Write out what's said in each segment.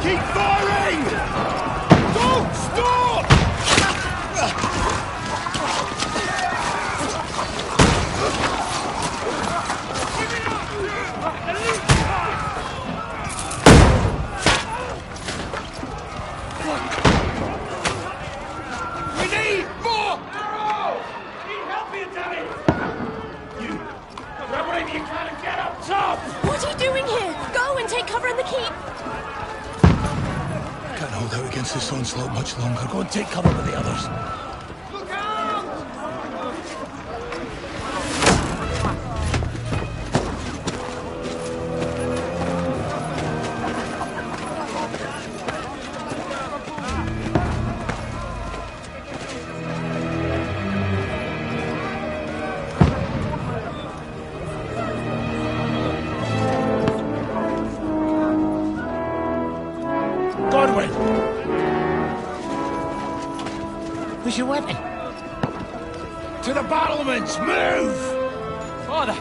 Keep firing! Don't stop! We need more arrows! Need help here, Danny! You grab whatever you can and get up top! What are you doing here? Go and take cover in the keep! Can't hold out against this onslaught much longer. Go and take cover with the others. Look out! Godwin! Where's your weapon? To the battlements! Move! Father!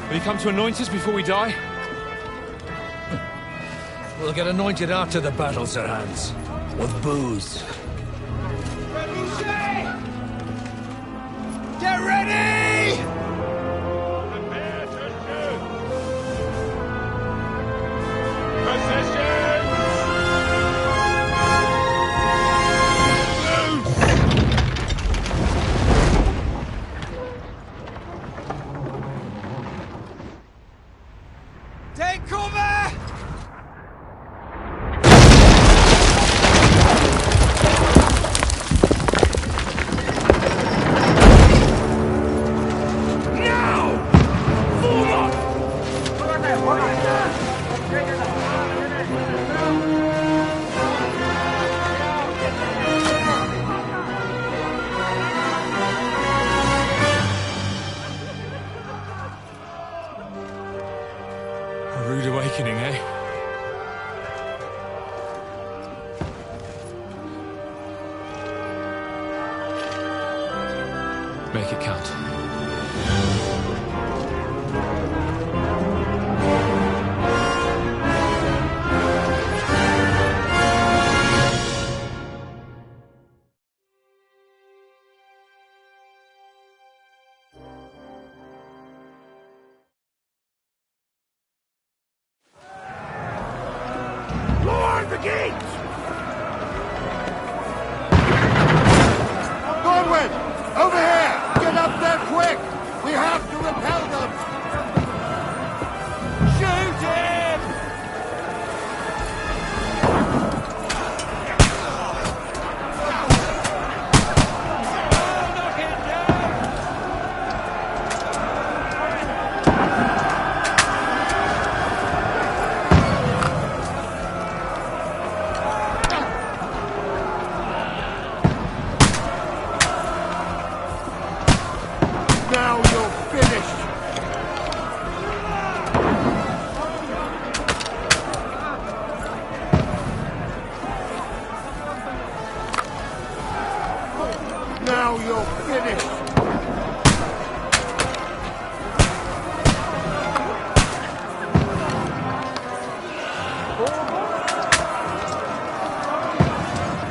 Will you come to anoint us before we die? We'll get anointed after the battle's at hands. With booze. Get ready! Prepare to shoot! Positions! Take cover! A rude awakening, eh? Make it count. Lower the gate! Godwin! Over here! Get up there quick! We have to repel them! Shoot him! Knock him down! Now you're finished! Now you're finished!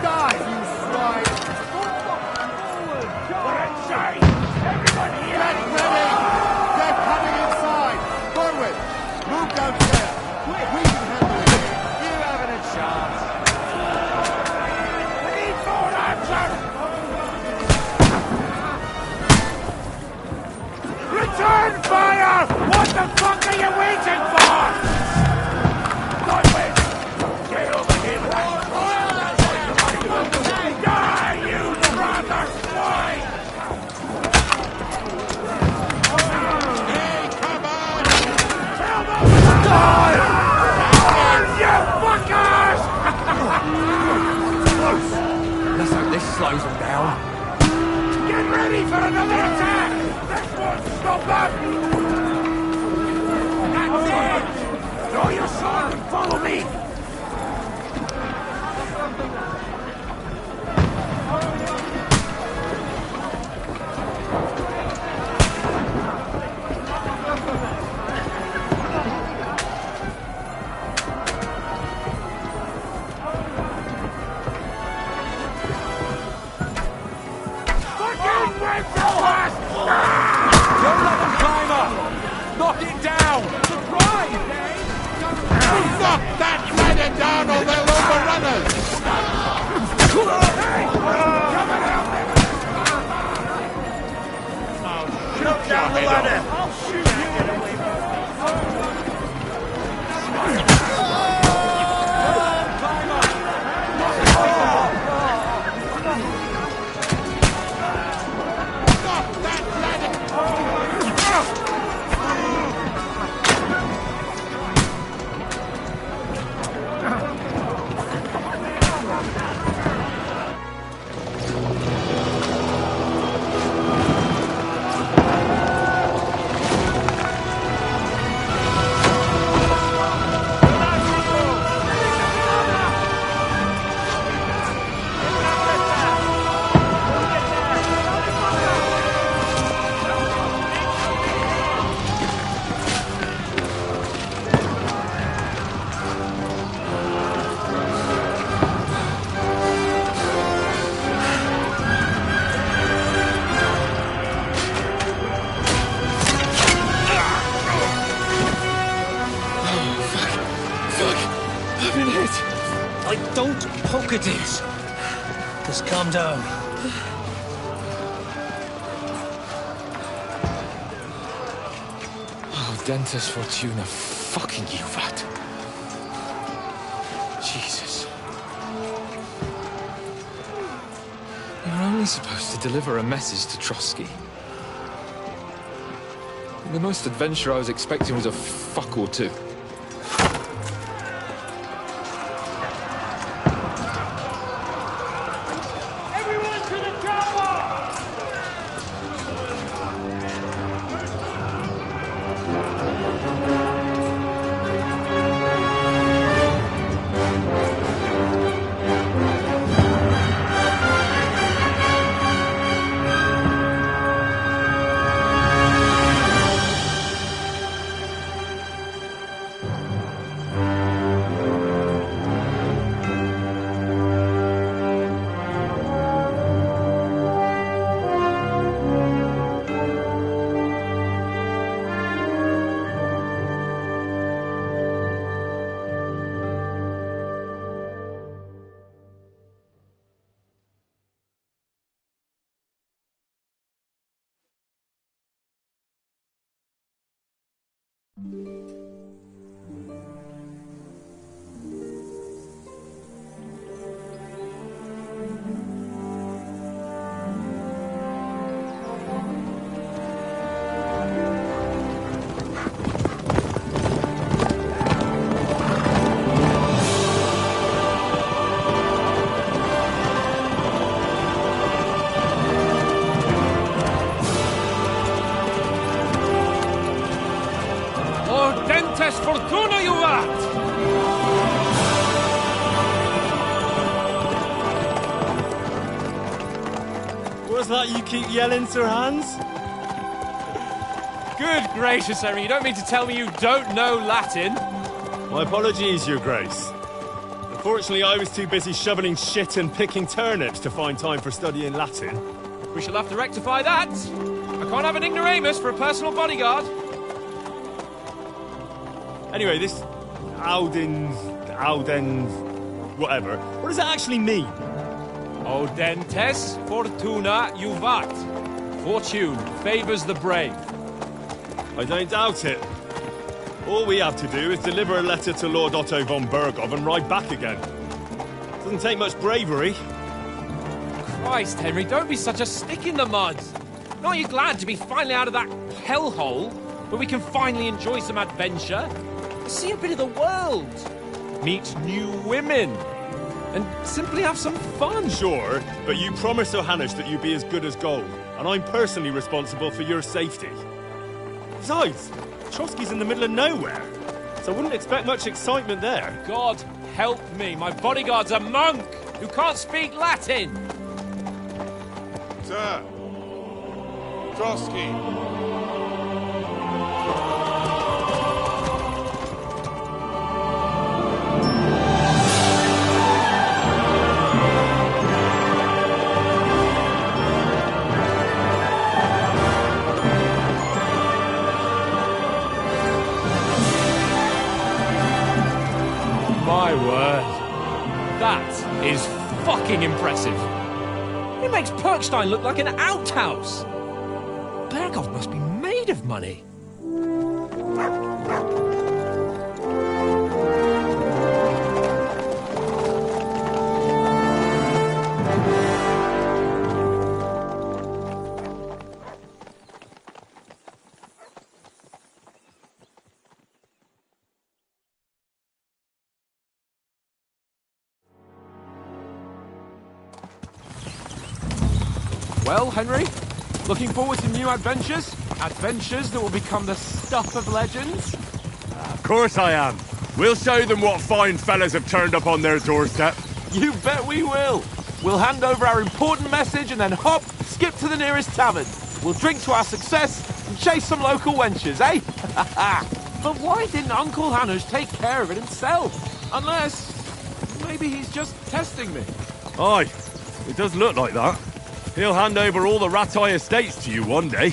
Die, you swine! What a shame! Everybody get ready! They're coming inside! Godwin, move downstairs! We can handle it! You haven't a chance! We need more action! Return fire! What the fuck are you waiting for? Godwin! Get over here with that! Die, you brother swine! Die! You fuckers! Let's hope this slows them down. Get ready for another attack! This won't stop them! That's it! Draw your sword and follow me! down the ladder! Don't poke at it. Just calm down. Oh, Dentes Fortuna, fucking you, Vat. Jesus. You're only supposed to deliver a message to Trotsky. The most adventure I was expecting was a fuck or two. Fortuna, you vat! What's that you keep yelling, Sir Hans? Good gracious, Henry, you don't mean to tell me you don't know Latin? My apologies, Your Grace. Unfortunately, I was too busy shoveling shit and picking turnips to find time for studying Latin. We shall have to rectify that. I can't have an ignoramus for a personal bodyguard. Anyway, this Auden, whatever. What does that actually mean? Audentes fortuna juvat. Fortune favors the brave. I don't doubt it. All we have to do is deliver a letter to Lord Otto von Bergov and ride back again. Doesn't take much bravery. Christ, Henry, don't be such a stick in the mud. Aren't you glad to be finally out of that hellhole where we can finally enjoy some adventure? See a bit of the world, meet new women, and simply have some fun. Sure, but you promised Johannes that you'd be as good as gold, and I'm personally responsible for your safety. Besides, Trotsky's in the middle of nowhere, so I wouldn't expect much excitement there. God help me, my bodyguard's a monk who can't speak Latin. Sir. Trotsky. My word. That is fucking impressive. It makes Perkstein look like an outhouse. Berghoff must be made of money. Well, Henry, looking forward to new adventures? Adventures that will become the stuff of legends? Of course I am. We'll show them what fine fellas have turned up on their doorstep. You bet we will. We'll hand over our important message and then hop, skip to the nearest tavern. We'll drink to our success and chase some local wenches, eh? But why didn't Uncle Hanush take care of it himself? Unless, maybe he's just testing me. Aye, it does look like that. He'll hand over all the Ratai estates to you one day.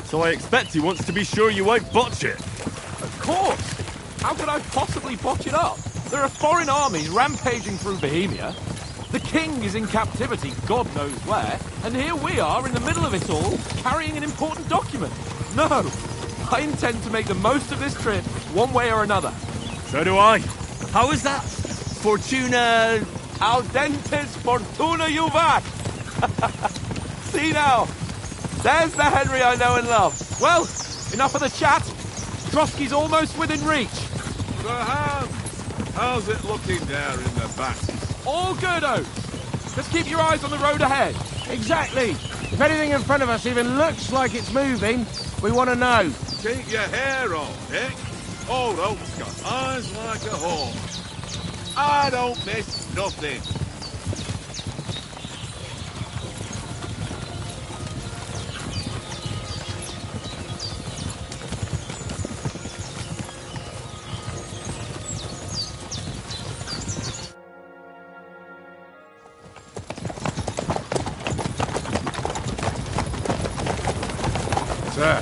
So I expect he wants to be sure you won't botch it. Of course! How could I possibly botch it up? There are foreign armies rampaging through Bohemia. The king is in captivity, God knows where. And here we are in the middle of it all, carrying an important document. No! I intend to make the most of this trip, one way or another. So do I. How is that? Fortuna... Audentes fortuna juvat! See now, there's the Henry I know and love. Well, enough of the chat. Trotsky's almost within reach. So how's it looking there in the back? All good, Oates. Just keep your eyes on the road ahead. Exactly. If anything in front of us even looks like it's moving, we want to know. Keep your hair on, Dick. Old Oak's got eyes like a hawk. I don't miss nothing. Sir.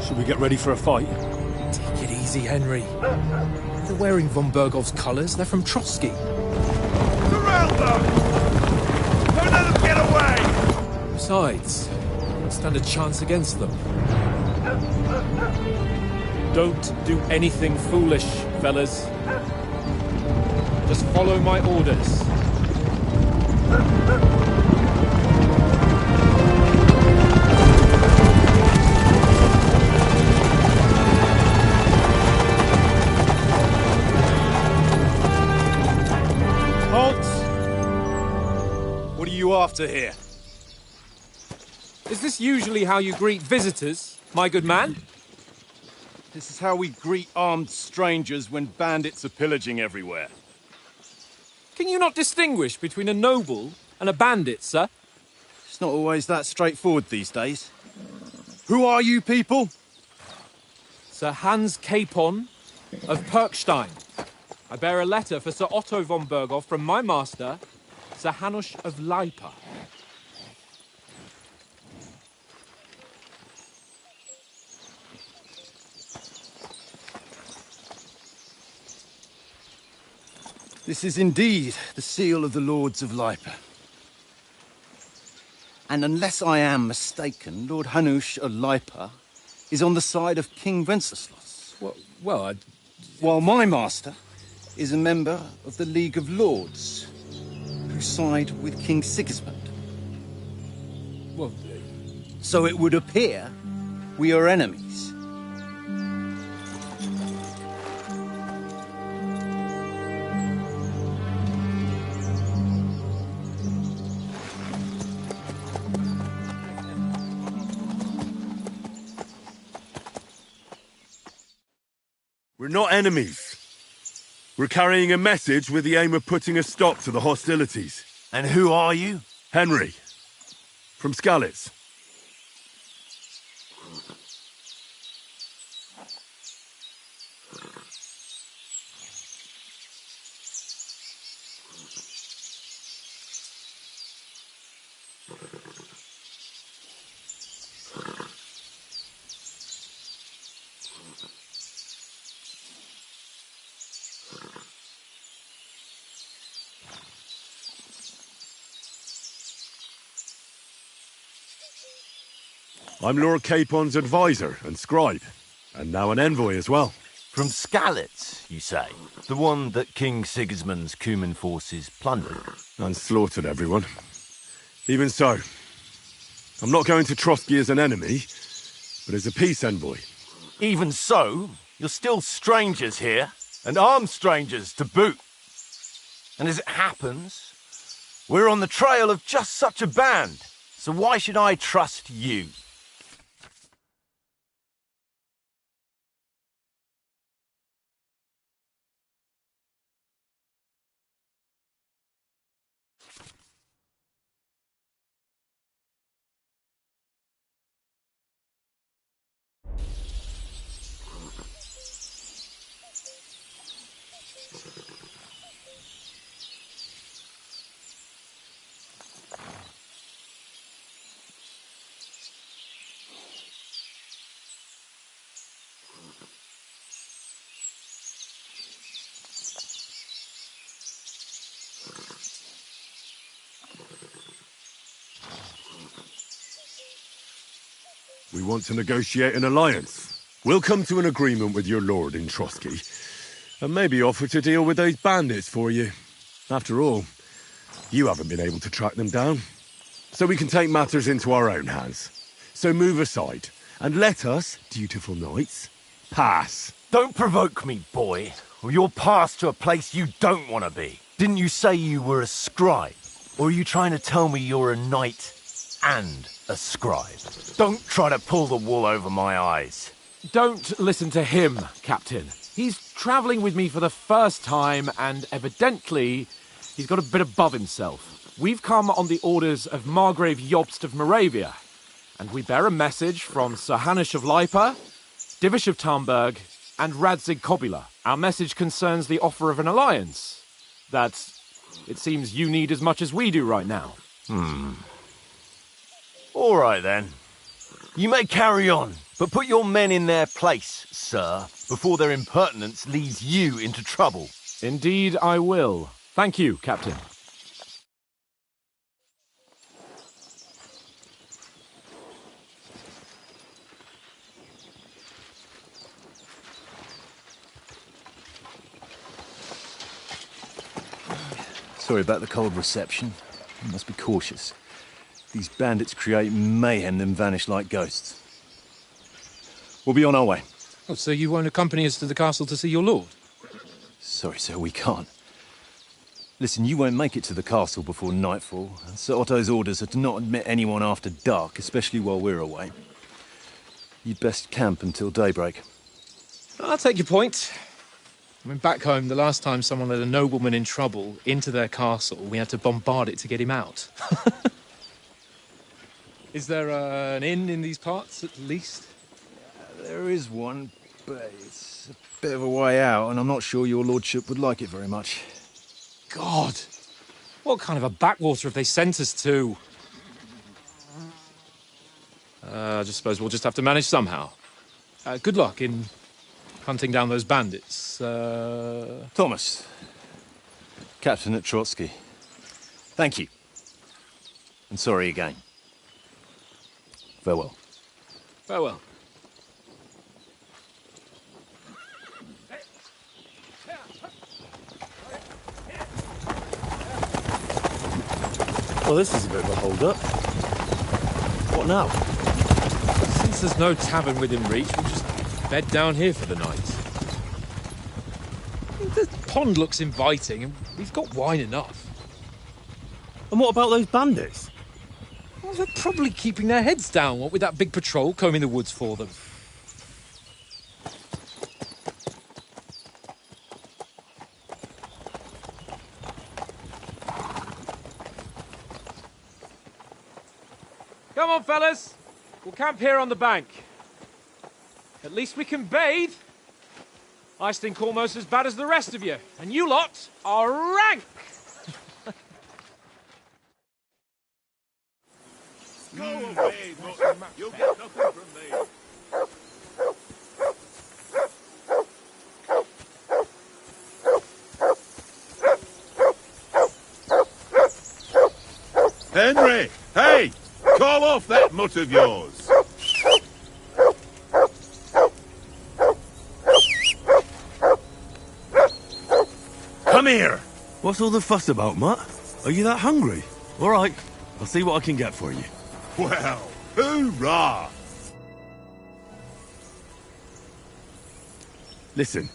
Should we get ready for a fight? Take it easy, Henry. They're wearing von Berghoff's colours. They're from Trotsky. Surround them! Don't let them get away! Besides, don't stand a chance against them. Don't do anything foolish, fellas. Just follow my orders. Halt! What are you after here? Is this usually how you greet visitors, my good man? This is how we greet armed strangers when bandits are pillaging everywhere. Can you not distinguish between a noble and a bandit, sir? It's not always that straightforward these days. Who are you people? Sir Hans Capon of Perkstein. I bear a letter for Sir Otto von Berghoff from my master, Sir Hanush of Lipa. This is indeed the seal of the Lords of Lipa. And unless I am mistaken, Lord Hanush of Lipa is on the side of King Wenceslas. Well, While my master is a member of the League of Lords, who side with King Sigismund. well, So it would appear we are enemies. We're not enemies. We're carrying a message with the aim of putting a stop to the hostilities. And who are you? Henry, from Skalitz. I'm Lord Capon's advisor and scribe, and now an envoy as well. From Skalitz, you say? The one that King Sigismund's Cuman forces plundered? And slaughtered everyone. Even so, I'm not going to Trotsky as an enemy, but as a peace envoy. Even so, you're still strangers here, and armed strangers to boot. And as it happens, we're on the trail of just such a band, so why should I trust you? We want to negotiate an alliance. We'll come to an agreement with your lord in Trotsky, and maybe offer to deal with those bandits for you. After all, you haven't been able to track them down. So we can take matters into our own hands. So move aside, and let us, dutiful knights, pass. Don't provoke me, boy, or you'll pass to a place you don't want to be. Didn't you say you were a scribe? Or are you trying to tell me you're a knight and a scribe? Don't try to pull the wool over my eyes. Don't listen to him, Captain. He's travelling with me for the first time, and evidently, he's got a bit above himself. We've come on the orders of Margrave Jobst of Moravia, and we bear a message from Sir Hanush of Lipa, Divish of Tarnberg, and Radzig Kobula. Our message concerns the offer of an alliance that it seems you need as much as we do right now. All right, then. You may carry on, but put your men in their place, sir, before their impertinence leads you into trouble. Indeed, I will. Thank you, Captain. Sorry about the cold reception. You must be cautious. These bandits create mayhem, then vanish like ghosts. We'll be on our way. Oh, so you won't accompany us to the castle to see your lord? Sorry, sir, we can't. Listen, you won't make it to the castle before nightfall. Sir Otto's orders are to not admit anyone after dark, especially while we're away. You'd best camp until daybreak. I'll take your point. I mean, back home, the last time someone let a nobleman in trouble into their castle, we had to bombard it to get him out. Is there an inn in these parts, at least? There is one, but it's a bit of a way out, and I'm not sure your lordship would like it very much. God! What kind of a backwater have they sent us to? I just suppose we'll just have to manage somehow. Good luck in hunting down those bandits. Thomas, Captain at Trotsky. Thank you. And sorry again. Farewell. Farewell. Well, this is a bit of a hold-up. What now? Since there's no tavern within reach, we'll just bed down here for the night. The pond looks inviting, and we've got wine enough. And what about those bandits? Well, they're probably keeping their heads down, what with that big patrol combing the woods for them. Come on, fellas. We'll camp here on the bank. At least we can bathe. I stink almost as bad as the rest of you, and you lot are rank! Go away, but you'll get nothing from me. Henry! Hey! Call off that mutt of yours! Come here! What's all the fuss about, Mutt? Are you that hungry? All right, I'll see what I can get for you. Well, hoorah! Listen,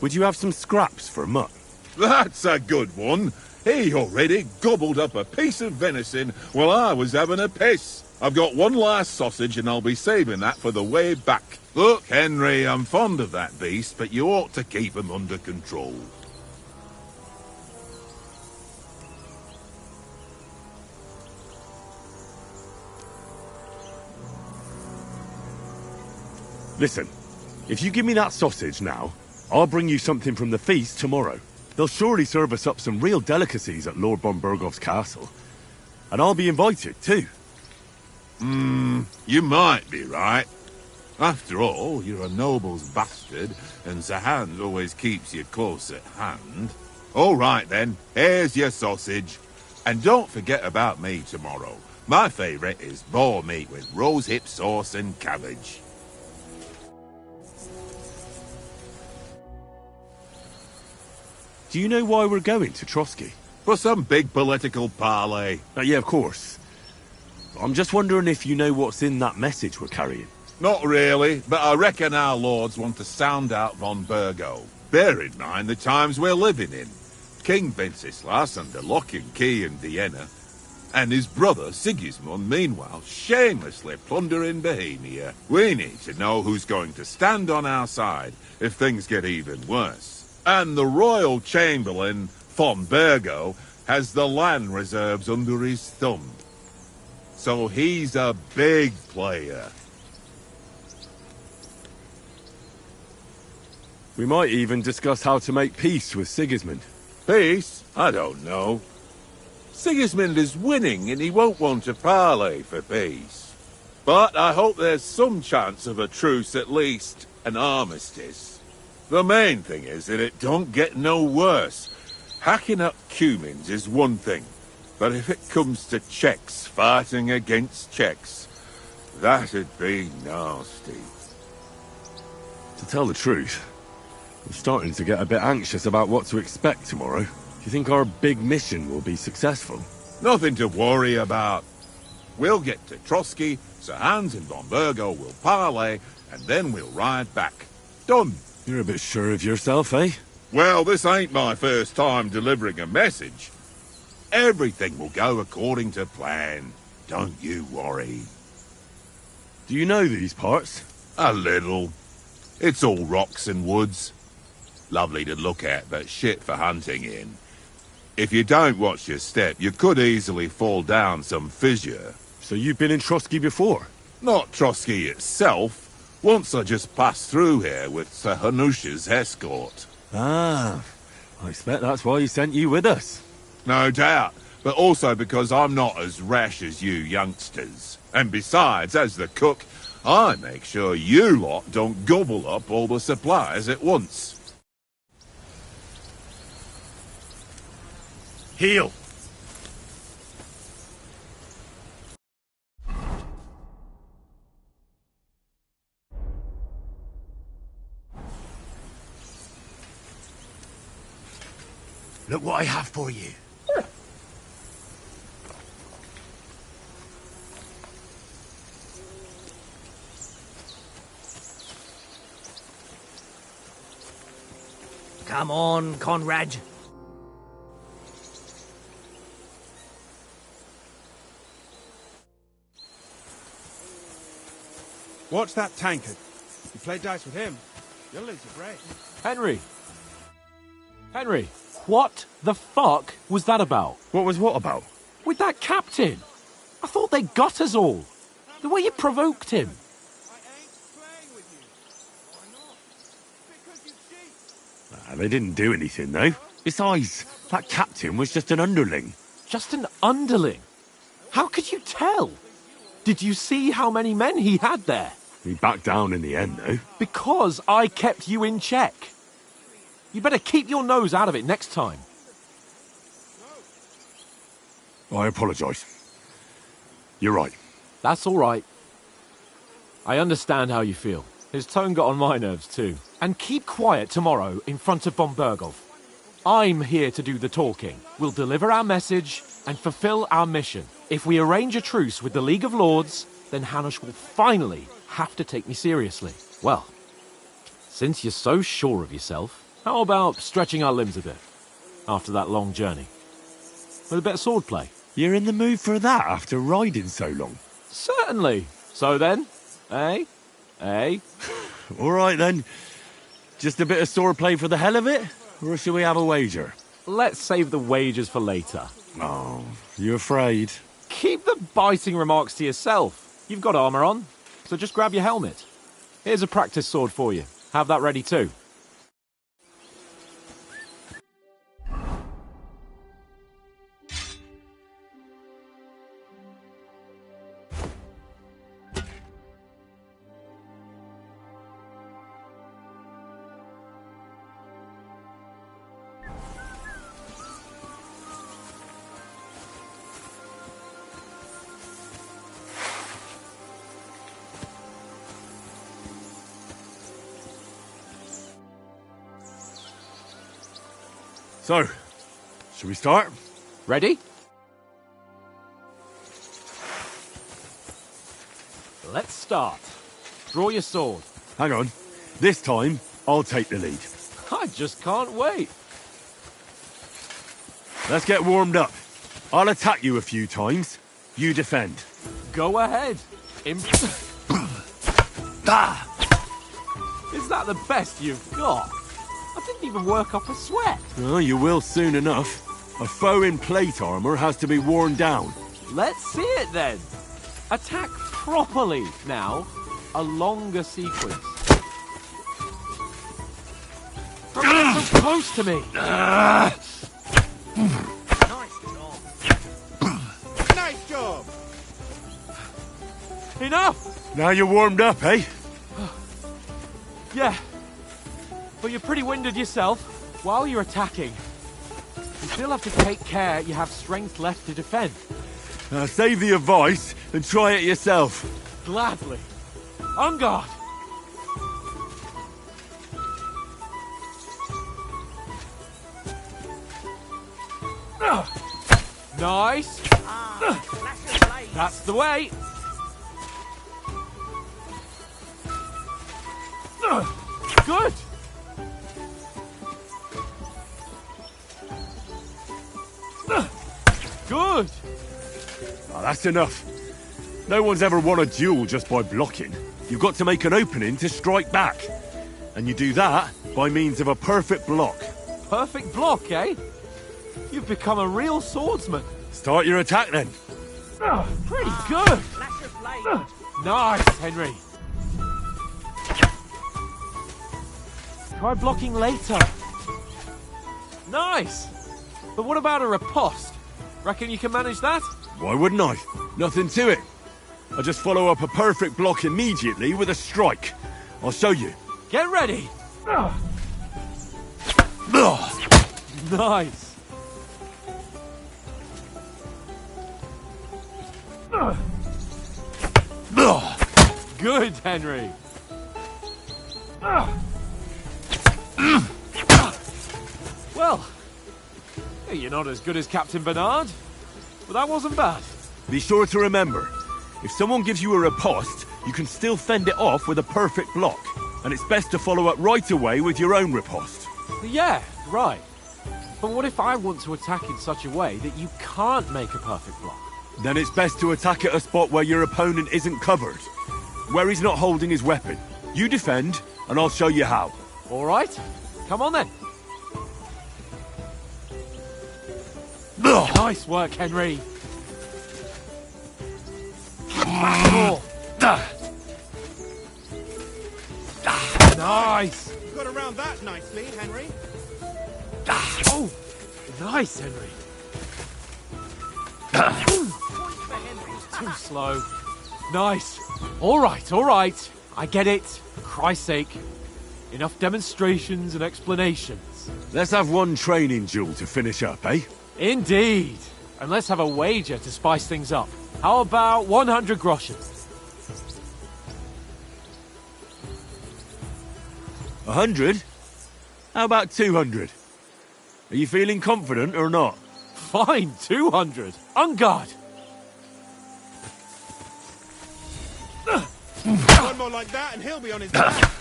would you have some scraps for Mutt? That's a good one. He already gobbled up a piece of venison while I was having a piss. I've got one last sausage and I'll be saving that for the way back. Look, Henry, I'm fond of that beast, but you ought to keep him under control. Listen, if you give me that sausage now, I'll bring you something from the feast tomorrow. They'll surely serve us up some real delicacies at Lord von Bergov's castle. And I'll be invited, too. You might be right. After all, you're a noble's bastard, and Sir Hans always keeps you close at hand. All right, then, here's your sausage. And don't forget about me tomorrow. My favourite is boar meat with rosehip sauce and cabbage. Do you know why we're going to Trotsky? For some big political parley. Yeah, of course. I'm just wondering if you know what's in that message we're carrying. Not really, but I reckon our lords want to sound out von Bergo. Bear in mind the times we're living in. King Wenceslas under lock and key in Vienna, and his brother Sigismund, meanwhile, shamelessly plundering Bohemia. We need to know who's going to stand on our side if things get even worse. And the Royal Chamberlain, von Bergo, has the land reserves under his thumb. So he's a big player. We might even discuss how to make peace with Sigismund. Peace? I don't know. Sigismund is winning and he won't want to parley for peace. But I hope there's some chance of a truce, at least an armistice. The main thing is that it don't get no worse. Hacking up Cumins is one thing, but if it comes to Czechs fighting against Czechs, that'd be nasty. To tell the truth, I'm starting to get a bit anxious about what to expect tomorrow. Do you think our big mission will be successful? Nothing to worry about. We'll get to Trotsky, Sir Hans and von Bergo will parley, and then we'll ride back. Done. You're a bit sure of yourself, eh? Well, this ain't my first time delivering a message. Everything will go according to plan. Don't you worry. Do you know these parts? A little. It's all rocks and woods. Lovely to look at, but shit for hunting in. If you don't watch your step, you could easily fall down some fissure. So you've been in Trotsky before? Not Trotsky itself. Once I just passed through here with Sir Hanush's escort. Ah, I expect that's why he sent you with us. No doubt, but also because I'm not as rash as you youngsters. And besides, as the cook, I make sure you lot don't gobble up all the supplies at once. Heel! Look what I have for you. Come on, Conrad. Watch that tankard. You play dice with him, you'll lose your brain. Henry! Henry! What the fuck was that about? What was what about? With that captain! I thought they got us all. The way you provoked him. I ain't playing with you. Why not? Because you cheat. They didn't do anything, though. Besides, that captain was just an underling. Just an underling? How could you tell? Did you see how many men he had there? He backed down in the end, though. Because I kept you in check. You better keep your nose out of it next time. I apologise. You're right. That's all right. I understand how you feel. His tone got on my nerves too. And keep quiet tomorrow in front of von Bergov. I'm here to do the talking. We'll deliver our message and fulfill our mission. If we arrange a truce with the League of Lords, then Hanush will finally have to take me seriously. Well, since you're so sure of yourself, how about stretching our limbs a bit after that long journey? With a bit of swordplay. You're in the mood for that after riding so long? Certainly. So then, eh? Eh? All right then. Just a bit of swordplay for the hell of it? Or shall we have a wager? Let's save the wagers for later. Oh, you afraid? Keep the biting remarks to yourself. You've got armor on, so just grab your helmet. Here's a practice sword for you. Have that ready too. So, shall we start? Ready? Let's start. Draw your sword. Hang on. This time, I'll take the lead. I just can't wait. Let's get warmed up. I'll attack you a few times. You defend. Go ahead. Ah! Is that the best you've got? I didn't even work up a sweat. Oh, you will soon enough. A foe in plate armor has to be worn down. Let's see it then. Attack properly now. A longer sequence. Don't get so close to me. Nice job! Enough! Now you're warmed up, eh? Yeah. But you're pretty winded yourself. While you're attacking, you still have to take care you have strength left to defend. Save the advice and try it yourself. Gladly. On guard. Nice. That's the way. Good. Good. Oh, that's enough. No one's ever won a duel just by blocking. You've got to make an opening to strike back. And you do that by means of a perfect block. Perfect block, eh? You've become a real swordsman. Start your attack then. Pretty good. Nice, Henry. Try blocking later. Nice. But what about a riposte? Reckon you can manage that? Why wouldn't I? Nothing to it. I just follow up a perfect block immediately with a strike. I'll show you. Get ready. Nice. Good, Henry. Well, you're not as good as Captain Bernard, but that wasn't bad. Be sure to remember, if someone gives you a riposte, you can still fend it off with a perfect block. And it's best to follow up right away with your own riposte. Yeah, right. But what if I want to attack in such a way that you can't make a perfect block? Then it's best to attack at a spot where your opponent isn't covered. Where he's not holding his weapon. You defend, and I'll show you how. All right. Come on then. Nice work, Henry. Back more. Nice. You got around that nicely, Henry. Oh, nice, Henry. Too slow. Nice. All right. I get it. For Christ's sake. Enough demonstrations and explanations. Let's have one training duel to finish up, eh? Indeed. And let's have a wager to spice things up. How about 100 groschen? 100? How about 200? Are you feeling confident or not? Fine, 200. On guard. One more like that and he'll be on his back.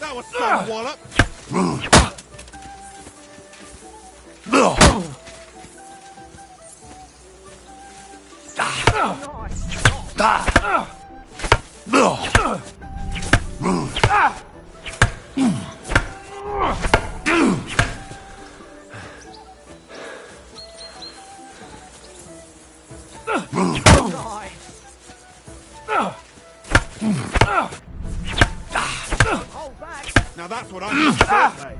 That was some wallop. Now that's what I'm saying.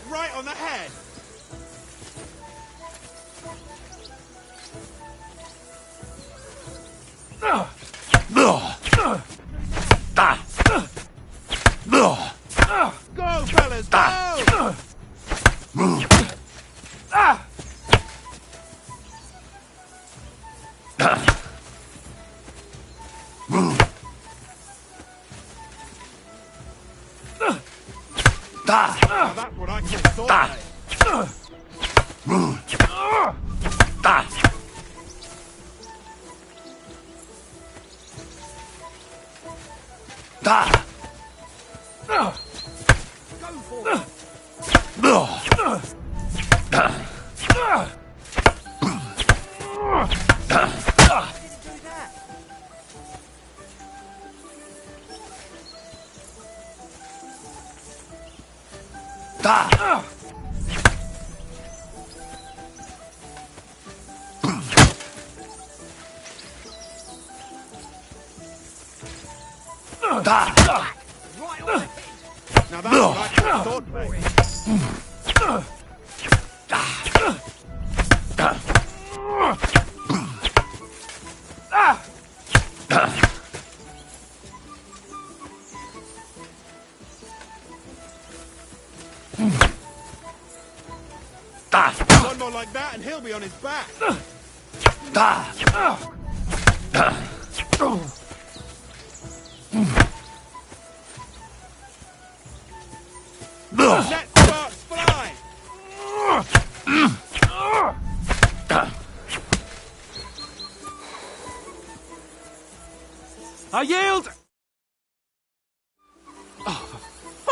Right on the head. Go, fellas, go! Now that's what I call sword. Now that's what I call sword play. One more like that and he'll be on his back. Let sparks fly! I yield! Oh, for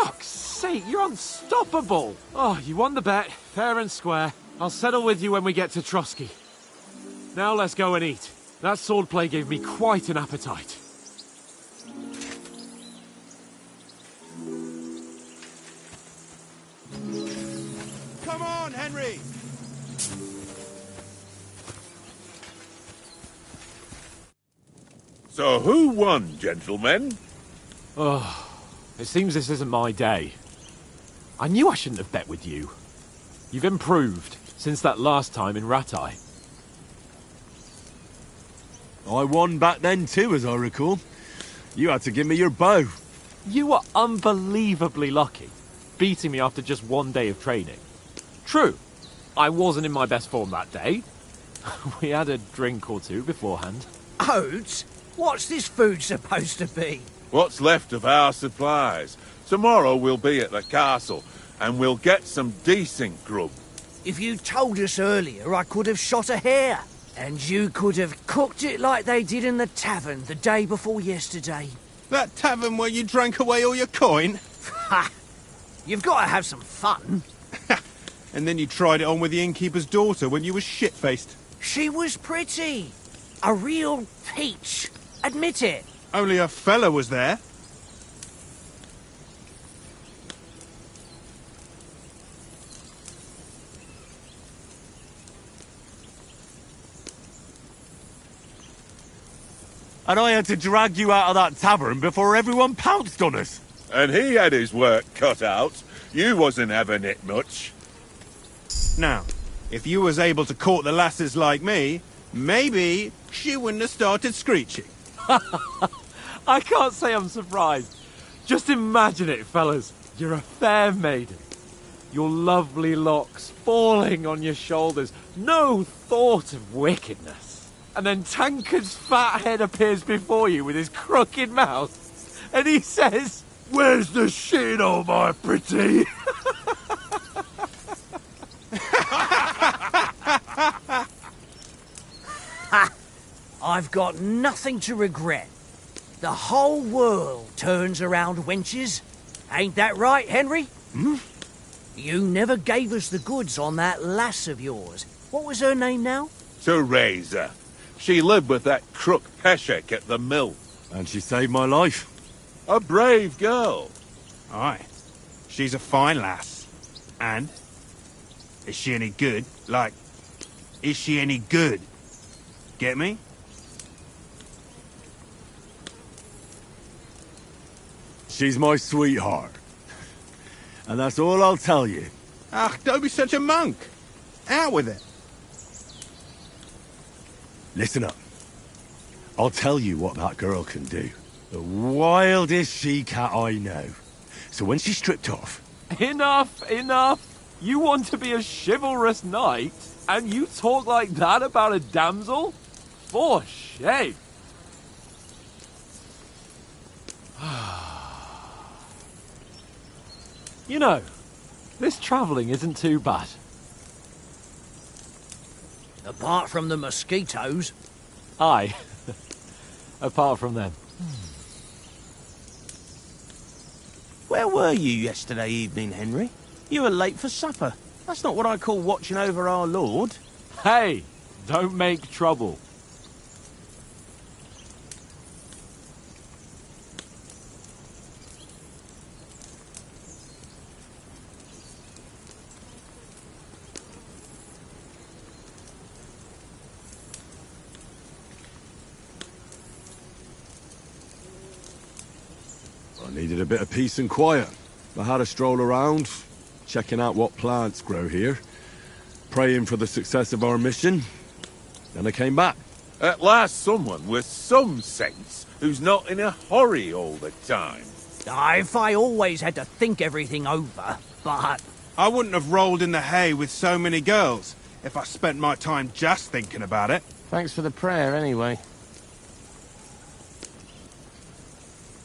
fuck's sake, you're unstoppable! Oh, you won the bet, fair and square. I'll settle with you when we get to Trotsky. Now let's go and eat. That swordplay gave me quite an appetite. Come on, Henry! So who won, gentlemen? Oh, it seems this isn't my day. I knew I shouldn't have bet with you. You've improved since that last time in Ratai. I won back then too, as I recall. You had to give me your bow. You were unbelievably lucky, beating me after just one day of training. True, I wasn't in my best form that day. We had a drink or two beforehand. Oats? What's this food supposed to be? What's left of our supplies. Tomorrow we'll be at the castle, and we'll get some decent grub. If you told us earlier, I could have shot a hare. And you could have cooked it like they did in the tavern the day before yesterday. That tavern where you drank away all your coin? Ha! You've got to have some fun. And then you tried it on with the innkeeper's daughter when you were shit-faced. She was pretty. A real peach. Admit it. Only a fella was there. And I had to drag you out of that tavern before everyone pounced on us. And he had his work cut out. You wasn't having it much. Now, if you was able to court the lasses like me, maybe she wouldn't have started screeching. I can't say I'm surprised. Just imagine it, fellas. You're a fair maiden. Your lovely locks falling on your shoulders. No thought of wickedness. And then Tankard's fat head appears before you with his crooked mouth. And he says, "Where's the shit, oh my pretty?" I've got nothing to regret. The whole world turns around wenches. Ain't that right, Henry? Hmm? You never gave us the goods on that lass of yours. What was her name now? Teresa. She lived with that crook Peshek at the mill. And she saved my life. A brave girl. Aye. She's a fine lass. And? Is she any good? Like, is she any good? Get me? She's my sweetheart. And that's all I'll tell you. Ah, don't be such a monk. Out with it. Listen up. I'll tell you what that girl can do. The wildest she-cat I know. So when she's stripped off... Enough, enough. You want to be a chivalrous knight, and you talk like that about a damsel? For shame. You know, this travelling isn't too bad. Apart from the mosquitoes. Aye. Apart from them. Where were you yesterday evening, Henry? You were late for supper. That's not what I call watching over our Lord. Hey, don't make trouble. I needed a bit of peace and quiet. I had a stroll around, checking out what plants grow here, praying for the success of our mission. Then I came back. At last someone with some sense who's not in a hurry all the time. If I always had to think everything over, but... I wouldn't have rolled in the hay with so many girls if I spent my time just thinking about it. Thanks for the prayer, anyway.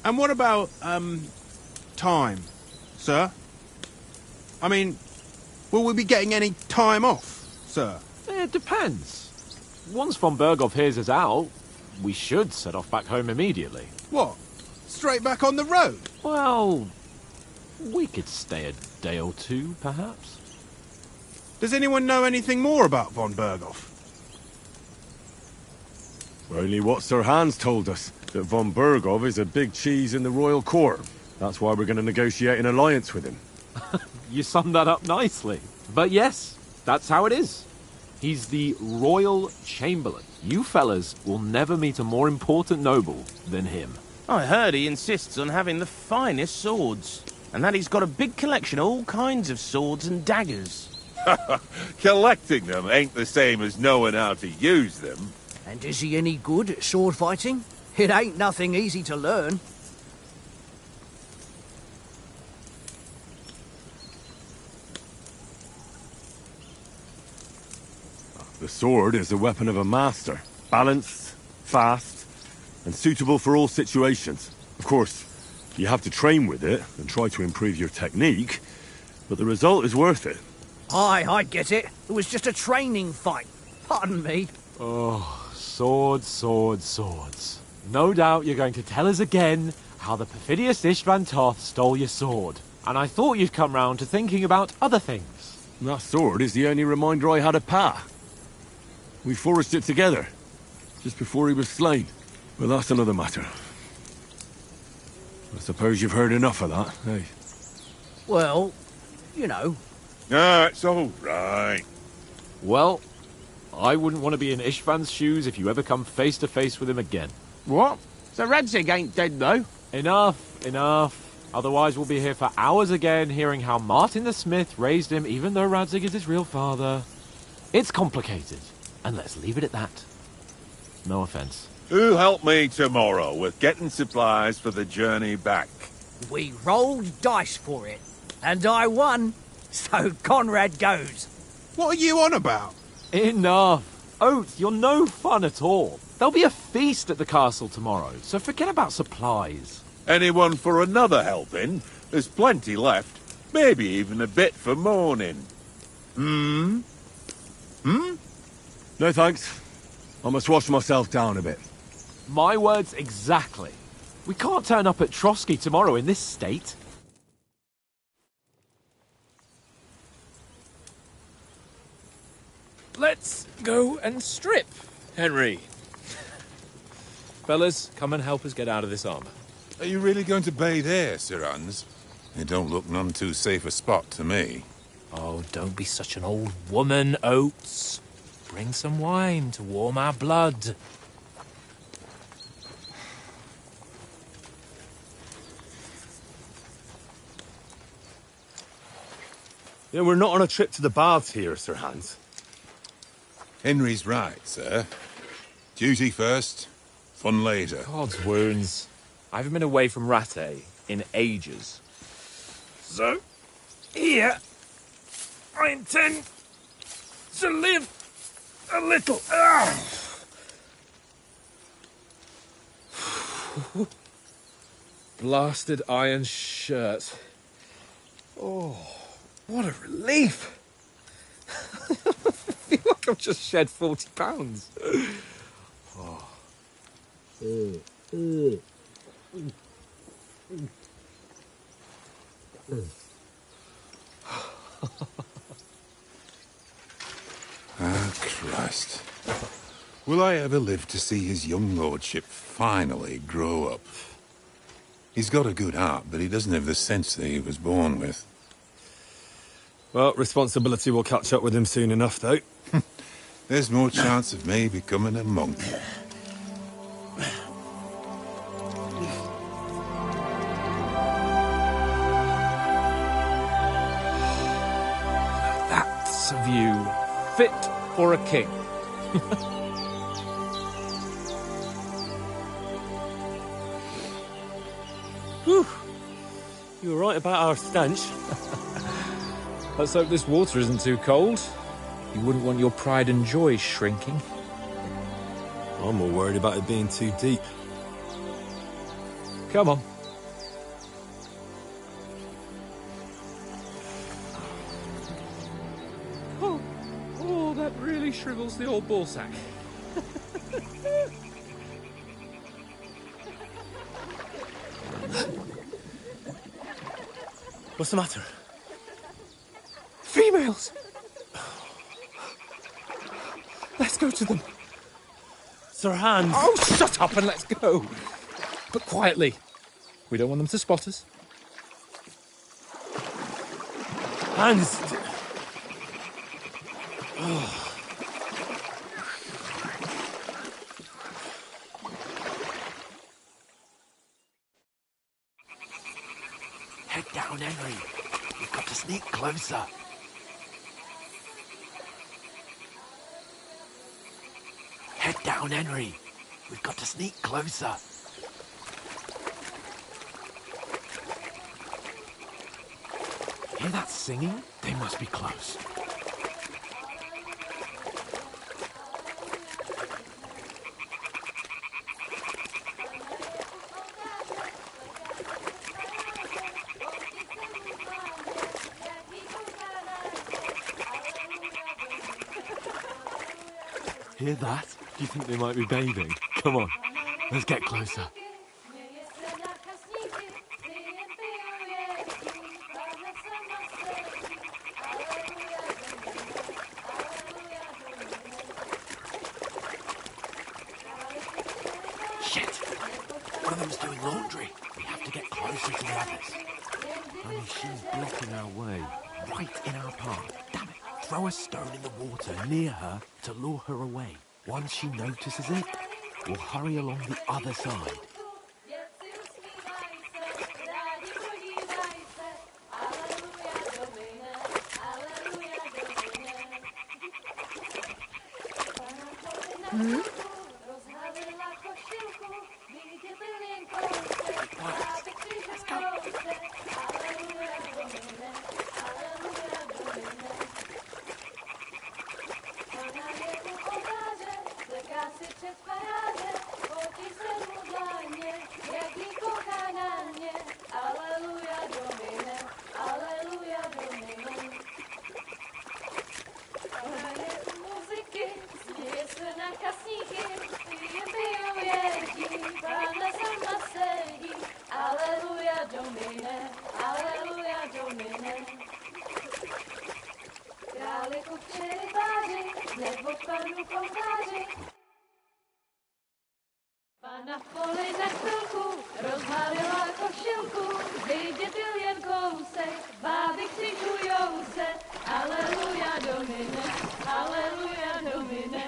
And what about, time, sir? I mean, will we be getting any time off, sir? It depends. Once von Berghoff hears us out, we should set off back home immediately. What? Straight back on the road? Well, we could stay a day or two, perhaps. Does anyone know anything more about von Berghoff? Only what Sir Hans told us, that von Berghoff is a big cheese in the royal court. That's why we're going to negotiate an alliance with him. You summed that up nicely. But yes, that's how it is. He's the Royal Chamberlain. You fellas will never meet a more important noble than him. I heard he insists on having the finest swords, and that he's got a big collection of all kinds of swords and daggers. Collecting them ain't the same as knowing how to use them. And is he any good at sword fighting? It ain't nothing easy to learn. The sword is the weapon of a master. Balanced, fast, and suitable for all situations. Of course, you have to train with it and try to improve your technique, but the result is worth it. Aye, I get it. It was just a training fight. Pardon me. Oh, swords, swords, swords. No doubt you're going to tell us again how the perfidious Istvan Toth stole your sword. And I thought you'd come round to thinking about other things. That sword is the only reminder I had of Pa. We forged it together, just before he was slain. But that's another matter. I suppose you've heard enough of that, eh? Well, you know. Ah, it's all right. Well, I wouldn't want to be in Istvan's shoes if you ever come face to face with him again. What? So Radzig ain't dead, though? Enough. Otherwise we'll be here for hours again, hearing how Martin the Smith raised him even though Radzig is his real father. It's complicated, and let's leave it at that. No offense. Who'll help me tomorrow with getting supplies for the journey back? We rolled dice for it, and I won. So Conrad goes. What are you on about? Enough. Oates, you're no fun at all. There'll be a feast at the castle tomorrow, so forget about supplies. Anyone for another helping? There's plenty left. Maybe even a bit for morning. No thanks. I must wash myself down a bit. My words exactly. We can't turn up at Trotsky tomorrow in this state. Let's go and strip, Henry. Fellas, come and help us get out of this armor. Are you really going to bathe here, Sir Hans? It don't look none too safe a spot to me. Oh, don't be such an old woman, Oates. Bring some wine to warm our blood. Yeah, we're not on a trip to the baths here, Sir Hans. Henry's right, sir. Duty first, fun later. God's wounds. I haven't been away from Rate in ages. So, here, I intend to live a little. Blasted iron shirt. Oh, what a relief. I feel like I've just shed 40 pounds. Oh. Ah, Christ. Will I ever live to see his young lordship finally grow up? He's got a good heart, but he doesn't have the sense that he was born with. Well, responsibility will catch up with him soon enough, though. There's more chance of me becoming a monk. That's a view fit for a king. Whew. You were right about our stench. Let's hope this water isn't too cold. You wouldn't want your pride and joy shrinking. I'm more worried about it being too deep. Come on. Oh, that really shrivels the old ballsack. What's the matter? Females! Let's go to them. Sir Hans! Oh, shut up and let's go. But quietly. We don't want them to spot us. Hans! Head down, Henry. We've got to sneak closer. Head down, Henry. We've got to sneak closer. Hear that singing? They must be close. Hear that? Do you think they might be bathing? Come on, let's get closer. Shit! One of them's doing laundry. We have to get closer to the others. Only she's blocking our way, right in our path. Damn it! Throw a stone in the water near her to lure her away. Once she notices it, we'll hurry along the other side. Hmm? Na poli na chvilku rozhalila košilku, vydětil jen kousek, báby křičujou se, aleluja domine, aleluja domine.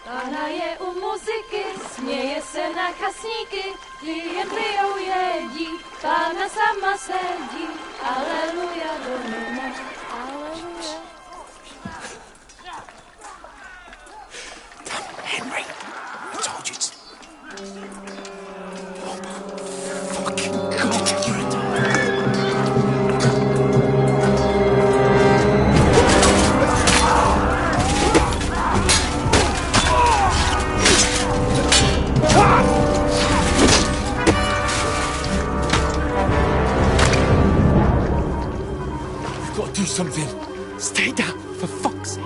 Pana je u muziky, směje se na kasníky, ty jen pijou jedí, Pána sama sedí, aleluja domine, aleluja. Henry, I told you to... Oh, fucking God, you're a... We've got to do something. Stay down, for fuck's sake.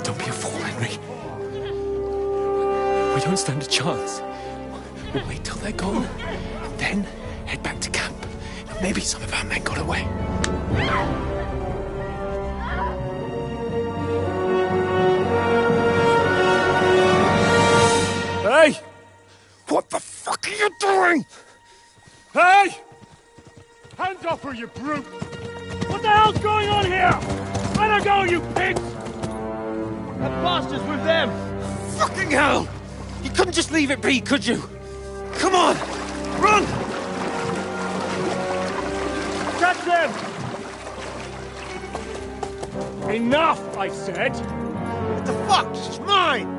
Don't be a fool, Henry. We don't stand a chance. We'll wait till they're gone, and then head back to camp. Maybe some of our men got away. Hey! What the fuck are you doing? Hey! Hands off her, you brute! What the hell's going on here? Let her go, you pigs! That bastard's with them! Fucking hell! You couldn't just leave it be, could you? Come on! Run! Catch them! Enough, I said! What the fuck? She's mine!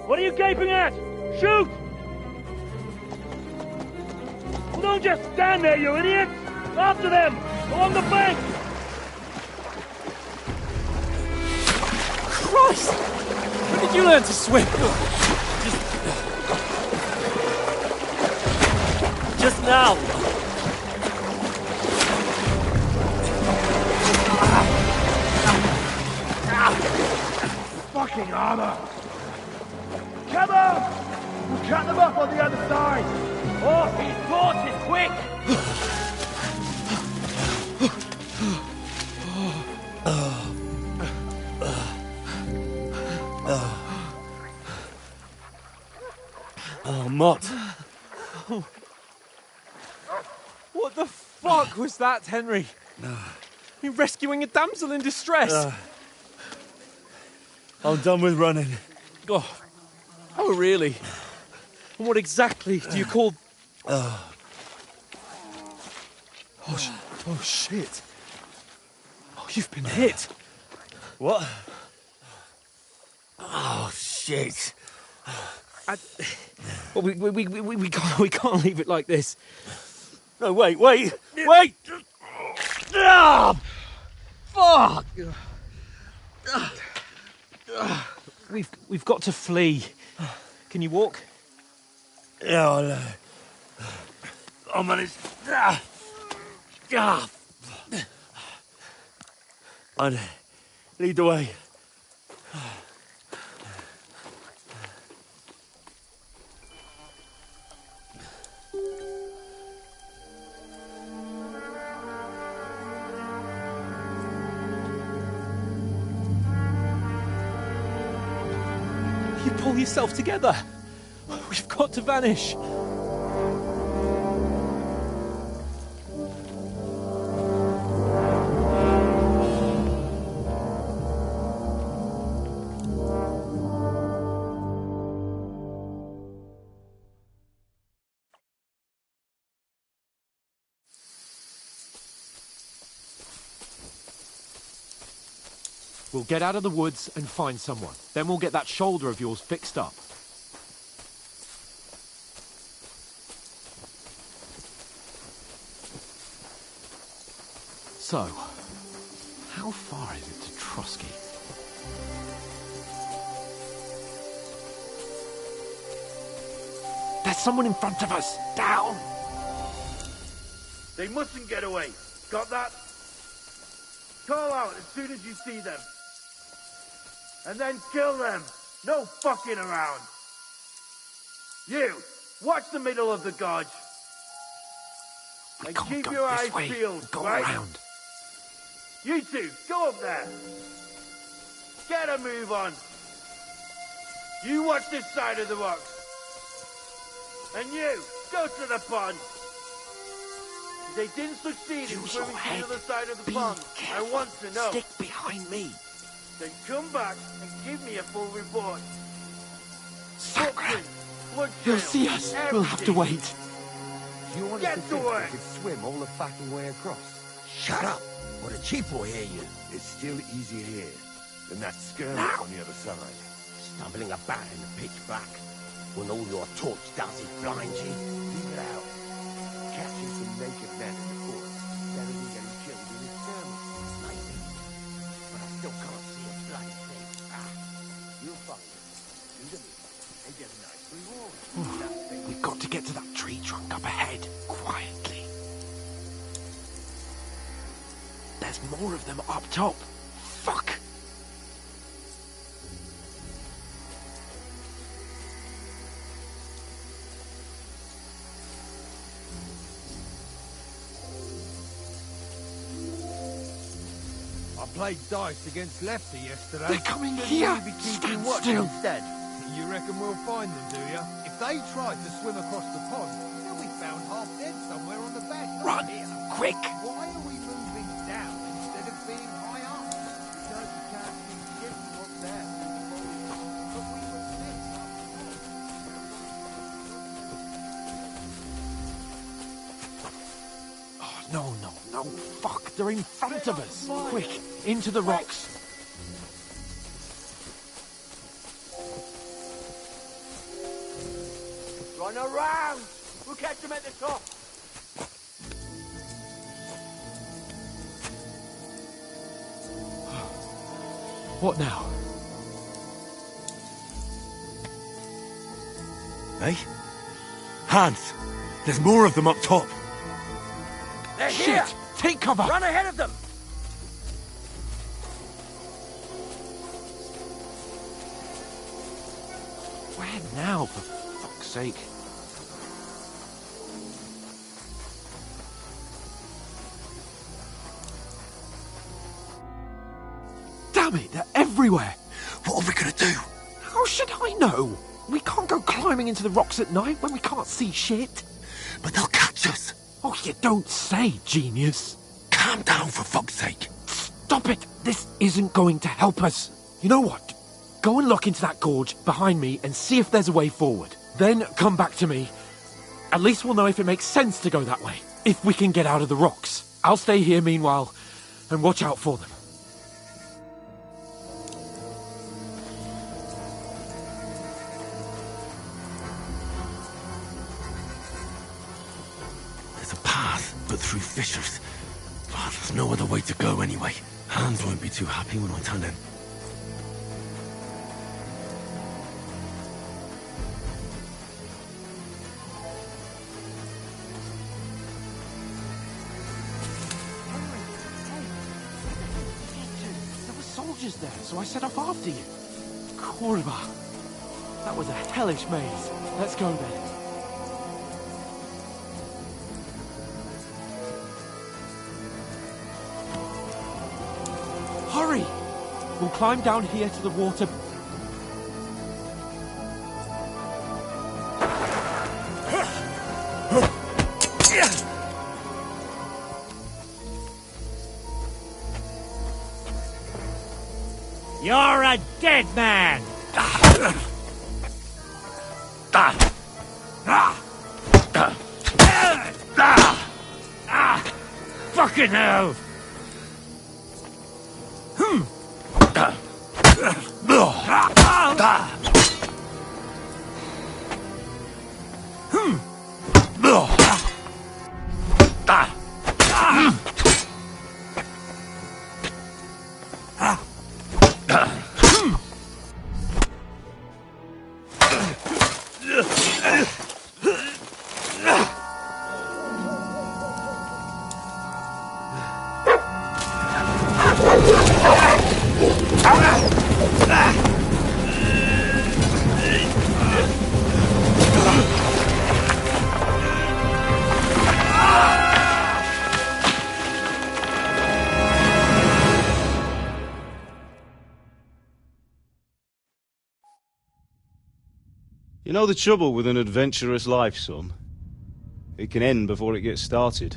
What are you gaping at? Shoot! Well, don't just stand there, you idiots! After them! Along the bank! Christ! When did you learn to swim? Just now! Fucking armor! Come on! We'll cut them off on the other side! Off his torches, quick! Oh, Mott. What the fuck was that, Henry? You're rescuing a damsel in distress. I'm done with running. Oh, really? And what exactly do you call... Oh, shit. Oh, you've been hit. What? Oh, shit. Well, we can't leave it like this. No, wait! Ah! Fuck! We've got to flee. Can you walk? Yeah, I know. I'll manage. I'd lead the way. You pull yourself together. We've got to vanish. We'll get out of the woods and find someone. Then we'll get that shoulder of yours fixed up. So, how far is it to Trotsky? There's someone in front of us! Down! They mustn't get away. Got that? Call out as soon as you see them. And then kill them. No fucking around. You, watch the middle of the gorge. And keep your eyes peeled, right? Around. You two, go up there. Get a move on. You watch this side of the rocks. And you, go to the pond. If they didn't succeed in swimming to the other side of the pond, I want to know. Stick behind me. Then come back and give me a full report. Sacre! Blood He'll trail, see us. We'll have to everything. wait. You wanted Get to to think work. you could swim all the fucking way across? Shut up, or the chief will hear you. It's still easier here than that skirmish on the other side. Stumbling about in the pitch black, when all your torch does is blind you. Leave it out. Catching some naked men in the forest is better than getting killed in a skirmish. Maybe. But I still can't see a bloody thing. You'll find them. Do them and get a nice reward. We've got to get to that tree trunk up ahead, quietly. There's more of them up top. Fuck! I played dice against Lefty yesterday. They're coming Shouldn't here. we be keeping Stand watch still. instead? You reckon we'll find them, do you? If they tried to swim across the pond, they'll be found half dead somewhere on the bank. Run! Quick! Why are we moving down instead of being high up? Because you can't see shit what's there. But we were sick Oh, no. Fuck, they're in front of us. Quick, into the rocks. Run around. We'll catch them at the top. What now? Hey? Hans! There's more of them up top! They're here. Shit! Take cover! Run ahead of them. Where now, for fuck's sake? Damn it, they're everywhere! What are we gonna do? How should I know? We can't go climbing into the rocks at night when we can't see shit. But they'll catch us! Oh, you don't say, genius. Calm down, for fuck's sake! Stop it! This isn't going to help us. You know what? Go and look into that gorge behind me and see if there's a way forward. Then come back to me. At least we'll know if it makes sense to go that way. If we can get out of the rocks. I'll stay here meanwhile and watch out for them. path, but through fissures. Oh, there's no other way to go anyway. Hans won't be too happy when I turn in. There were soldiers there, so I set off after you. Kurva. That was a hellish maze. Let's go then. Hurry! We'll climb down here to the water. You're a dead man! Fucking hell! You know the trouble with an adventurous life, son? It can end before it gets started.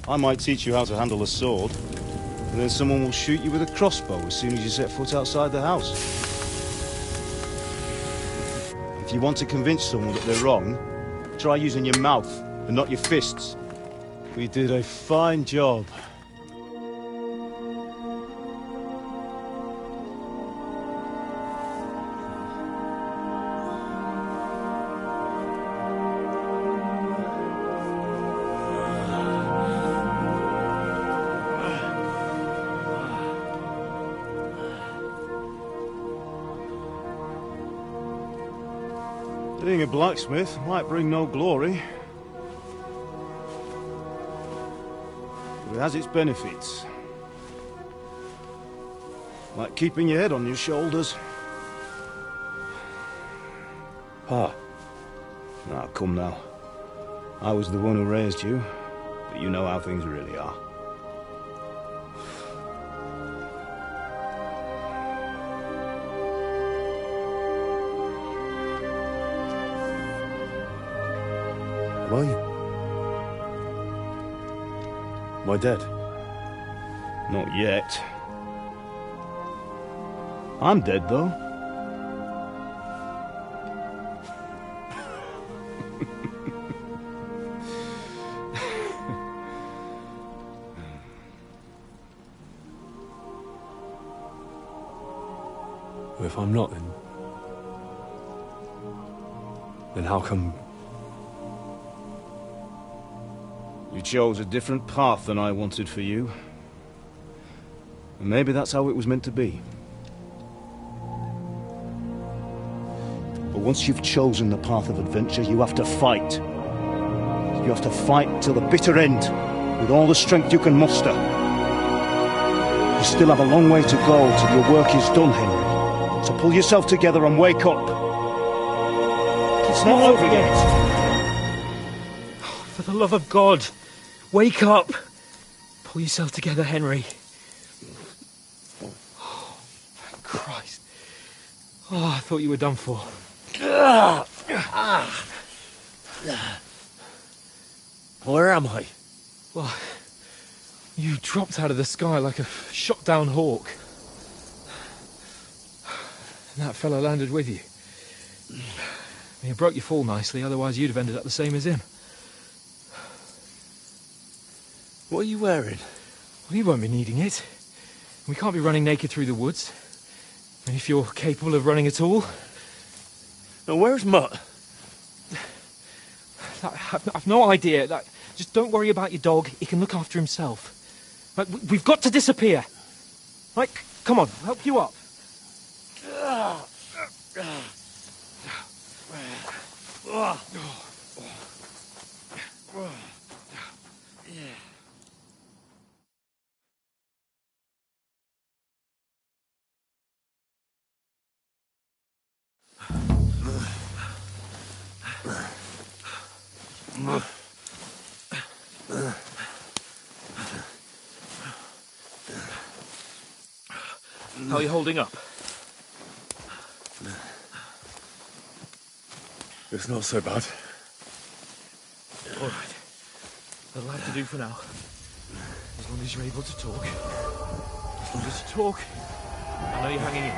I might teach you how to handle a sword, and then someone will shoot you with a crossbow as soon as you set foot outside the house. If you want to convince someone that they're wrong, try using your mouth and not your fists. We did a fine job. Being a blacksmith might bring no glory, but it has its benefits. Like keeping your head on your shoulders. Pa. Now, come now. I was the one who raised you, but you know how things really are. Am I dead? Not yet. I'm dead, though. If I'm not, then how come... You chose a different path than I wanted for you. And maybe that's how it was meant to be. But once you've chosen the path of adventure, you have to fight. You have to fight till the bitter end, with all the strength you can muster. You still have a long way to go till your work is done, Henry. So pull yourself together and wake up. It's not over yet. For the love of God, wake up! Pull yourself together, Henry. Oh, thank Christ. Oh, I thought you were done for. Where am I? Well, you dropped out of the sky like a shot-down hawk. And that fellow landed with you. You broke your fall nicely, otherwise you'd have ended up the same as him. What are you wearing? Well, you won't be needing it. We can't be running naked through the woods. And if you're capable of running at all... Now, where's Mutt? I've no idea. Just don't worry about your dog. He can look after himself. Right, we've got to disappear. Right, come on, I'll help you up. How are you holding up? It's not so bad. All right. That'll have to do for now. As long as you're able to talk. As long as you talk, I know you're hanging in.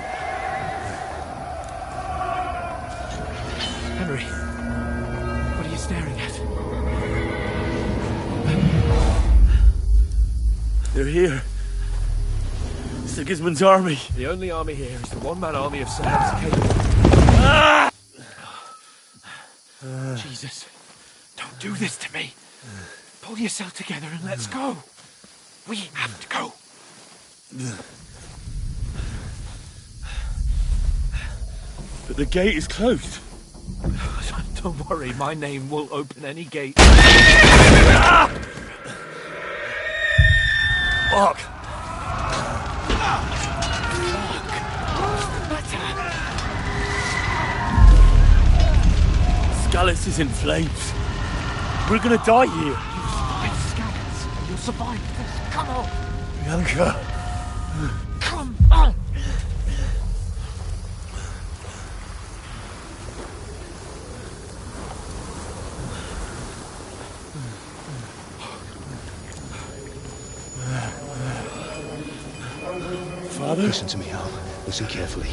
Henry, what are you staring at? They're here. Sigismund's army. The only army here is the one-man army of Sir Henry. Jesus, don't do this to me. Pull yourself together and let's go. We have to go. But the gate is closed. Don't worry, my name will open any gate. Fuck! Scallis is in flames. We're gonna die here. You'll survive, Scallis. You'll survive this. Come on. Bianca. Come on. Father? Listen to me, Hal. Listen carefully.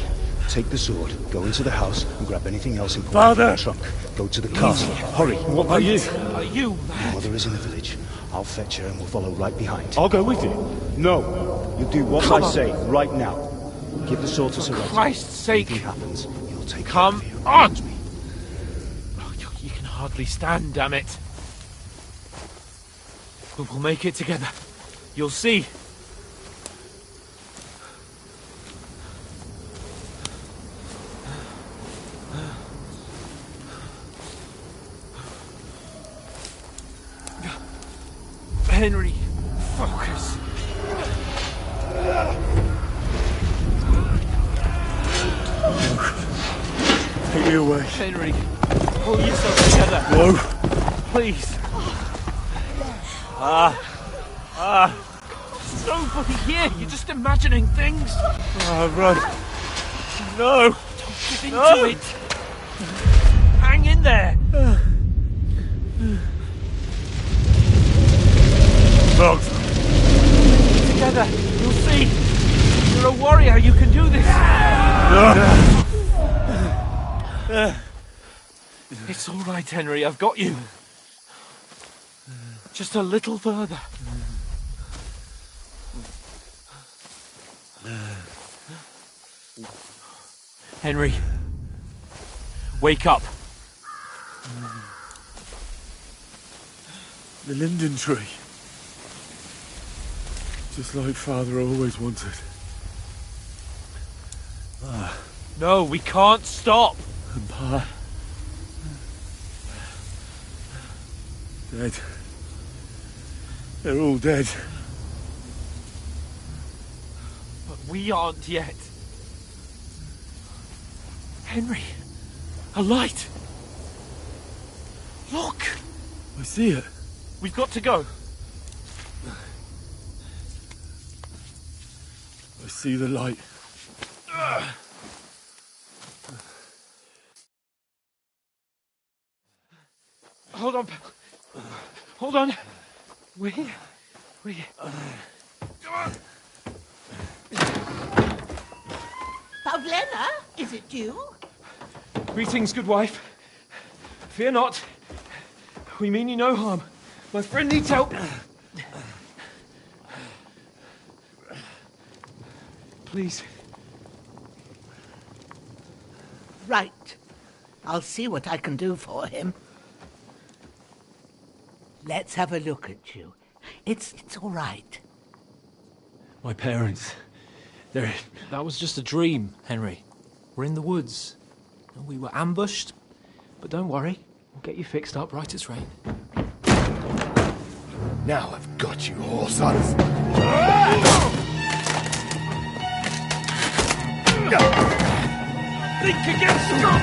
Take the sword, go into the house, and grab anything else important Father! from the trunk. Go to the castle. Hurry. What about you? Are you Your mad? mother is in the village. I'll fetch her and we'll follow right behind. I'll go with you. No. You do what Come I on. say right now. Give the sword to For Sir Edward. Christ's sake. If anything happens, he'll take Come care of you. on. Promise me. Oh, you can hardly stand, damn it. But we'll make it together. You'll see. Henry, focus. Take me away. Henry, pull yourself together. No. Please. There's nobody here. You're just imagining things. Run. No. Don't give in to it. Hang in there. Dogs. Together. You'll see. You're a warrior. You can do this. It's all right, Henry. I've got you. Just a little further. Henry. Wake up. The linden tree. Just like Father always wanted. No, we can't stop. And Pa. Dead. They're all dead. But we aren't yet. Henry, a light. Look. I see it. We've got to go. I see the light. Hold on. Hold on. We. Pavlena, is it you? Greetings, good wife. Fear not. We mean you no harm. My friend needs help. Please. Right. I'll see what I can do for him. Let's have a look at you. It's all right. My parents, they're... That was just a dream, Henry. We're in the woods. We were ambushed, but don't worry. We'll get you fixed up right as rain. Now I've got you, whore sons. Think again, Scott!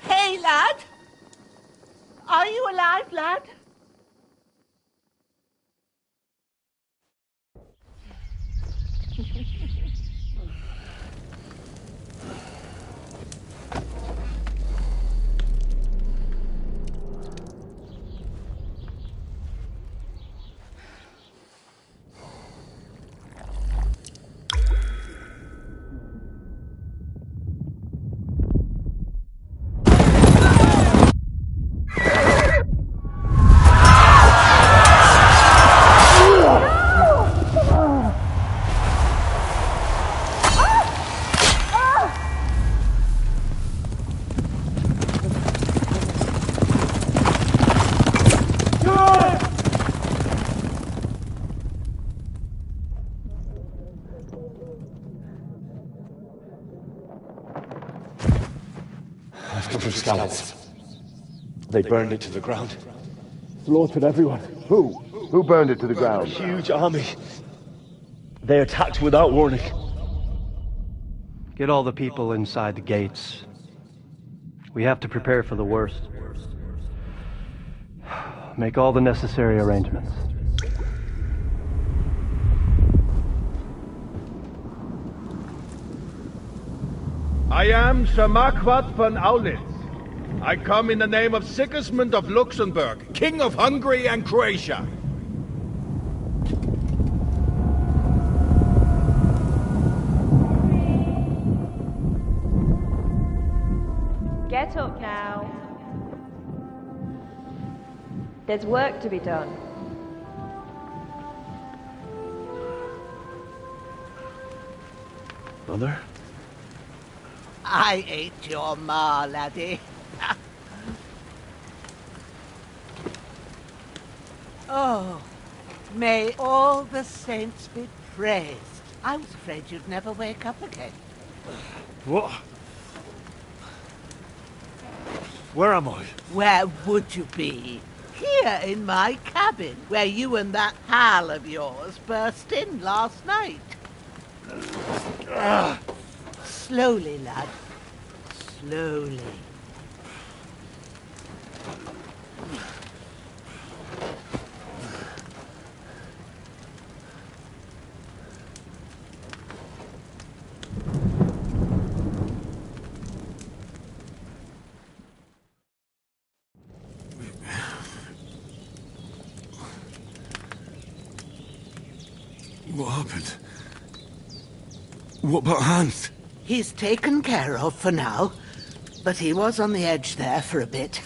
Hey, lad! Are you alive, lad? I've come from Scallops. They burned it to the ground. Slaughtered everyone. Who? Who burned it to the ground? A huge army. They attacked without warning. Get all the people inside the gates. We have to prepare for the worst. Make all the necessary arrangements. I am Sir Marquardt von Aulitz. I come in the name of Sigismund of Luxembourg, King of Hungary and Croatia. Get up now. There's work to be done. Mother? I ain't your ma, laddie. Oh, may all the saints be praised. I was afraid you'd never wake up again. What? Where am I? Where would you be? Here in my cabin, where you and that pal of yours burst in last night. Slowly, lad. Slowly. What happened? What about Hans? He's taken care of for now, but he was on the edge there for a bit.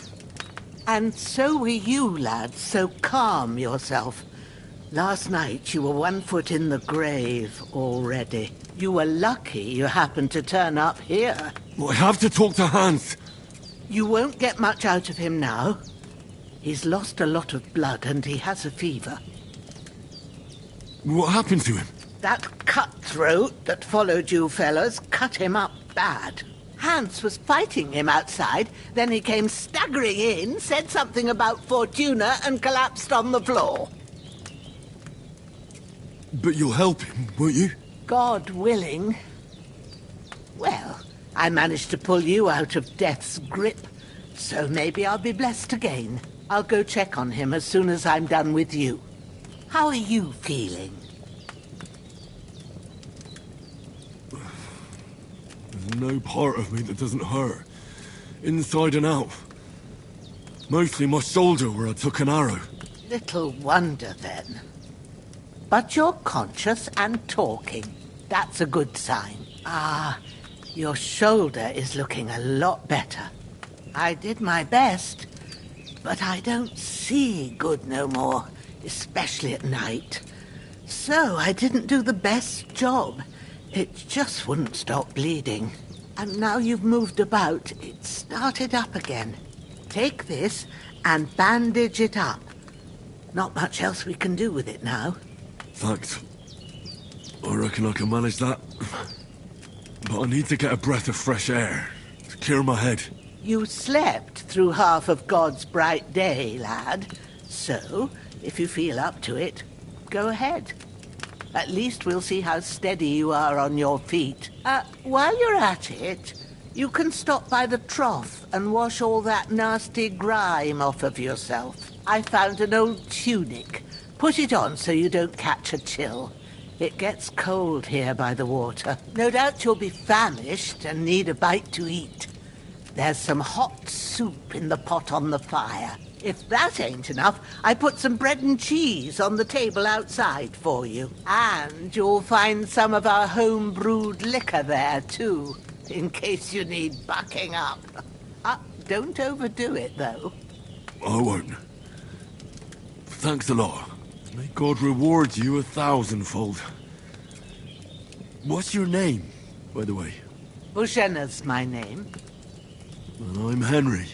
And so were you, lad, so calm yourself. Last night you were 1 foot in the grave already. You were lucky you happened to turn up here. Well, I have to talk to Hans. You won't get much out of him now. He's lost a lot of blood and he has a fever. What happened to him? That cutthroat that followed you fellas cut him up bad. Hans was fighting him outside, then he came staggering in, said something about Fortuna and collapsed on the floor. But you'll help him, won't you? God willing. Well, I managed to pull you out of death's grip, so maybe I'll be blessed again. I'll go check on him as soon as I'm done with you. How are you feeling? There's no part of me that doesn't hurt. Inside and out. Mostly my shoulder where I took an arrow. Little wonder then. But you're conscious and talking. That's a good sign. Ah, your shoulder is looking a lot better. I did my best, but I don't see good no more. especially at night. So I didn't do the best job. It just wouldn't stop bleeding. And now you've moved about, it started up again. Take this and bandage it up. Not much else we can do with it now. Thanks. I reckon I can manage that. But I need to get a breath of fresh air to clear my head. You slept through half of God's bright day, lad. So, if you feel up to it, go ahead. At least we'll see how steady you are on your feet. While you're at it, you can stop by the trough and wash all that nasty grime off of yourself. I found an old tunic. Put it on so you don't catch a chill. It gets cold here by the water. No doubt you'll be famished and need a bite to eat. There's some hot soup in the pot on the fire. If that ain't enough, I put some bread and cheese on the table outside for you. And you'll find some of our home-brewed liquor there, too, in case you need bucking up. Don't overdo it, though. I won't. Thanks a lot. May God reward you 1,000-fold. What's your name, by the way? Bushenna's my name. And I'm Henry.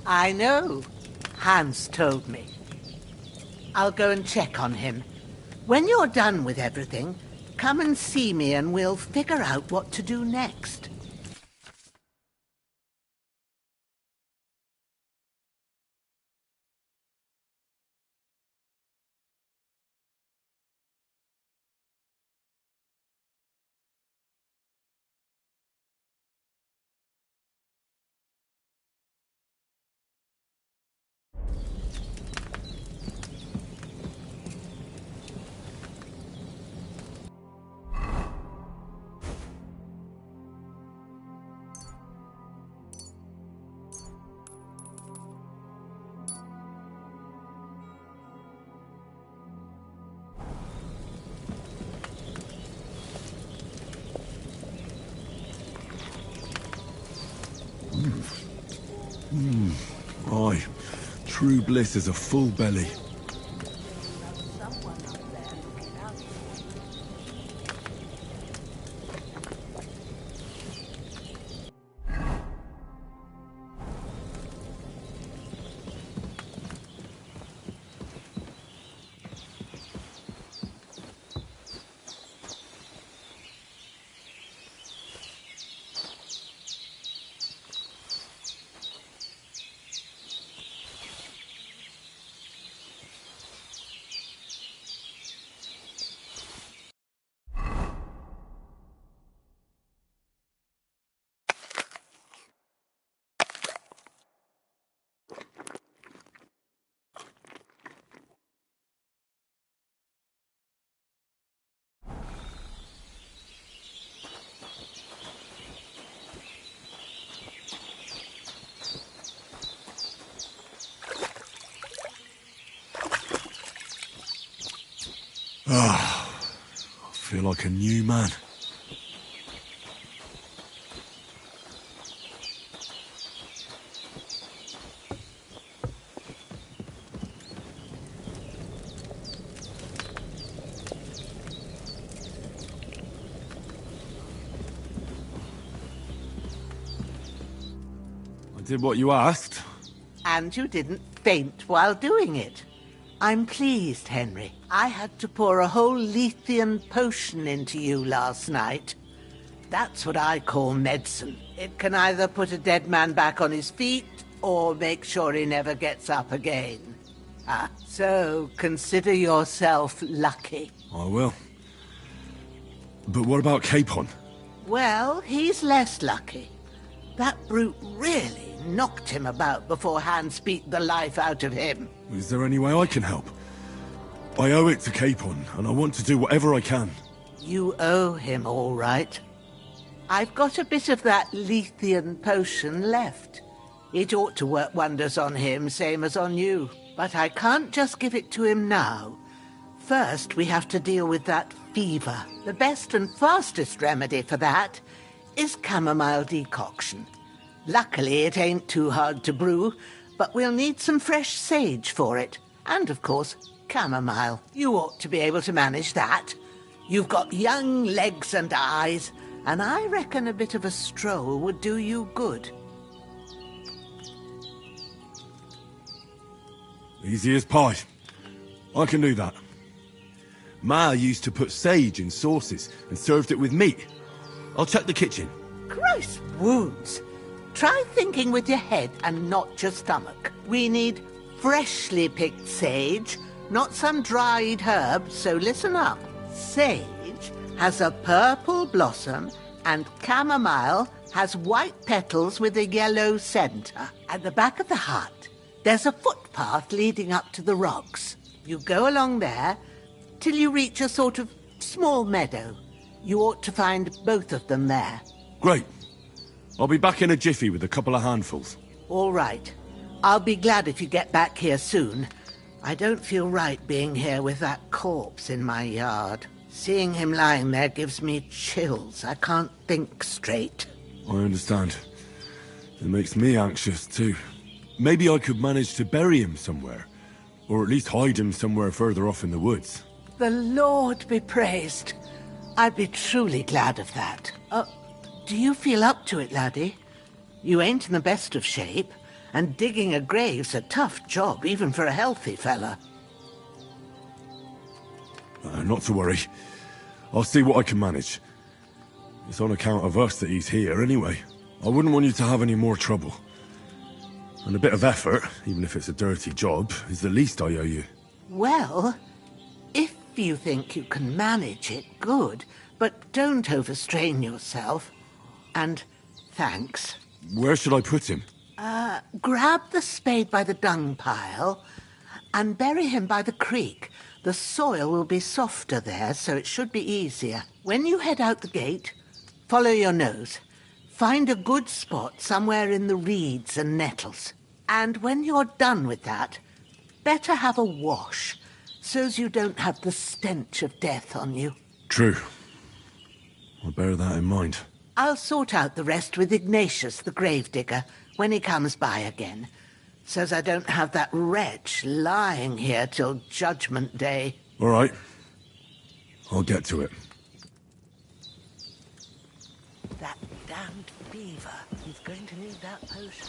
I know. Hans told me. I'll go and check on him. When you're done with everything, come and see me and we'll figure out what to do next. Aye. True bliss is a full belly. I feel like a new man. I did what you asked. And you didn't faint while doing it. I'm pleased, Henry. I had to pour a whole Lethean potion into you last night. That's what I call medicine. It can either put a dead man back on his feet, or make sure he never gets up again. So consider yourself lucky. I will. But what about Capon? Well, he's less lucky. That brute really knocked him about before Hans beat the life out of him. Is there any way I can help? I owe it to Capon, and I want to do whatever I can. You owe him, all right. I've got a bit of that Lethean potion left. It ought to work wonders on him, same as on you. But I can't just give it to him now. First, we have to deal with that fever. The best and fastest remedy for that is chamomile decoction. Luckily, it ain't too hard to brew, but we'll need some fresh sage for it. And, of course, Chamomile, you ought to be able to manage that. You've got young legs and eyes, and I reckon a bit of a stroll would do you good. Easy as pie. I can do that. Ma used to put sage in sauces and served it with meat. I'll check the kitchen. Christ wounds! Try thinking with your head and not your stomach. We need freshly picked sage, not some dried herb, so listen up. Sage has a purple blossom and chamomile has white petals with a yellow centre. At the back of the hut, there's a footpath leading up to the rocks. You go along there till you reach a sort of small meadow. You ought to find both of them there. Great. I'll be back in a jiffy with a couple of handfuls. All right. I'll be glad if you get back here soon. I don't feel right being here with that corpse in my yard. Seeing him lying there gives me chills. I can't think straight. I understand. It makes me anxious too. Maybe I could manage to bury him somewhere. Or at least hide him somewhere further off in the woods. The Lord be praised. I'd be truly glad of that. Do you feel up to it, laddie? You ain't in the best of shape, and digging a grave's a tough job, even for a healthy fella. Not to worry. I'll see what I can manage. It's on account of us that he's here anyway. I wouldn't want you to have any more trouble. And a bit of effort, even if it's a dirty job, is the least I owe you. Well, if you think you can manage it, good. But don't overstrain yourself. And thanks. Where should I put him? Grab the spade by the dung pile and bury him by the creek. The soil will be softer there, so it should be easier. When you head out the gate, follow your nose. Find a good spot somewhere in the reeds and nettles. And when you're done with that, better have a wash, so's you don't have the stench of death on you. True. I'll bear that in mind. I'll sort out the rest with Ignatius, the gravedigger, when he comes by again, so's I don't have that wretch lying here till Judgment Day. All right. I'll get to it. That damned beaver. He's going to need that potion.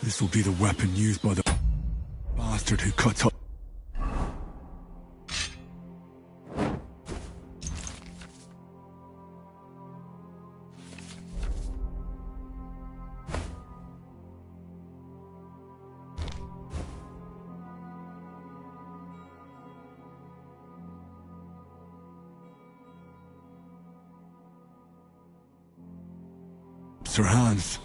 This will be the weapon used by the bastard who cut up. Her hands.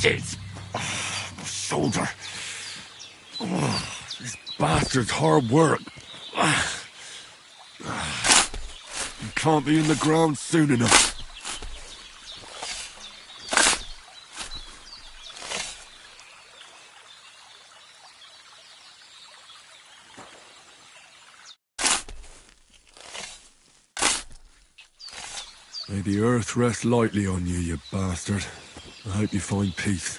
Shit! Oh, my shoulder. Oh, this bastard's hard work. You can't be in the ground soon enough. May the earth rest lightly on you, you bastard. I hope you find peace,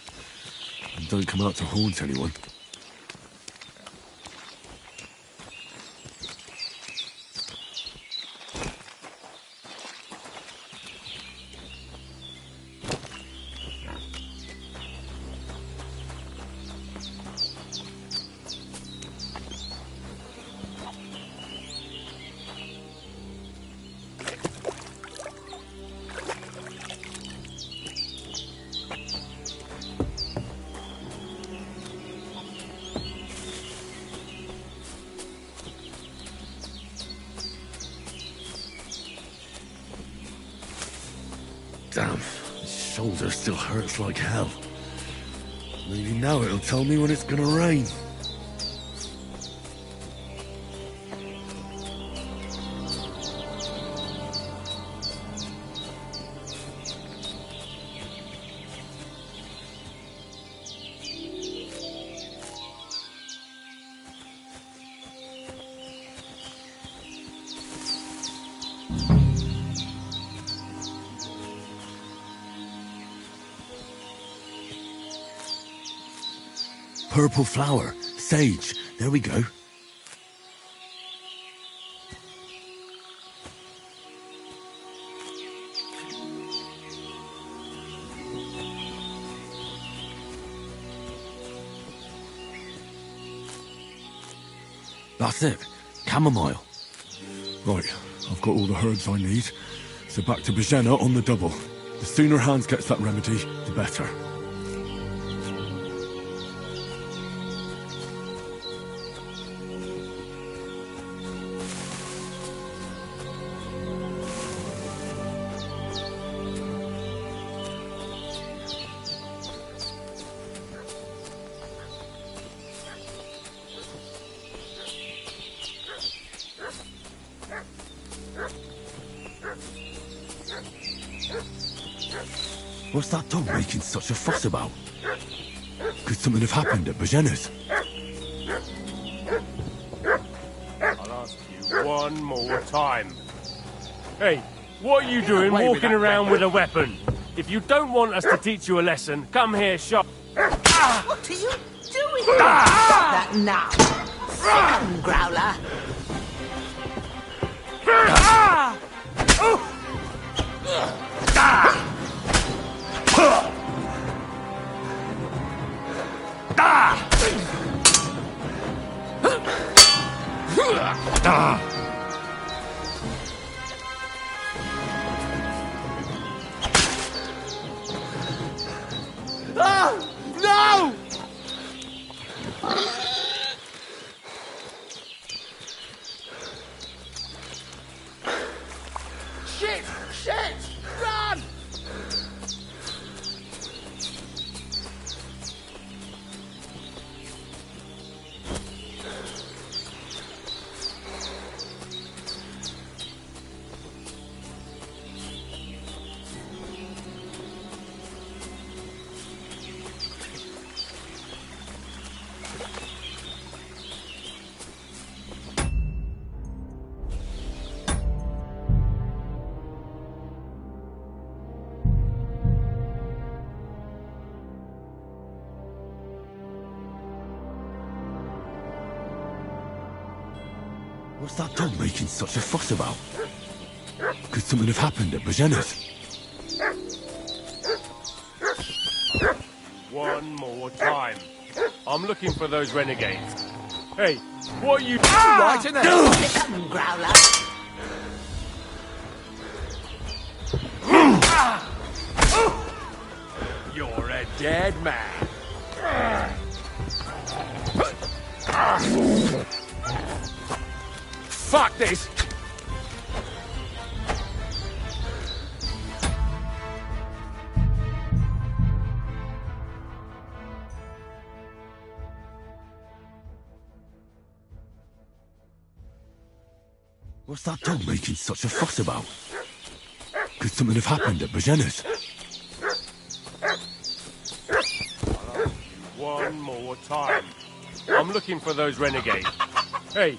and don't come out to haunt anyone. Damn, his shoulder still hurts like hell. Maybe now it'll tell me when it's gonna rain. Purple flower. Sage. There we go. That's it. Chamomile. Right, I've got all the herbs I need. So back to Bajena on the double. The sooner Hans gets that remedy, the better. What's that dog making such a fuss about? Could something have happened at Bajena's? I'll ask you one more time. Hey, what are you doing walking around with a weapon? If you don't want us to teach you a lesson, come here, shop. What are you doing? Stop that now! Second growler! No! Shit! Shit! Run! What's that dog making such a fuss about? Could something have happened at Bajena's? One more time. I'm looking for those renegades. Hey, what are you doing? Right in there! Second growler! You're a dead man. Fuck this! What's that dog making such a fuss about? Could something have happened at Bajena's? One more time. I'm looking for those renegades. Hey.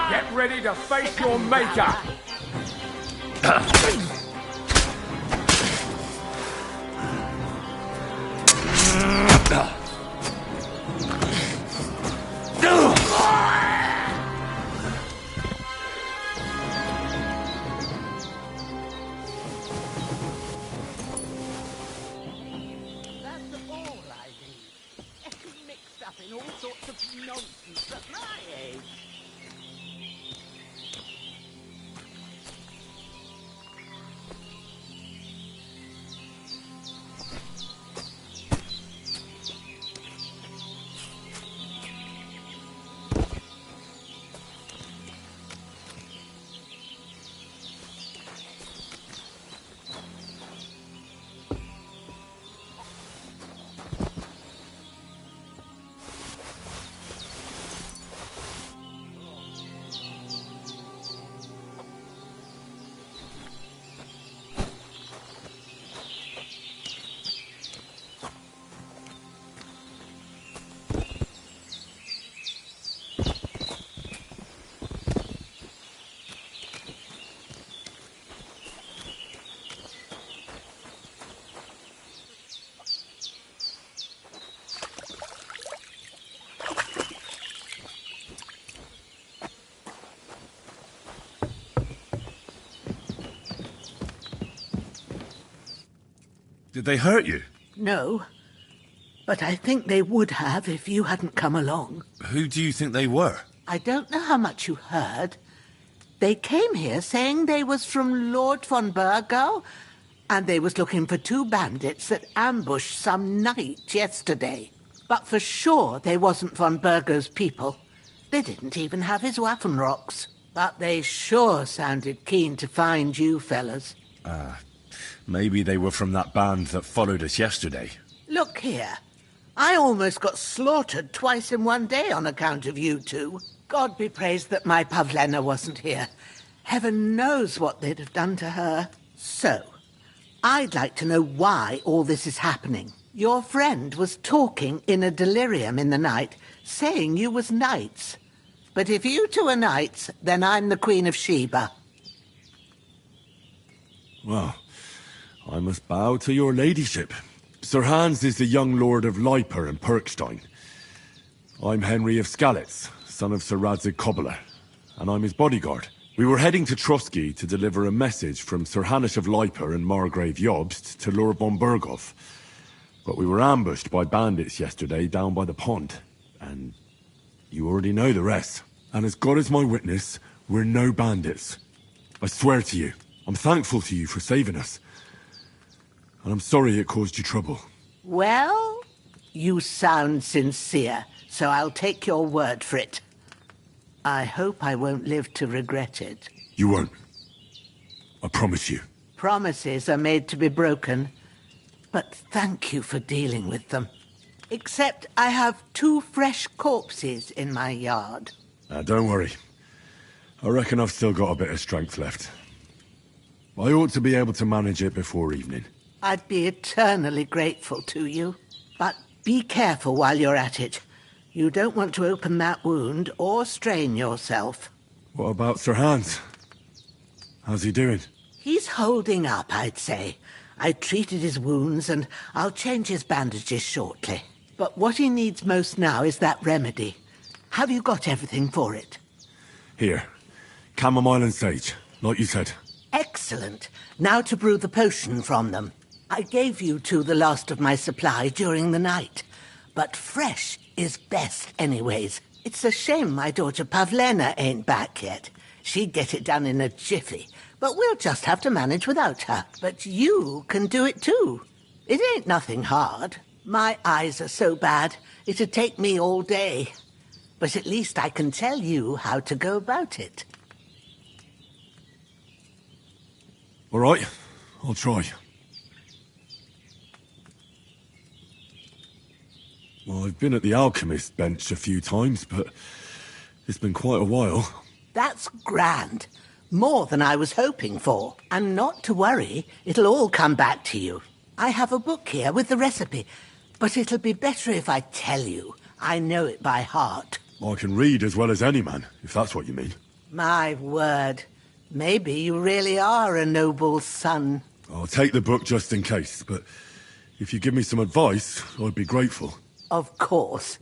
Get ready to face your maker. In all sorts of nonsense at my age. Did they hurt you? No, but I think they would have if you hadn't come along. Who do you think they were? I don't know how much you heard. They came here saying they was from Lord von Burgo, and they was looking for 2 bandits that ambushed some knight yesterday. But for sure they wasn't von Burgo's people. They didn't even have his Waffenrocks. But they sure sounded keen to find you fellas. Maybe they were from that band that followed us yesterday. Look here. I almost got slaughtered twice in one day on account of you two. God be praised that my Pavlena wasn't here. Heaven knows what they'd have done to her. So, I'd like to know why all this is happening. Your friend was talking in a delirium in the night, saying you was knights. But if you two are knights, then I'm the Queen of Sheba. Well, I must bow to your ladyship. Sir Hans is the young lord of Leiper and Perkstein. I'm Henry of Skalitz, son of Sir Radzig Cobbler, and I'm his bodyguard. We were heading to Trusky to deliver a message from Sir Hanush of Leiper and Margrave Jobst to Lord von Burgov. But we were ambushed by bandits yesterday down by the pond, and you already know the rest. And as God is my witness, we're no bandits. I swear to you, I'm thankful to you for saving us. And I'm sorry it caused you trouble. Well, you sound sincere, so I'll take your word for it. I hope I won't live to regret it. You won't. I promise you. Promises are made to be broken, but thank you for dealing with them. Except I have 2 fresh corpses in my yard. Don't worry. I reckon I've still got a bit of strength left. I ought to be able to manage it before evening. I'd be eternally grateful to you. But be careful while you're at it. You don't want to open that wound or strain yourself. What about Sir Hans? How's he doing? He's holding up, I'd say. I treated his wounds and I'll change his bandages shortly. But what he needs most now is that remedy. Have you got everything for it? Here. Chamomile and sage, like you said. Excellent. Now to brew the potion from them. I gave you two the last of my supply during the night. But fresh is best anyways. It's a shame my daughter Pavlena ain't back yet. She'd get it done in a jiffy. But we'll just have to manage without her. But you can do it too. It ain't nothing hard. My eyes are so bad, it'd take me all day. But at least I can tell you how to go about it. All right, I'll try. Well, I've been at the alchemist bench a few times, but it's been quite a while. That's grand. More than I was hoping for. And not to worry, it'll all come back to you. I have a book here with the recipe, but it'll be better if I tell you. I know it by heart. I can read as well as any man, if that's what you mean. My word. Maybe you really are a noble son. I'll take the book just in case, but if you give me some advice, I'd be grateful. Of course.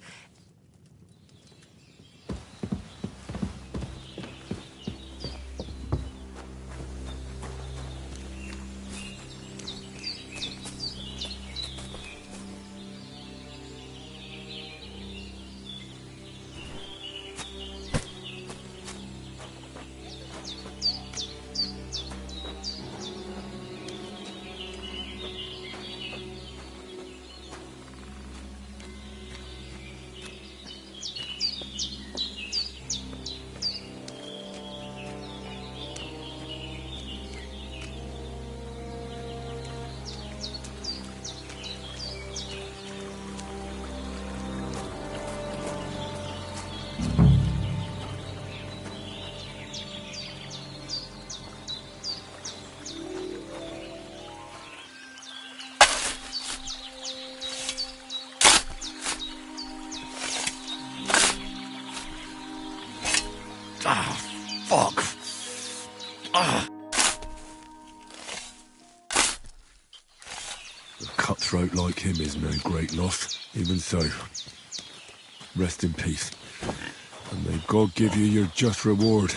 Cutthroat like him is no great loss. Even so, rest in peace. And may God give you your just reward.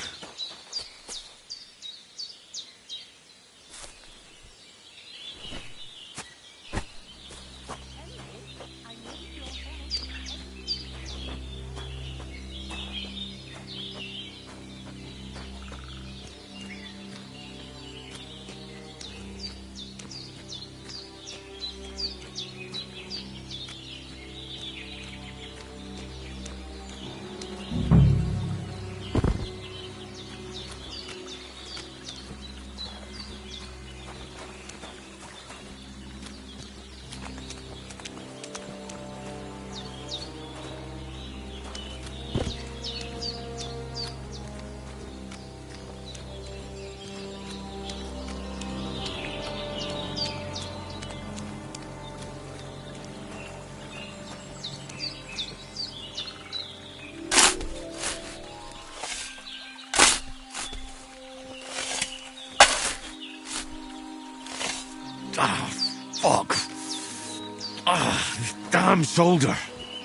damn shoulder.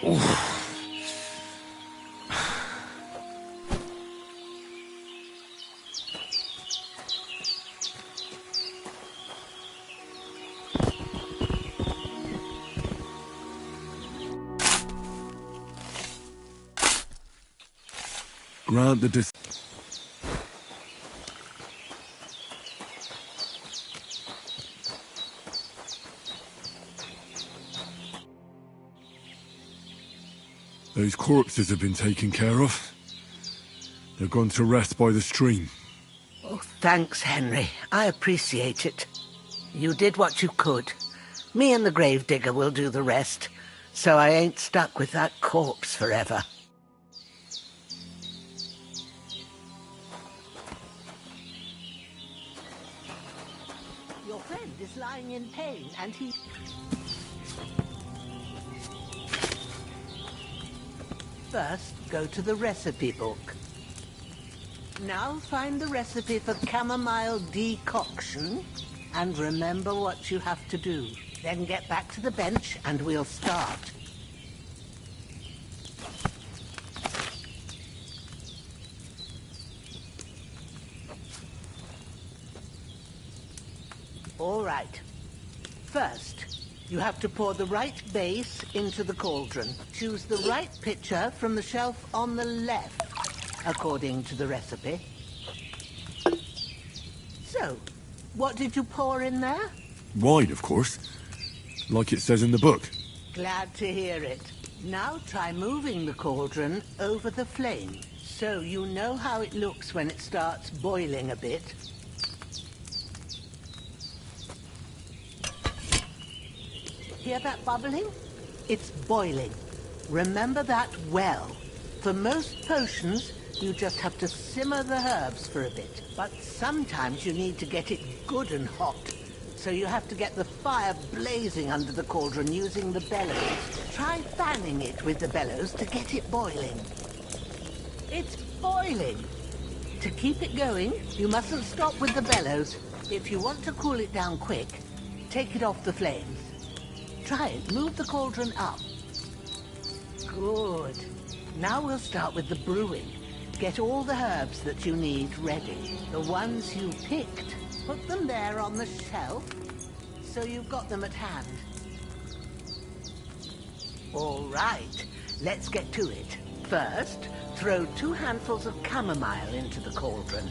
Oof. Grant the Those corpses have been taken care of. They're gone to rest by the stream. Oh, thanks, Henry. I appreciate it. You did what you could. Me and the gravedigger will do the rest, so I ain't stuck with that corpse forever. Your friend is lying in pain, and he... First, go to the recipe book. Now find the recipe for chamomile decoction, and remember what you have to do. Then get back to the bench, and we'll start. All right. First, you have to pour the right base into the cauldron. Choose the right pitcher from the shelf on the left, according to the recipe. So, what did you pour in there? Wine, of course. Like it says in the book. Glad to hear it. Now try moving the cauldron over the flame, so you know how it looks when it starts boiling a bit. Hear that bubbling? It's boiling. Remember that well. For most potions, you just have to simmer the herbs for a bit. But sometimes you need to get it good and hot. So you have to get the fire blazing under the cauldron using the bellows. Try fanning it with the bellows to get it boiling. It's boiling. To keep it going, you mustn't stop with the bellows. If you want to cool it down quick, take it off the flames. Try it. Move the cauldron up. Good. Now we'll start with the brewing. Get all the herbs that you need ready. The ones you picked. Put them there on the shelf, so you've got them at hand. All right. Let's get to it. First, throw 2 handfuls of chamomile into the cauldron.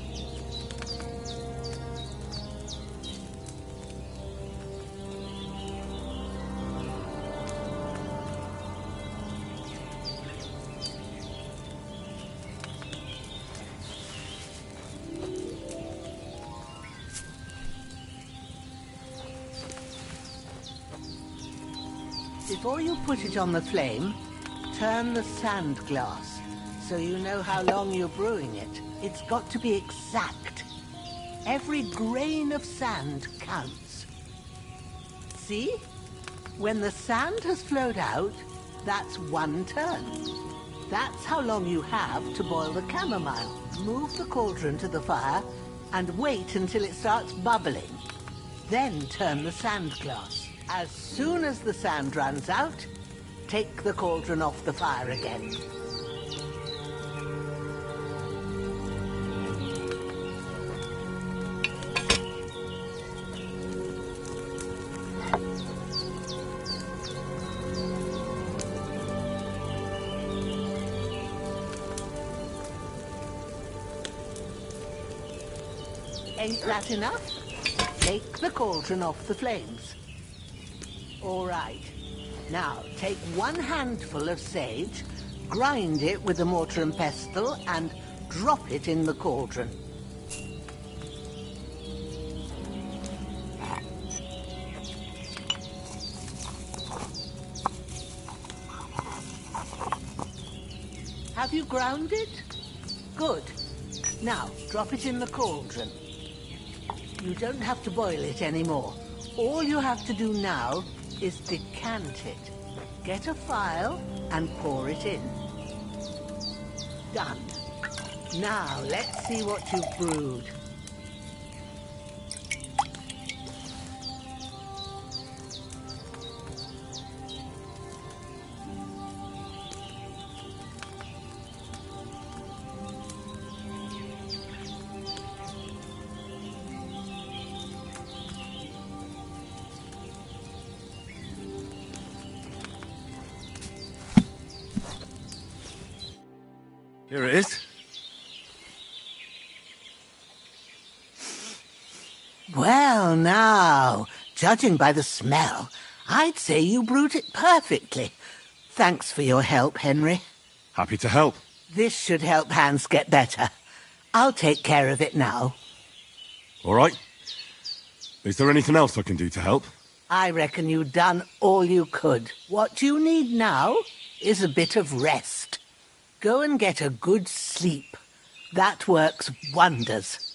Before you put it on the flame, turn the sand glass, so you know how long you're brewing it. It's got to be exact. Every grain of sand counts. See? When the sand has flowed out, that's 1 turn. That's how long you have to boil the chamomile. Move the cauldron to the fire and wait until it starts bubbling. Then turn the sand glass. As soon as the sand runs out, take the cauldron off the fire again. Ain't that enough? Take the cauldron off the flames. All right. Now, take 1 handful of sage, grind it with a mortar and pestle, and drop it in the cauldron. Have you ground it? Good. Now, drop it in the cauldron. You don't have to boil it anymore. All you have to do now is decant it. Get a phial and pour it in. Done. Now, let's see what you've brewed. Here it is. Well, now, judging by the smell, I'd say you brewed it perfectly. Thanks for your help, Henry. Happy to help. This should help Hans get better. I'll take care of it now. All right. Is there anything else I can do to help? I reckon you've done all you could. What you need now is a bit of rest. Go and get a good sleep. That works wonders.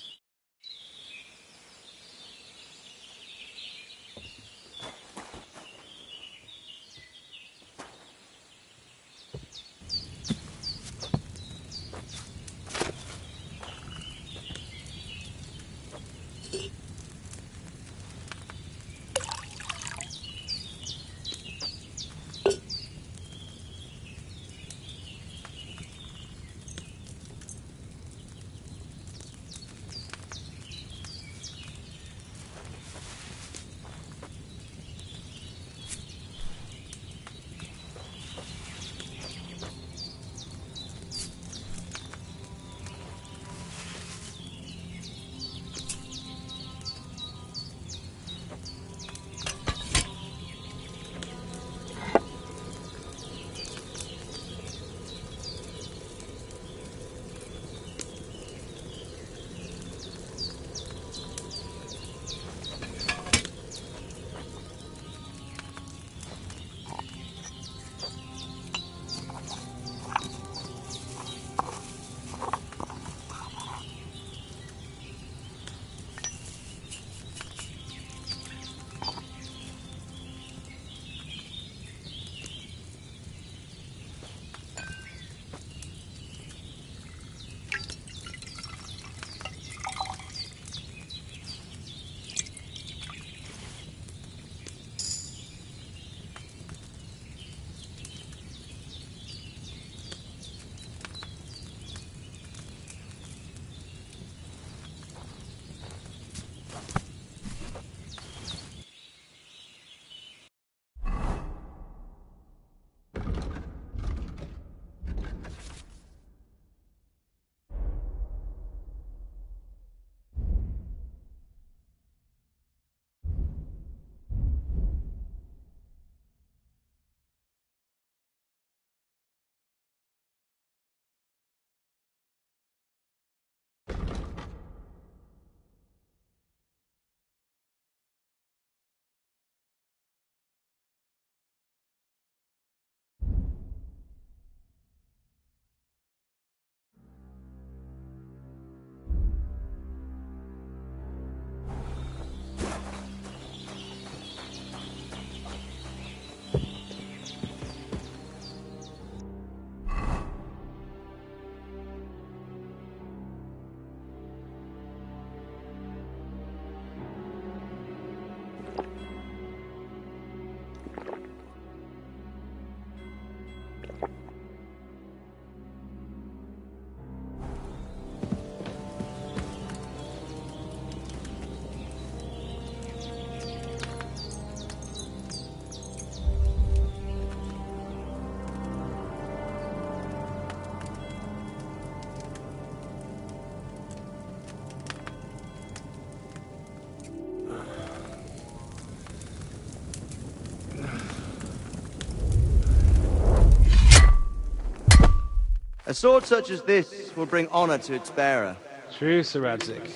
A sword such as this will bring honor to its bearer. True, Sir Radzik.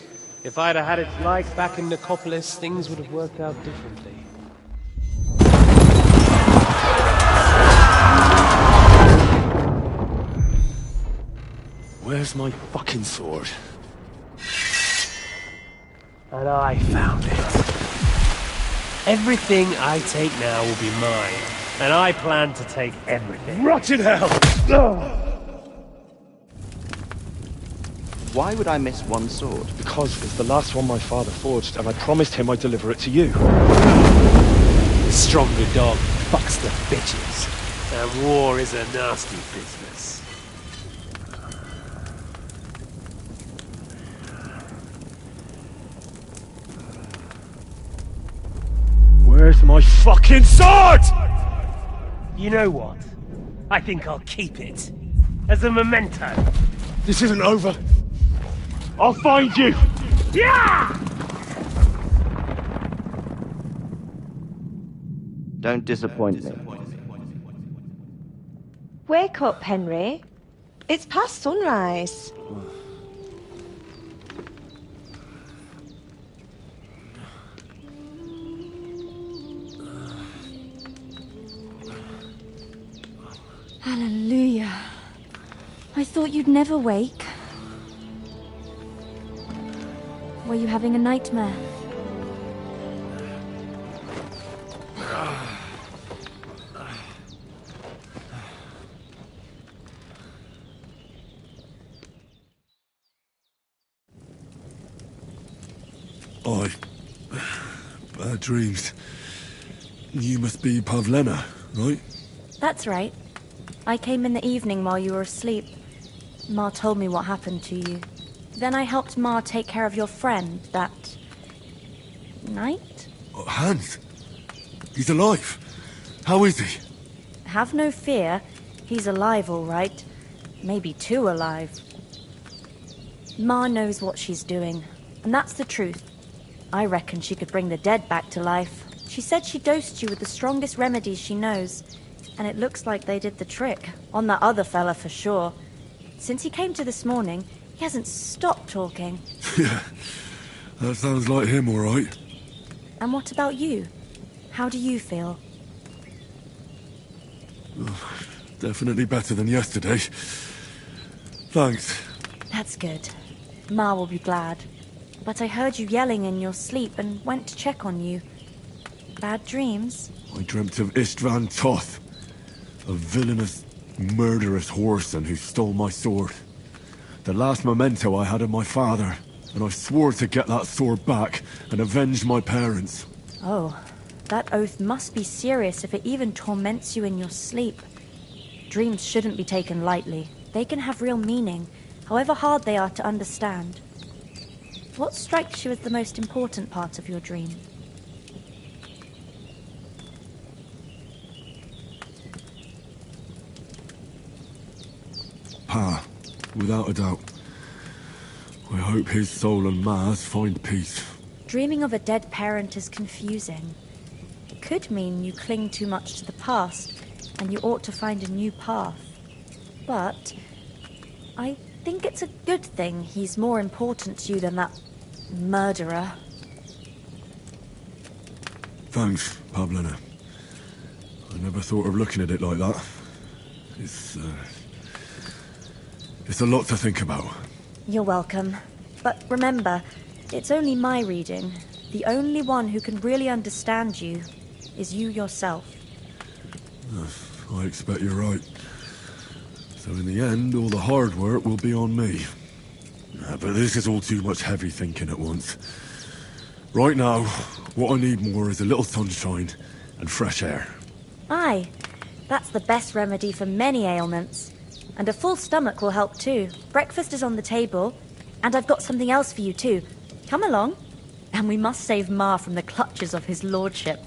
If I'd have had its like back in Nicopolis, things would have worked out differently. Where's my fucking sword? And I found it. Everything I take now will be mine, and I plan to take everything. Rot in hell! Why would I miss one sword? Because it's the last one my father forged, and I promised him I'd deliver it to you. The stronger dog fucks the bitches, and war is a nasty business. Where's my fucking sword?! You know what? I think I'll keep it. As a memento. This isn't over. I'll find you! Yeah! Don't disappoint me. Wake up, Henry. It's past sunrise. Hallelujah. I thought you'd never wake. Were you having a nightmare? Bad dreams. You must be Pavlena, right? That's right. I came in the evening while you were asleep. Ma told me what happened to you. Then I helped Ma take care of your friend that night? Hans? He's alive. How is he? Have no fear. He's alive, all right. Maybe too alive. Ma knows what she's doing, and that's the truth. I reckon she could bring the dead back to life. She said she dosed you with the strongest remedies she knows, and it looks like they did the trick. On that other fella for sure. Since he came to this morning, he hasn't stopped talking. Yeah, that sounds like him, all right. And what about you? How do you feel? Definitely better than yesterday. Thanks. That's good. Ma will be glad. But I heard you yelling in your sleep and went to check on you. Bad dreams? I dreamt of Istvan Toth, a villainous, murderous whoreson who stole my sword. The last memento I had of my father, and I swore to get that sword back and avenge my parents. Oh, that oath must be serious if it even torments you in your sleep. Dreams shouldn't be taken lightly. They can have real meaning, however hard they are to understand. What strikes you as the most important part of your dream? Pa, without a doubt. I hope his soul and Ma's find peace. Dreaming of a dead parent is confusing. It could mean you cling too much to the past, and you ought to find a new path. But I think it's a good thing he's more important to you than that murderer. Thanks, Pavlena. I never thought of looking at it like that. It's a lot to think about. You're welcome. But remember, it's only my reading. The only one who can really understand you is you yourself. I expect you're right. So in the end, all the hard work will be on me. But this is all too much heavy thinking at once. Right now, what I need more is a little sunshine and fresh air. Aye, that's the best remedy for many ailments. And a full stomach will help too. Breakfast is on the table, and I've got something else for you too. Come along. And we must save Ma from the clutches of his lordship.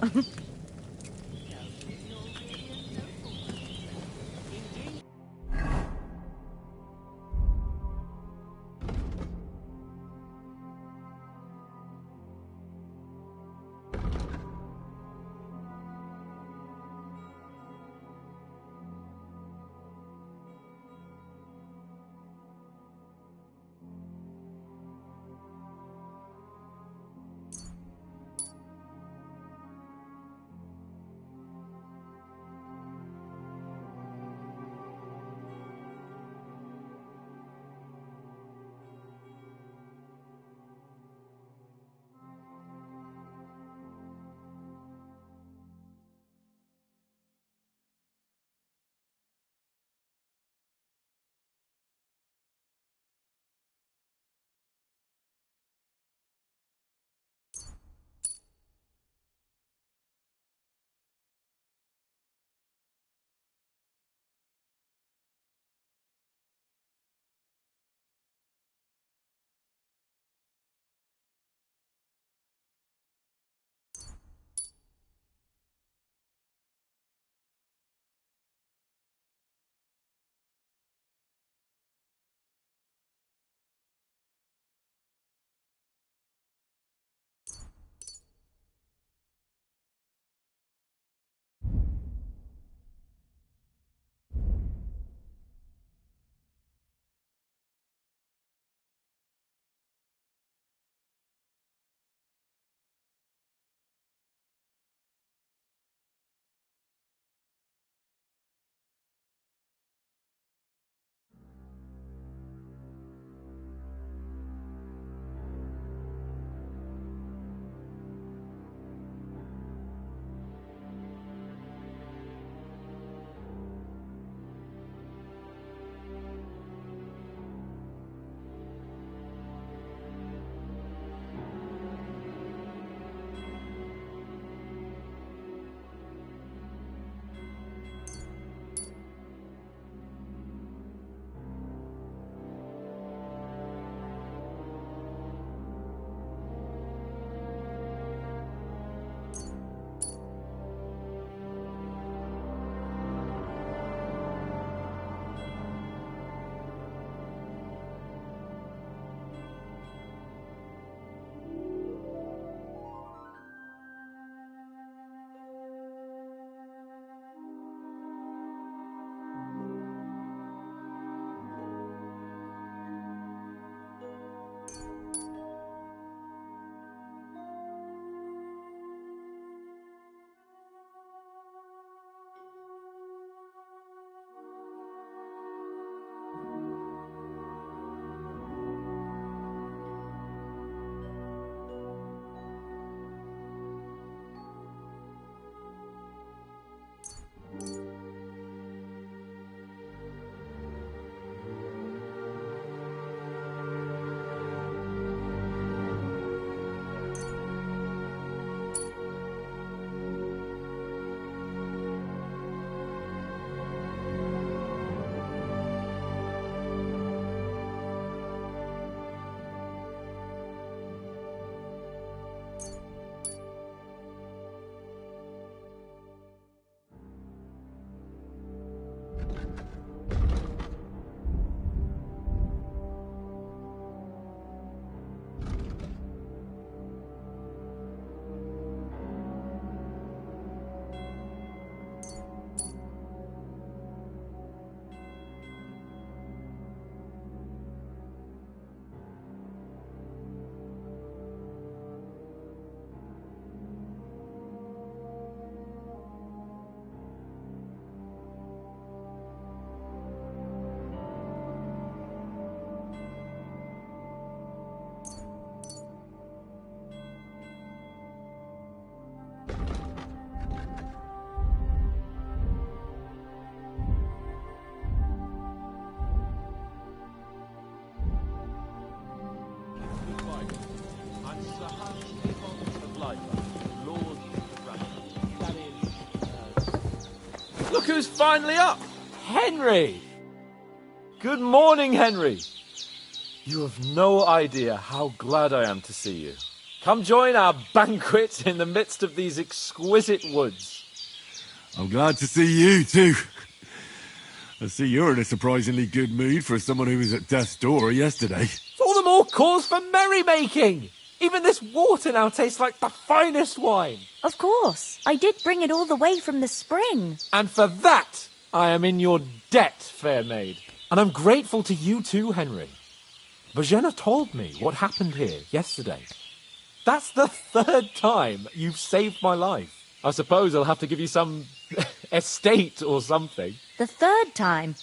U2's finally up! Henry! Good morning, Henry! You have no idea how glad I am to see you. Come join our banquet in the midst of these exquisite woods. I'm glad to see you, too. I see you're in a surprisingly good mood for someone who was at death's door yesterday. It's all the more cause for merrymaking! Even this water now tastes like the finest wine. Of course. I did bring it all the way from the spring. And for that, I am in your debt, fair maid. And I'm grateful to you too, Henry. Bajena told me what happened here yesterday. That's the 3rd time you've saved my life. I suppose I'll have to give you some estate or something. The 3rd time?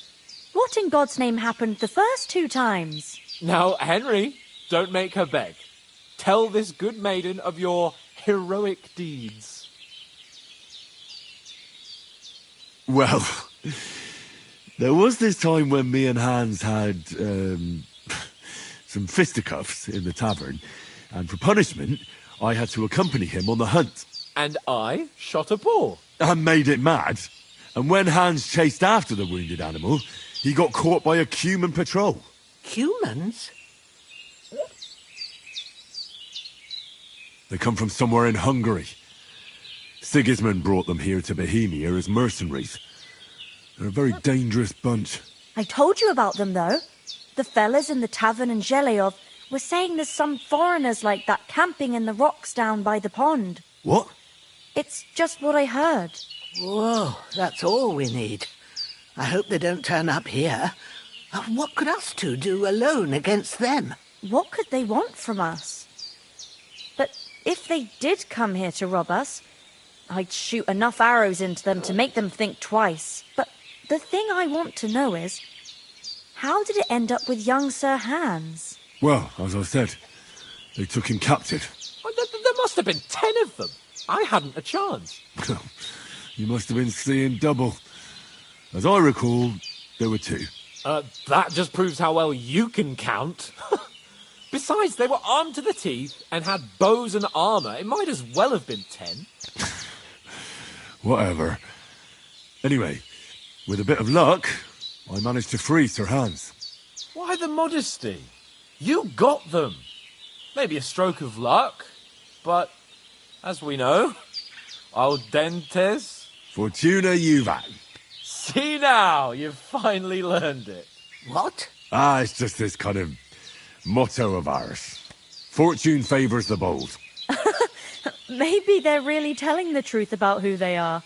What in God's name happened the first 2 times? Now, Henry, don't make her beg. Tell this good maiden of your heroic deeds. Well, there was this time when me and Hans had some fisticuffs in the tavern, and for punishment, I had to accompany him on the hunt. And I shot a boar. And made it mad. And when Hans chased after the wounded animal, he got caught by a Cuman patrol. Cumans? They come from somewhere in Hungary. Sigismund brought them here to Bohemia as mercenaries. They're a very dangerous bunch. I told you about them, though. The fellas in the tavern in Zheleov were saying there's some foreigners like that camping in the rocks down by the pond. What? It's just what I heard. Whoa, that's all we need. I hope they don't turn up here. What could us two do alone against them? What could they want from us? But if they did come here to rob us, I'd shoot enough arrows into them to make them think twice. But the thing I want to know is, how did it end up with young Sir Hans? Well, as I said, they took him captive. There must have been 10 of them. I hadn't a chance. You must have been seeing double. As I recall, there were 2. That just proves how well you can count. Besides, they were armed to the teeth and had bows and armour. It might as well have been 10. Whatever. Anyway, with a bit of luck, I managed to free Sir Hans. Why the modesty? You got them. Maybe a stroke of luck, but as we know, audentes Fortuna juvat. See now, you've finally learned it. What? It's just this kind of motto of ours. Fortune favours the bold. Maybe they're really telling the truth about who they are.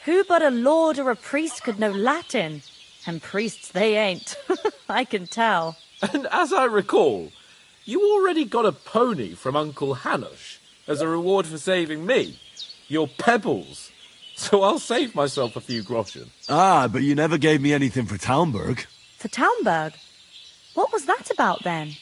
Who but a lord or a priest could know Latin? And priests they ain't. I can tell. And as I recall, you already got a pony from Uncle Hanush as a reward for saving me. Your pebbles. So I'll save myself a few groschen. But you never gave me anything for Talmberg. For Talmberg? What was that about then?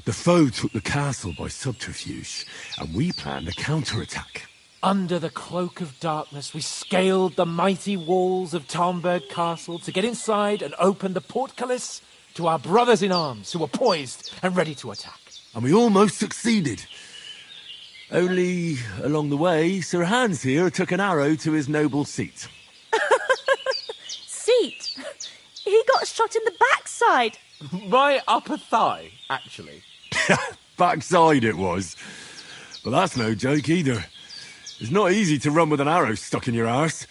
The foe took the castle by subterfuge, and we planned a counterattack. Under the cloak of darkness, we scaled the mighty walls of Talmberg Castle to get inside and open the portcullis to our brothers-in-arms who were poised and ready to attack. And we almost succeeded. Only, along the way, Sir Hans here took an arrow to his noble seat. Seat? He got shot in the backside. My upper thigh, actually. Backside it was. But that's no joke either. It's not easy to run with an arrow stuck in your arse.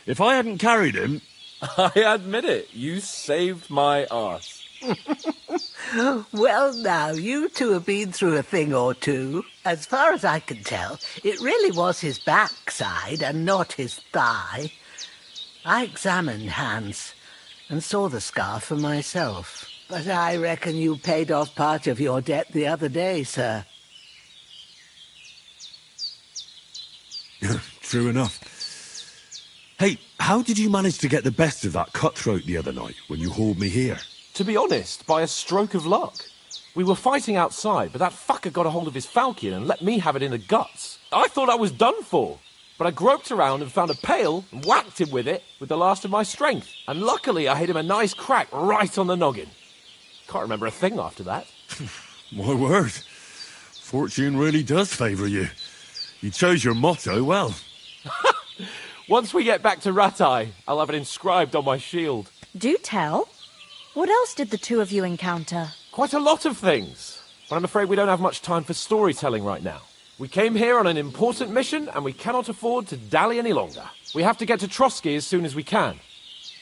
If I hadn't carried him... I admit it, you saved my arse. Well, now, you two have been through a thing or two. As far as I can tell, it really was his backside and not his thigh. I examined Hans and saw the scar for myself. But I reckon you paid off part of your debt the other day, sir. True enough. Hey, how did you manage to get the best of that cutthroat the other night when you hauled me here? To be honest, by a stroke of luck. We were fighting outside, but that fucker got a hold of his falchion and let me have it in the guts. I thought I was done for, but I groped around and found a pail and whacked him with it with the last of my strength. And luckily I hit him a nice crack right on the noggin. Can't remember a thing after that. My word. Fortune really does favour you. You chose your motto well. Once we get back to Ratai, I'll have it inscribed on my shield. Do tell. What else did the two of you encounter? Quite a lot of things. But I'm afraid we don't have much time for storytelling right now. We came here on an important mission, and we cannot afford to dally any longer. We have to get to Trotsky as soon as we can.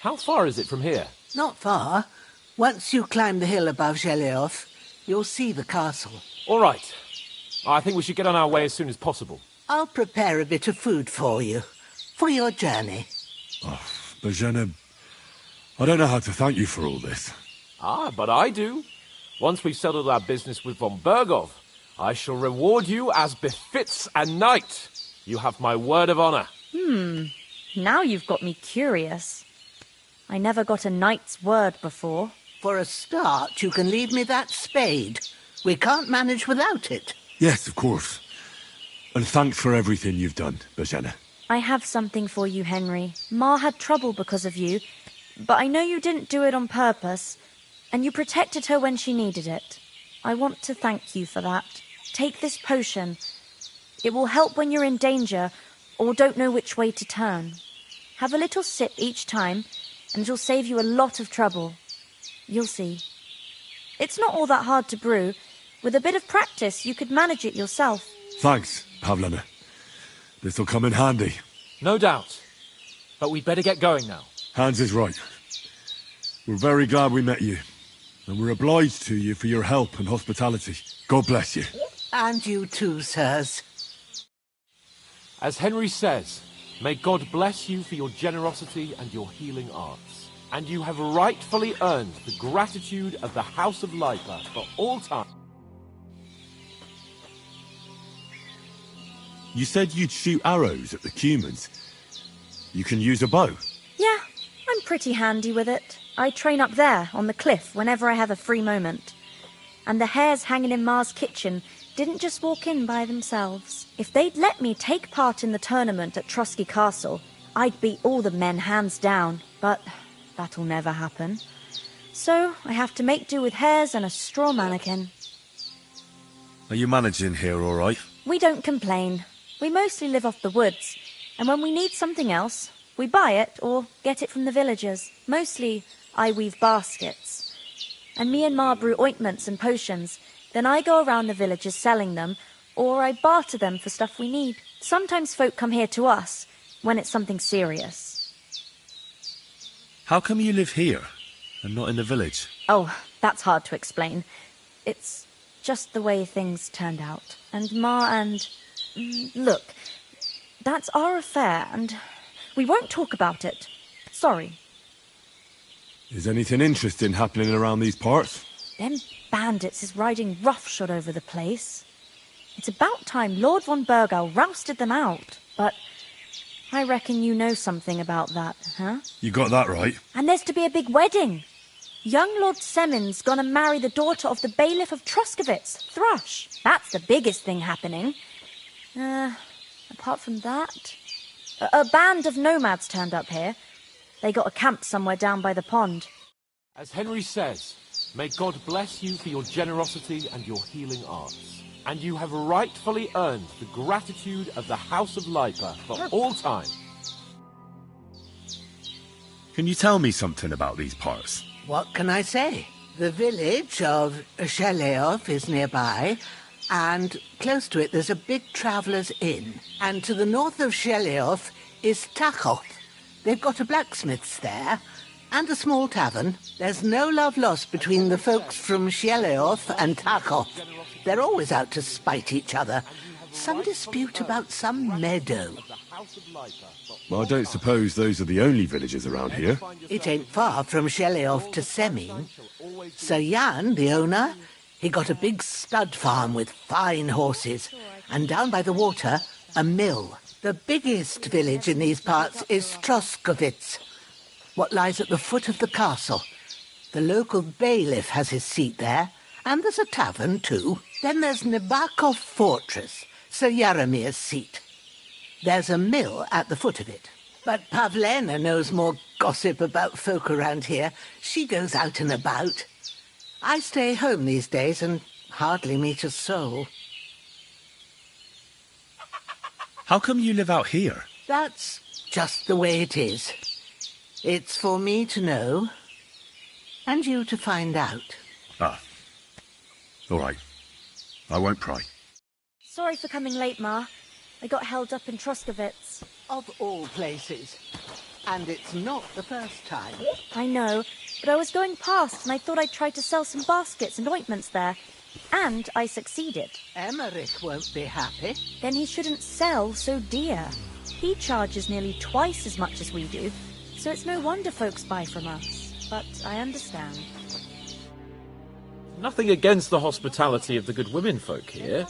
How far is it from here? Not far. Once you climb the hill above Sheleov, you'll see the castle. All right. I think we should get on our way as soon as possible. I'll prepare a bit of food for you, for your journey. Oh, Bozhena, I don't know how to thank you for all this. Ah, but I do. Once we've settled our business with von Bergov, I shall reward you as befits a knight. You have my word of honor. Now you've got me curious. I never got a knight's word before. For a start, you can leave me that spade. We can't manage without it. Yes, of course. And thanks for everything you've done, Bozhena. I have something for you, Henry. Ma had trouble because of you, but I know you didn't do it on purpose, and you protected her when she needed it. I want to thank you for that. Take this potion. It will help when you're in danger or don't know which way to turn. Have a little sip each time, and it'll save you a lot of trouble. You'll see. It's not all that hard to brew. With a bit of practice, you could manage it yourself. Thanks, Pavlena. This'll come in handy. No doubt. But we'd better get going now. Hans is right. We're very glad we met you. And we're obliged to you for your help and hospitality. God bless you. And you too, sirs. As Henry says, may God bless you for your generosity and your healing arts. And you have rightfully earned the gratitude of the House of Lipa for all time. You said you'd shoot arrows at the Cumans. You can use a bow. Yeah, I'm pretty handy with it. I train up there, on the cliff, whenever I have a free moment. And the hares hanging in Ma's kitchen didn't just walk in by themselves. If they'd let me take part in the tournament at Trotsky Castle, I'd beat all the men hands down, but that'll never happen. So I have to make do with hares and a straw mannequin. Are you managing here all right? We don't complain. We mostly live off the woods, and when we need something else, we buy it or get it from the villagers. Mostly, I weave baskets. And me and Ma brew ointments and potions. Then I go around the villages selling them, or I barter them for stuff we need. Sometimes folk come here to us, when it's something serious. How come you live here, and not in the village? Oh, that's hard to explain. It's just the way things turned out. And Ma and... Look, that's our affair, and we won't talk about it. Sorry. Is anything interesting happening around these parts? Them bandits is riding roughshod over the place. It's about time Lord von Bergau rousted them out. But I reckon you know something about that, huh? You got that right. And there's to be a big wedding. Young Lord Semin's gonna marry the daughter of the bailiff of Troskowitz, Thrush. That's the biggest thing happening. Apart from that... A band of nomads turned up here. They got a camp somewhere down by the pond. As Henry says, may God bless you for your generosity and your healing arts. And you have rightfully earned the gratitude of the House of Lipa for all time. Can you tell me something about these parts? What can I say? The village of Sheleov is nearby, and close to it there's a big traveller's inn. And to the north of Sheleov is Tachov. They've got a blacksmith's there, and a small tavern. There's no love lost between the folks from Sheleov and Tachov. They're always out to spite each other. Some dispute about some meadow. Well, I don't suppose those are the only villages around here. It ain't far from Sheleov to Semin. Sir Jan, the owner, he got a big stud farm with fine horses, and down by the water, a mill. The biggest village in these parts is Troskowitz, what lies at the foot of the castle. The local bailiff has his seat there, and there's a tavern too. Then there's Nebakov Fortress, Sir Yaramir's seat. There's a mill at the foot of it. But Pavlena knows more gossip about folk around here. She goes out and about. I stay home these days and hardly meet a soul. How come you live out here? That's just the way it is. It's for me to know, and you to find out. Ah. All right. I won't pry. Sorry for coming late, Ma. I got held up in Troskovitz. Of all places. And it's not the first time. I know, but I was going past and I thought I'd try to sell some baskets and ointments there. And I succeeded. Emmerich won't be happy. Then he shouldn't sell so dear. He charges nearly twice as much as we do, so it's no wonder folks buy from us. But I understand. Nothing against the hospitality of the good women folk here,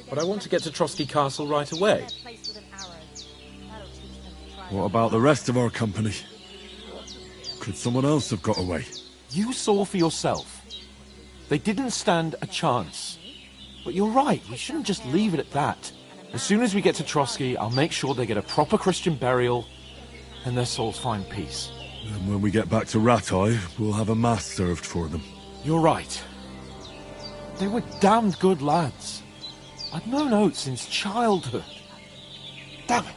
but I want to get to Trotsky Castle right away. What about the rest of our company? Could someone else have got away? You saw for yourself. They didn't stand a chance. But you're right, we shouldn't just leave it at that. As soon as we get to Trotsky, I'll make sure they get a proper Christian burial and their souls find peace. And when we get back to Ratai, we'll have a mass served for them. You're right. They were damned good lads. I've known Oates since childhood. Damn it.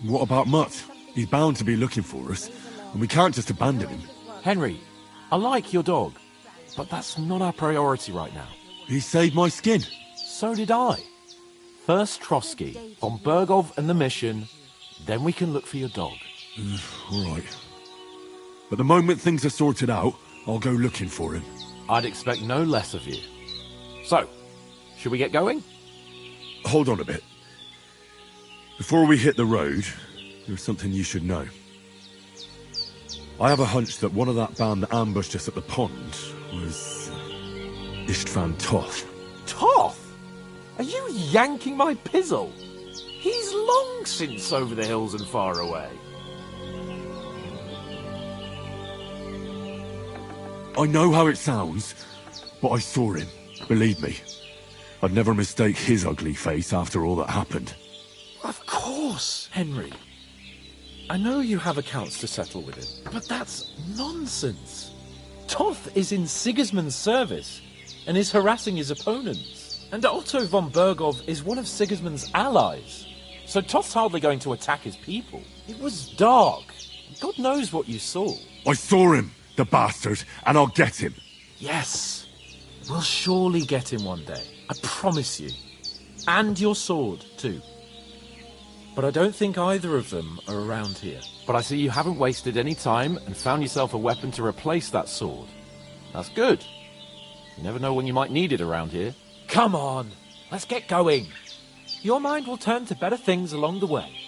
What about Mutt? He's bound to be looking for us, and we can't just abandon him. Henry, I like your dog, but that's not our priority right now. He saved my skin. So did I. First Trotsky, von Bergov and the mission, then we can look for your dog. All right. But the moment things are sorted out, I'll go looking for him. I'd expect no less of you. So, should we get going? Hold on a bit. Before we hit the road, there's something you should know. I have a hunch that one of that band that ambushed us at the pond was Istvan Toth. Toth? Are you yanking my pizzle? He's long since over the hills and far away. I know how it sounds, but I saw him. Believe me. I'd never mistake his ugly face after all that happened. Of course, Henry. I know you have accounts to settle with him, but that's nonsense. Toth is in Sigismund's service and is harassing his opponents. And Otto von Bergov is one of Sigismund's allies. So Toth's hardly going to attack his people. It was dark. God knows what you saw. I saw him, the bastard, and I'll get him. Yes. We'll surely get him one day. I promise you. And your sword, too. But I don't think either of them are around here. But I see you haven't wasted any time and found yourself a weapon to replace that sword. That's good. You never know when you might need it around here. Come on, let's get going. Your mind will turn to better things along the way.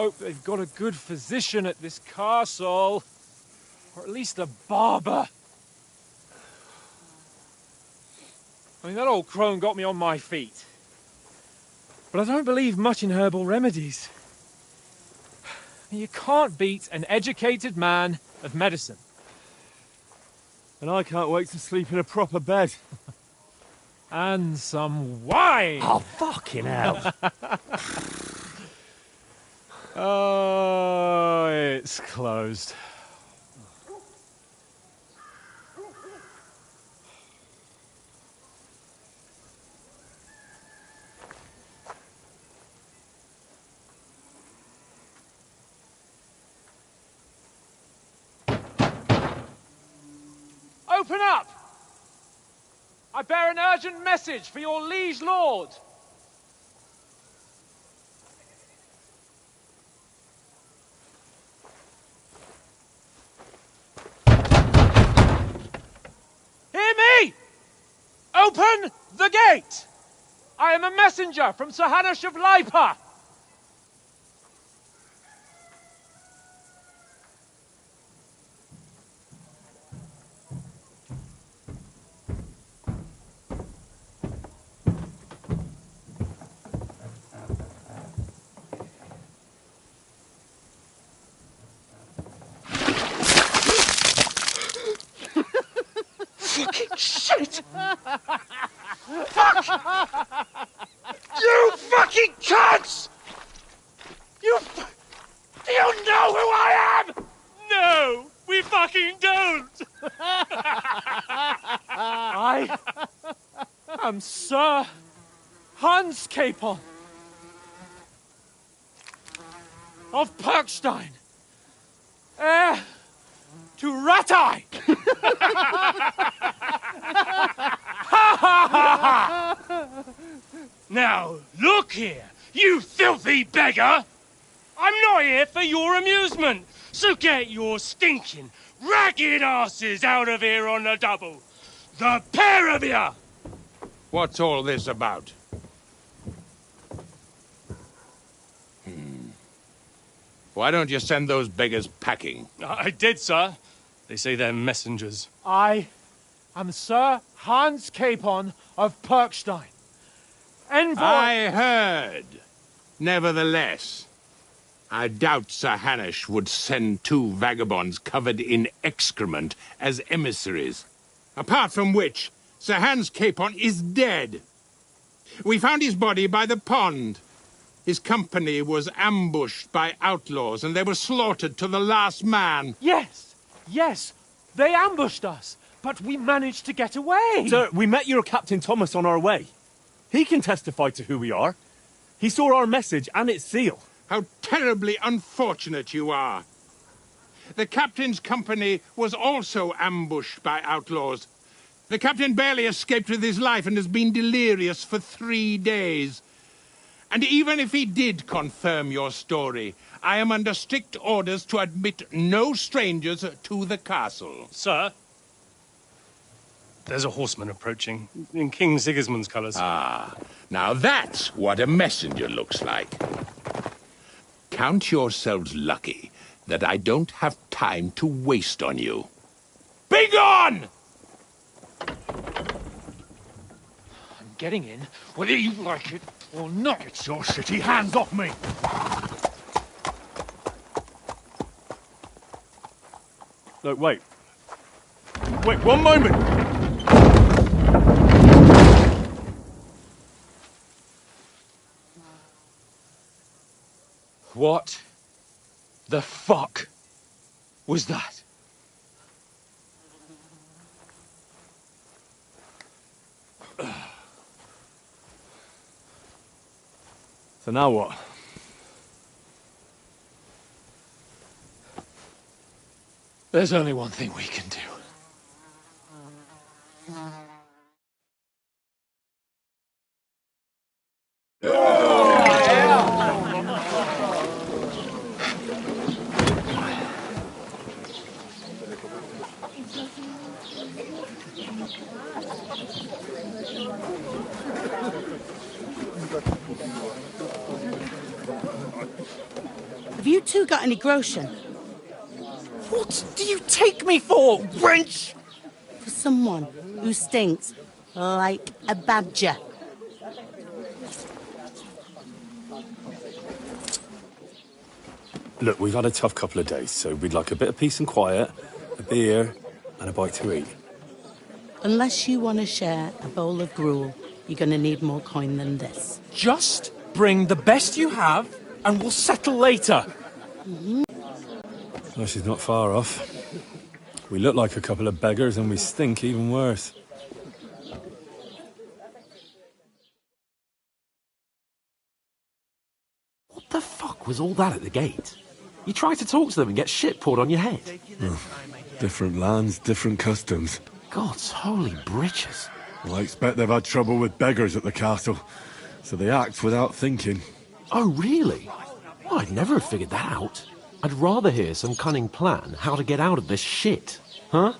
hope they've got a good physician at this castle. Or at least a barber. I mean, that old crone got me on my feet. But I don't believe much in herbal remedies. You can't beat an educated man of medicine. And I can't wait to sleep in a proper bed. And some wine! Oh, fucking hell. Oh, it's closed. Open up! I bear an urgent message for your liege lord. Hear me! Open the gate! I am a messenger from Sir Hanush of Lipa. Fucking shit! Fuck! You fucking cunts! Do you know who I am? No, we fucking don't! I am Sir Hans Capon of Perkstein, heir to Ratai! Now, look here, you filthy beggar! I'm not here for your amusement, so get your stinking, ragged asses out of here on the double. The pair of you! What's all this about? Why don't you send those beggars packing? I did, sir. They say they're messengers. I am Sir Hans Capon of Perkstein. Envoy... I heard. Nevertheless, I doubt Sir Hanush would send two vagabonds covered in excrement as emissaries. Apart from which, Sir Hans Capon is dead. We found his body by the pond. His company was ambushed by outlaws, and they were slaughtered to the last man. Yes, yes, they ambushed us, but we managed to get away. Sir, we met your Captain Thomas on our way. He can testify to who we are. He saw our message and its seal. How terribly unfortunate you are. The captain's company was also ambushed by outlaws. The captain barely escaped with his life and has been delirious for 3 days. And even if he did confirm your story, I am under strict orders to admit no strangers to the castle. Sir, there's a horseman approaching, in King Sigismund's colours. Ah, now that's what a messenger looks like. Count yourselves lucky that I don't have time to waste on you. Be gone! I'm getting in, whether you like it or not. Get your shitty hands off me! Look, wait. Wait, one moment! What the fuck was that? So now what? There's only one thing we can do. two got any groschen? What do you take me for, wench? For someone who stinks like a badger. Look, we've had a tough couple of days, so we'd like a bit of peace and quiet, a beer, and a bite to eat. Unless you want to share a bowl of gruel, you're going to need more coin than this. Just bring the best you have, and we'll settle later. Well, she's not far off. We look like a couple of beggars, and we stink even worse. What the fuck was all that at the gate? You tried to talk to them and get shit poured on your head. Different lands, different customs. God's holy britches. Well, I expect they've had trouble with beggars at the castle, so they act without thinking. Oh, really? Well, I'd never have figured that out. I'd rather hear some cunning plan how to get out of this shit. Huh?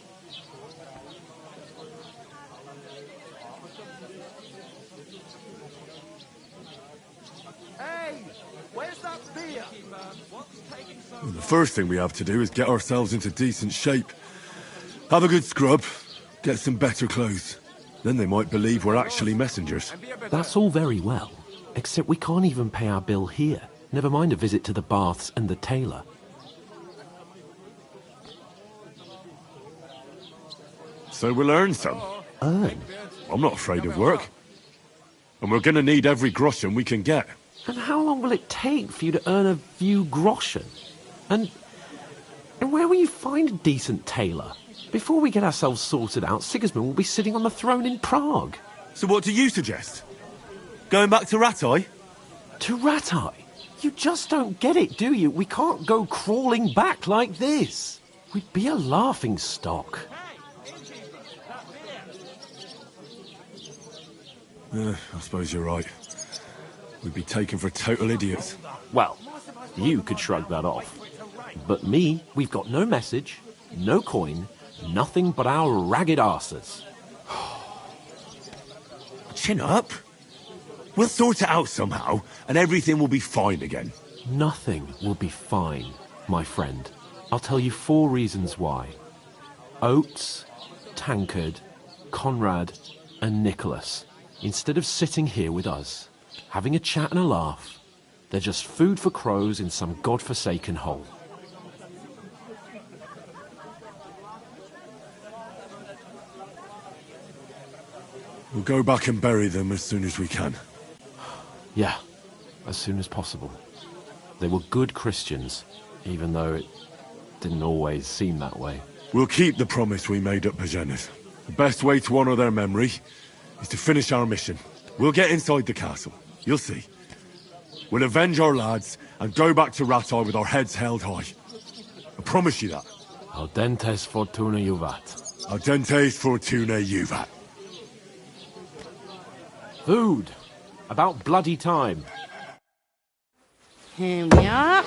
Hey, where's that beer? Well, the first thing we have to do is get ourselves into decent shape. Have a good scrub, get some better clothes. Then they might believe we're actually messengers. That's all very well, except we can't even pay our bill here. Never mind a visit to the baths and the tailor. So we'll earn some. Earn? I'm not afraid of work. And we're going to need every groschen we can get. And how long will it take for you to earn a few groschen? And where will you find a decent tailor? Before we get ourselves sorted out, Sigismund will be sitting on the throne in Prague. So what do you suggest? Going back to Ratai? To Ratai? You just don't get it, do you? We can't go crawling back like this. We'd be a laughing stock. I suppose you're right. We'd be taken for total idiots. Well, you could shrug that off. But me, we've got no message, no coin, nothing but our ragged arses. Chin up. We'll sort it out somehow, and everything will be fine again. Nothing will be fine, my friend. I'll tell you 4 reasons why. Oates, Tankard, Conrad, and Nicholas. Instead of sitting here with us, having a chat and a laugh, they're just food for crows in some godforsaken hole. We'll go back and bury them as soon as we can. Yeah, as soon as possible. They were good Christians, even though it didn't always seem that way. We'll keep the promise we made at Pagenes. The best way to honour their memory is to finish our mission. We'll get inside the castle. You'll see. We'll avenge our lads and go back to Ratai with our heads held high. I promise you that. Audentes fortuna juvat. Audentes fortuna juvat. Food. About bloody time. Here we are.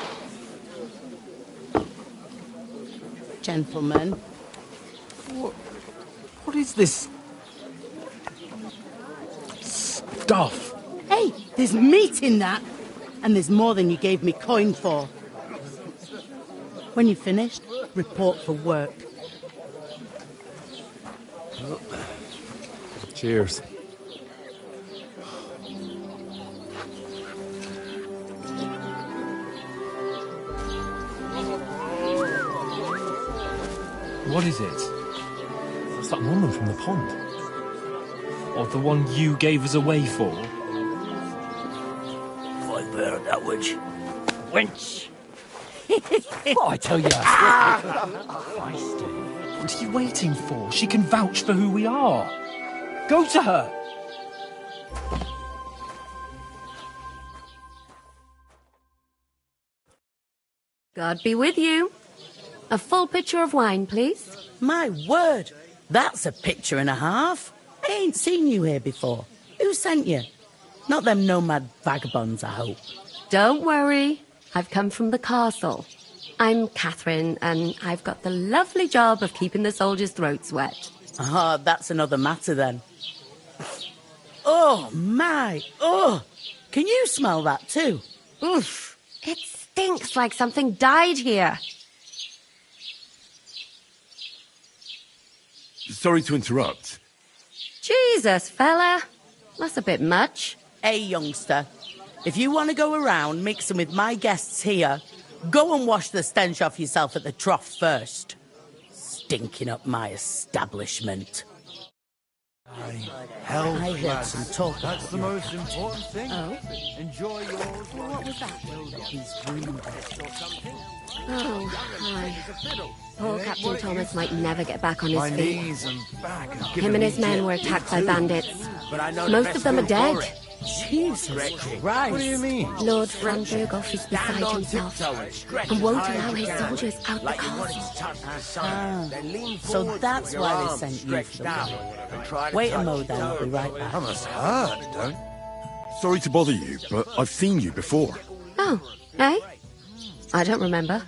Gentlemen. What is this stuff? Hey, there's meat in that. And there's more than you gave me coin for. When you're finished, report for work. Cheers. What is it? It's that woman from the pond. Or the one you gave us away for. I bear that witch. Wench! What I tell you? What are you waiting for? She can vouch for who we are. Go to her. God be with you. A full pitcher of wine, please. My word, that's a picture and a half. I ain't seen you here before. Who sent you? Not them nomad vagabonds, I hope. Don't worry. I've come from the castle. I'm Catherine, and I've got the lovely job of keeping the soldiers' throats wet. Ah, that's another matter then. Oh, my. Oh, can you smell that too? Oof. It's stinks like something died here. Sorry to interrupt. Jesus, fella. That's a bit much. Hey, youngster. If you want to go around mixing with my guests here, go and wash the stench off yourself at the trough first. Stinking up my establishment. Hell, I heard some talk That's about the your most important thing. Oh? Enjoy yours. What was that? He's wounded. Oh, hi. Poor Captain Thomas might never get back on his My feet. knees and back are Him giving and me his men jet. were attacked by Me too. bandits. But I know the Most best of them are route dead. for it. Jesus Christ. What do you mean? Lord Van Berghoff is beside himself and won't allow his soldiers out the castle. So that's why they sent you for the war. Wait a mo then, I'll be right back. I must hurt, don't. Sorry to bother you, but I've seen you before. Oh, eh? I don't remember.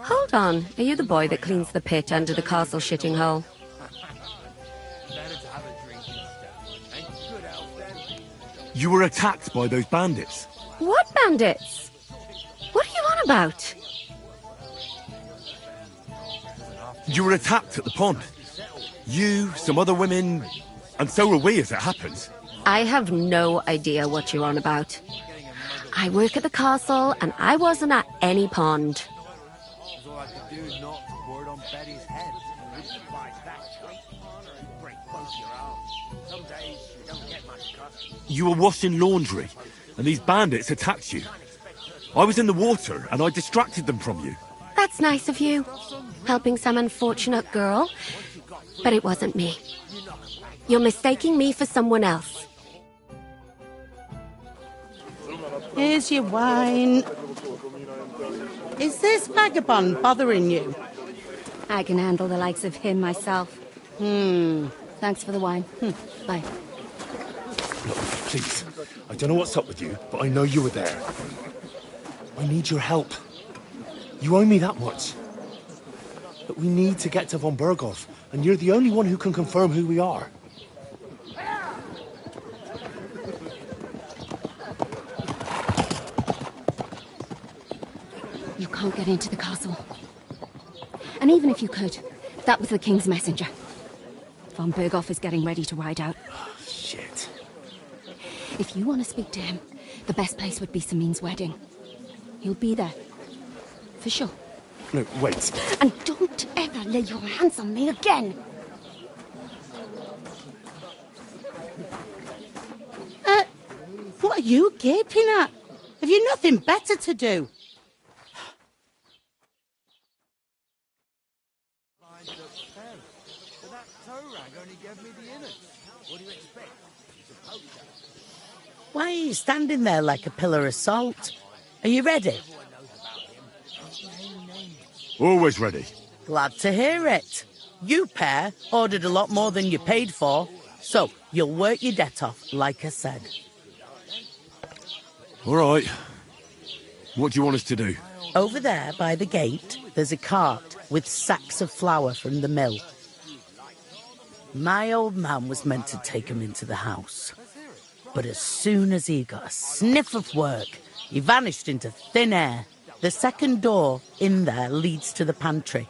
Hold on, are you the boy that cleans the pit under the castle shitting hole? You were attacked by those bandits. What bandits? What are you on about? You were attacked at the pond. You, some other women, and so were we, as it happens. I have no idea what you're on about. I work at the castle, and I wasn't at any pond. All I could do is knock word on Betty's head. Some days you don't get much custom. You were washing laundry, and these bandits attacked you. I was in the water, and I distracted them from you. That's nice of you, helping some unfortunate girl. But it wasn't me. You're mistaking me for someone else. Here's your wine. Is this vagabond bothering you? I can handle the likes of him myself. Thanks for the wine. Bye. Look, please. I don't know what's up with you, but I know you were there. I need your help. You owe me that much. But we need to get to von Berghoff, and you're the only one who can confirm who we are. You can't get into the castle. And even if you could, that was the King's messenger. Von Berghoff is getting ready to ride out. Shit. If you want to speak to him, the best place would be Samin's wedding. He'll be there. For sure. No, wait. And don't ever lay your hands on me again! What are you gaping at? Have you nothing better to do? That toe rag only gave me the innards. What do you expect? He's a poacher. Why are you standing there like a pillar of salt? Are you ready? Always ready. Glad to hear it. You pair ordered a lot more than you paid for, so you'll work your debt off, like I said. All right. What do you want us to do? Over there by the gate, there's a cart with sacks of flour from the mill. My old man was meant to take him into the house. But as soon as he got a sniff of work, he vanished into thin air. The second door in there leads to the pantry.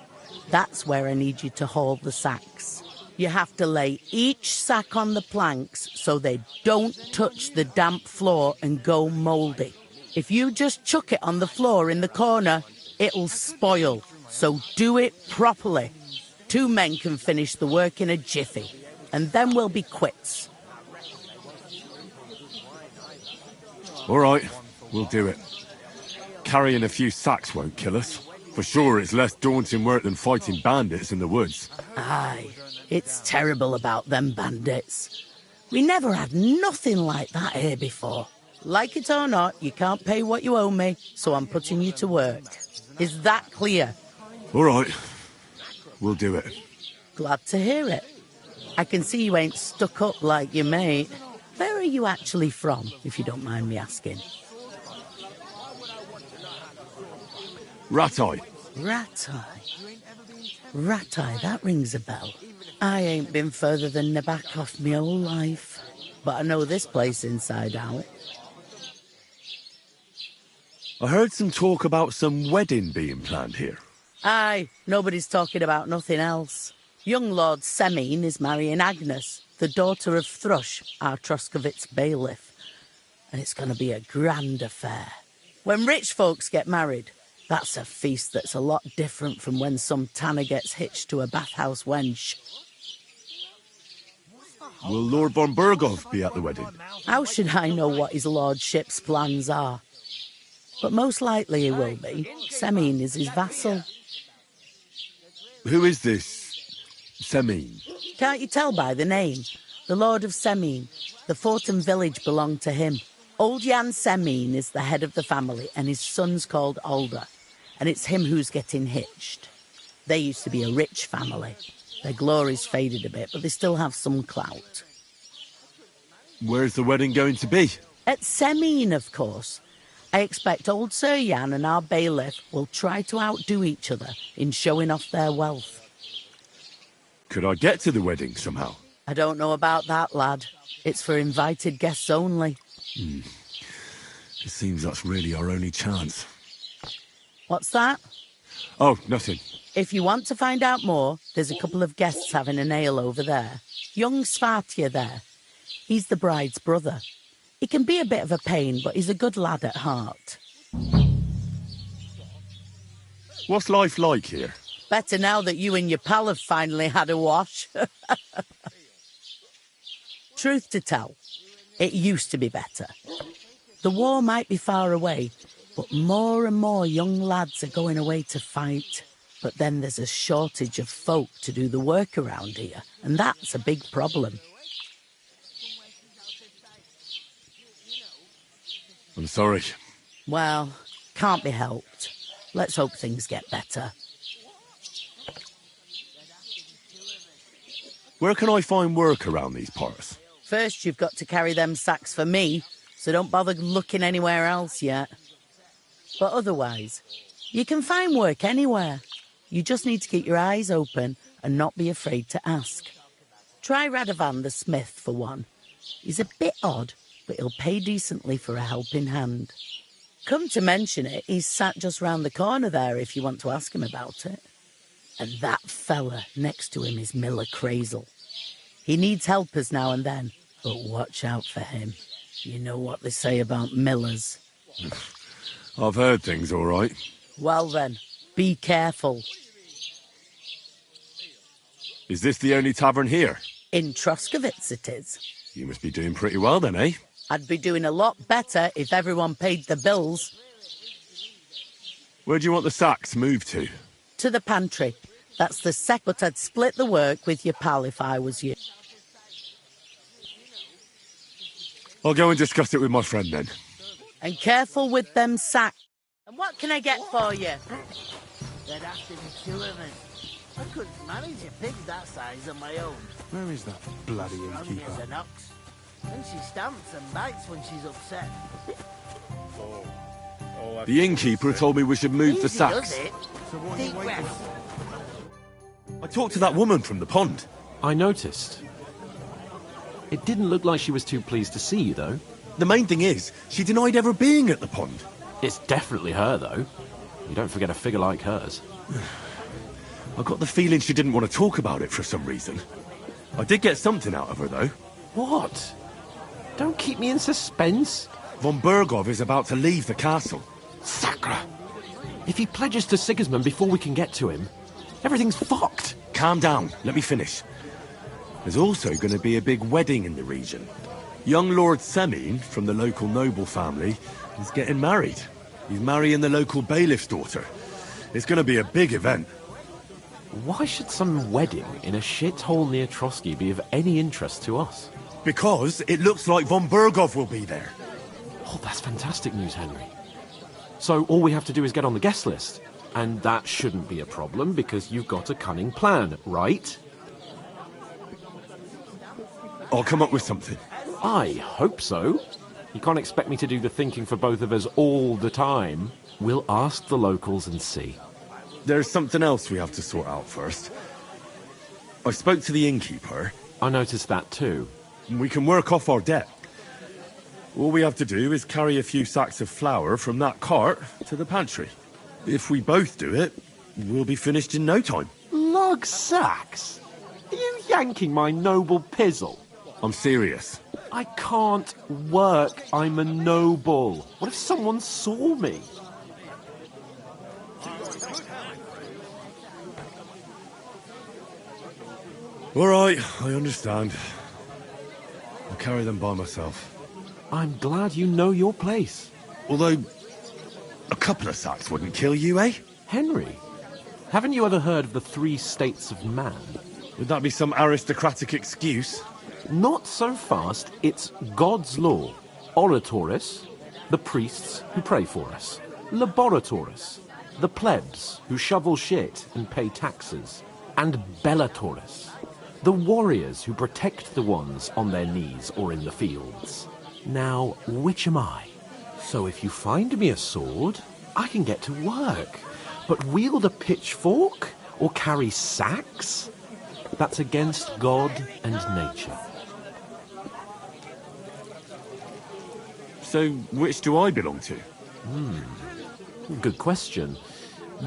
That's where I need you to haul the sacks. You have to lay each sack on the planks so they don't touch the damp floor and go mouldy. If you just chuck it on the floor in the corner, it'll spoil. So do it properly. 2 men can finish the work in a jiffy, and then we'll be quits. All right, we'll do it. Carrying a few sacks won't kill us. For sure, it's less daunting work than fighting bandits in the woods. Aye, it's terrible about them bandits. We never had nothing like that here before. Like it or not, you can't pay what you owe me, so I'm putting you to work. Is that clear? All right, we'll do it. Glad to hear it. I can see you ain't stuck up like your mate. Where are you actually from, if you don't mind me asking? Rat-eye. Rat-eye? Rat-eye, that rings a bell. I ain't been further than Nabokov my whole life, but I know this place inside out. I heard some talk about some wedding being planned here. Aye, nobody's talking about nothing else. Young Lord Semine is marrying Agnes, the daughter of Thrush, our Troskovitz bailiff. And it's going to be a grand affair. When rich folks get married, that's a feast that's a lot different from when some tanner gets hitched to a bathhouse wench. Will Lord von Burgov be at the wedding? How should I know what his lordship's plans are? But most likely he will be. Semine is his vassal. Who is this Semine? Can't you tell by the name? The Lord of Semine. The fort and village belong to him. Old Jan Semine is the head of the family, and his son's called Alder. And it's him who's getting hitched. They used to be a rich family. Their glory's faded a bit, but they still have some clout. Where's the wedding going to be? At Semine, of course. I expect old Sir Jan and our bailiff will try to outdo each other in showing off their wealth. Could I get to the wedding somehow? I don't know about that, lad. It's for invited guests only. It seems that's really our only chance. What's that? Oh, nothing. If you want to find out more, there's a couple of guests having an ale over there. Young Svartje there. He's the bride's brother. He can be a bit of a pain, but he's a good lad at heart. What's life like here? Better now that you and your pal have finally had a wash. Truth to tell, it used to be better. The war might be far away, but more and more young lads are going away to fight. But then there's a shortage of folk to do the work around here, and that's a big problem. I'm sorry. Well, can't be helped. Let's hope things get better. Where can I find work around these parts? First, you've got to carry them sacks for me, so don't bother looking anywhere else yet. But otherwise, you can find work anywhere. You just need to keep your eyes open and not be afraid to ask. Try Radovan the smith for one. He's a bit odd, but he'll pay decently for a helping hand. Come to mention it, he's sat just round the corner there if you want to ask him about it. And that fella next to him is Miller Crazel. He needs helpers now and then, but watch out for him. You know what they say about Millers. I've heard things all right. Well then, be careful. Is this the only tavern here? In Troskovitz it is. You must be doing pretty well then, eh? I'd be doing a lot better if everyone paid the bills. Where do you want the sacks moved to? To the pantry. That's the sec, but I'd split the work with your pal if I was you. I'll go and discuss it with my friend then. And careful with them sacks. And what can I get for you? There'd have to be two of us. I couldn't manage a pig that size on my own. Where is that bloody Only innkeeper? as an ox. And she stamps and bites when she's upset. The innkeeper told me we should move the Easy, sacks. does it? Deep breaths. I talked to that woman from the pond. I noticed. It didn't look like she was too pleased to see you, though. The main thing is, she denied ever being at the pond. It's definitely her, though. You don't forget a figure like hers. I got the feeling she didn't want to talk about it for some reason. I did get something out of her, though. What? Don't keep me in suspense. Von Burgov is about to leave the castle. Sacra! If he pledges to Sigismund before we can get to him, everything's fucked. Calm down. Let me finish. There's also going to be a big wedding in the region. Young Lord Semine, from the local noble family, is getting married. He's marrying the local bailiff's daughter. It's going to be a big event. Why should some wedding in a shithole near Trotsky be of any interest to us? Because it looks like von Burgov will be there. Oh, that's fantastic news, Henry. So all we have to do is get on the guest list. And that shouldn't be a problem because you've got a cunning plan, right? I'll come up with something. I hope so. You can't expect me to do the thinking for both of us all the time. We'll ask the locals and see. There's something else we have to sort out first. I spoke to the innkeeper. I noticed that too. We can work off our debt. All we have to do is carry a few sacks of flour from that cart to the pantry. If we both do it, we'll be finished in no time. Lug sacks? Are you yanking my noble pizzle? I'm serious. I can't work. I'm a noble. What if someone saw me? All right, I understand. I'll carry them by myself. I'm glad you know your place. Although, a couple of sacks wouldn't kill you, eh? Henry, haven't you ever heard of the 3 states of man? Would that be some aristocratic excuse? Not so fast. It's God's law. Oratoris, the priests who pray for us. Laboratoris, the plebs who shovel shit and pay taxes. And Bellatoris, the warriors who protect the ones on their knees or in the fields. Now, which am I? So if you find me a sword, I can get to work. But wield a pitchfork or carry sacks? That's against God and nature. So, which do I belong to? Good question.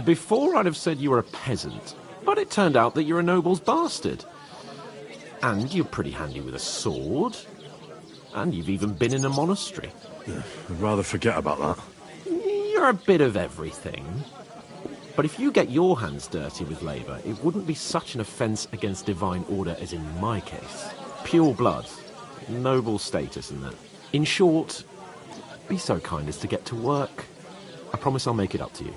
Before I'd have said you were a peasant, but it turned out that you're a noble's bastard. And you're pretty handy with a sword. And you've even been in a monastery. I'd rather forget about that. You're a bit of everything. But if you get your hands dirty with labour, it wouldn't be such an offence against divine order as in my case. Pure blood. Noble status and that. In short, be so kind as to get to work. I promise I'll make it up to you.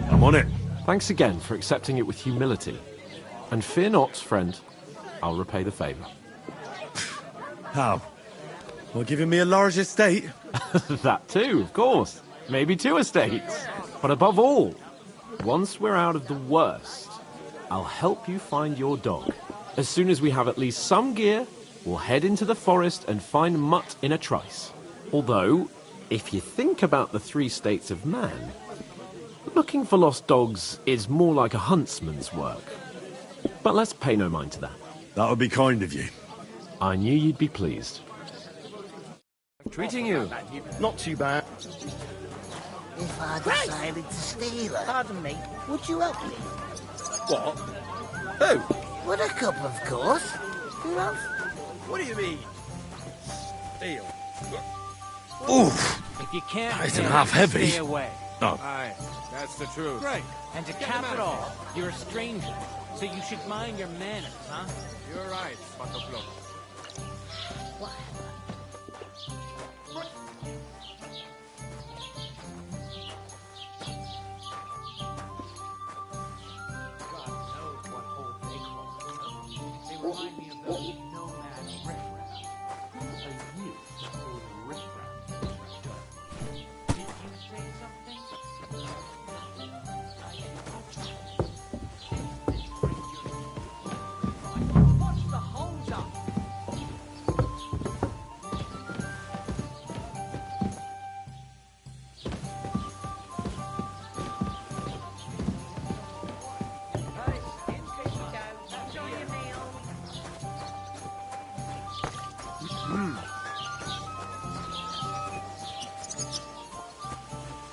I'm on it. Thanks again for accepting it with humility. And fear not, friend. I'll repay the favour. How? By giving me a large estate? That too, of course. Maybe 2 estates. But above all, once we're out of the worst, I'll help you find your dog. As soon as we have at least some gear, we'll head into the forest and find Mutt in a trice. Although, if you think about the 3 states of man, looking for lost dogs is more like a huntsman's work. But let's pay no mind to that. That would be kind of you. I knew you'd be pleased. Treating you. Not too bad. If I decided to steal her, pardon me, would you help me? What? Who? Would a cup, of course. Who else? What do you mean? Steal. Oof! If you can't, That isn't half heavy. Stay away. Oh. Aye, that's the truth. Right. And to cap it all, you're a stranger, so you should mind your manners, huh? You're right, Patoplo. Remind me of those nomad riffraff. A youth called riffraff. Did you say something? What's the hold up?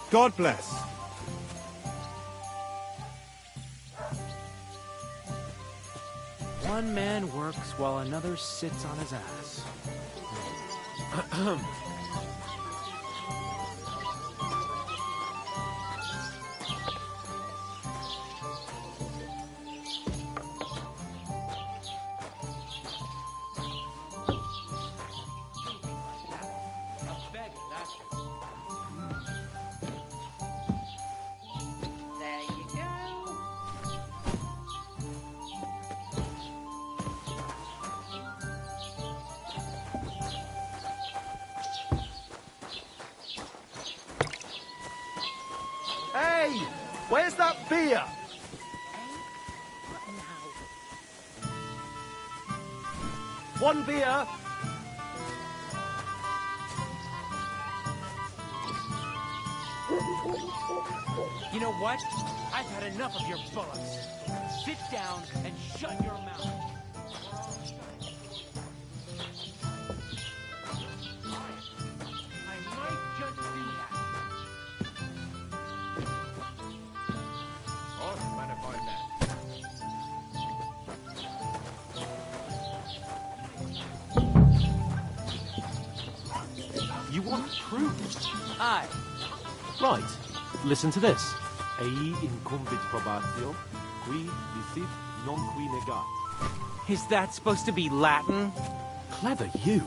God bless. One man works while another sits on his ass. Hey! Where's that beer? One beer. You know what? I've had enough of your bullets. Sit down and shut your mouth. true. Aye. Right. Listen to this. Ei incumbit probatio, qui dicit non qui negat. Is that supposed to be Latin? Clever you.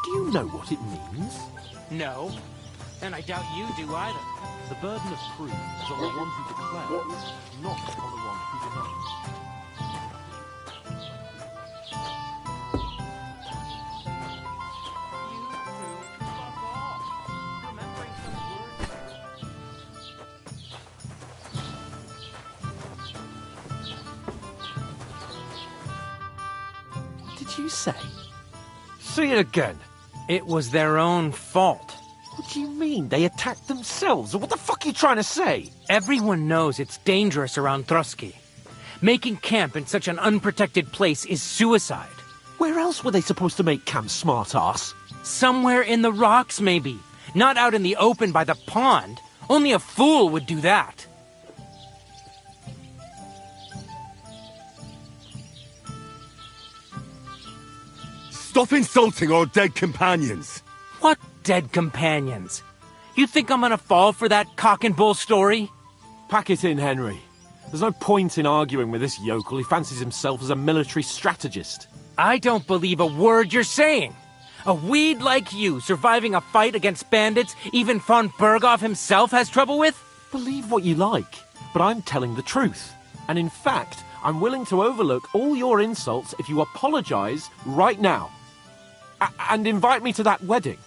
Do you know what it means? No. And I doubt you do either. The burden of proof is on the one who declares, not on the one who denies. What did you say? Say it again. It was their own fault. What do you mean? They attacked themselves? Or what the fuck are you trying to say? Everyone knows it's dangerous around Trotsky. Making camp in such an unprotected place is suicide. Where else were they supposed to make camp, smart-ass? Somewhere in the rocks, maybe. Not out in the open by the pond. Only a fool would do that. Stop insulting our dead companions! What dead companions? You think I'm gonna fall for that cock and bull story? Pack it in, Henry. There's no point in arguing with this yokel. He fancies himself as a military strategist. I don't believe a word you're saying. A weed like you surviving a fight against bandits even von Berghoff himself has trouble with? Believe what you like, but I'm telling the truth. And in fact, I'm willing to overlook all your insults if you apologize right now. And invite me to that wedding.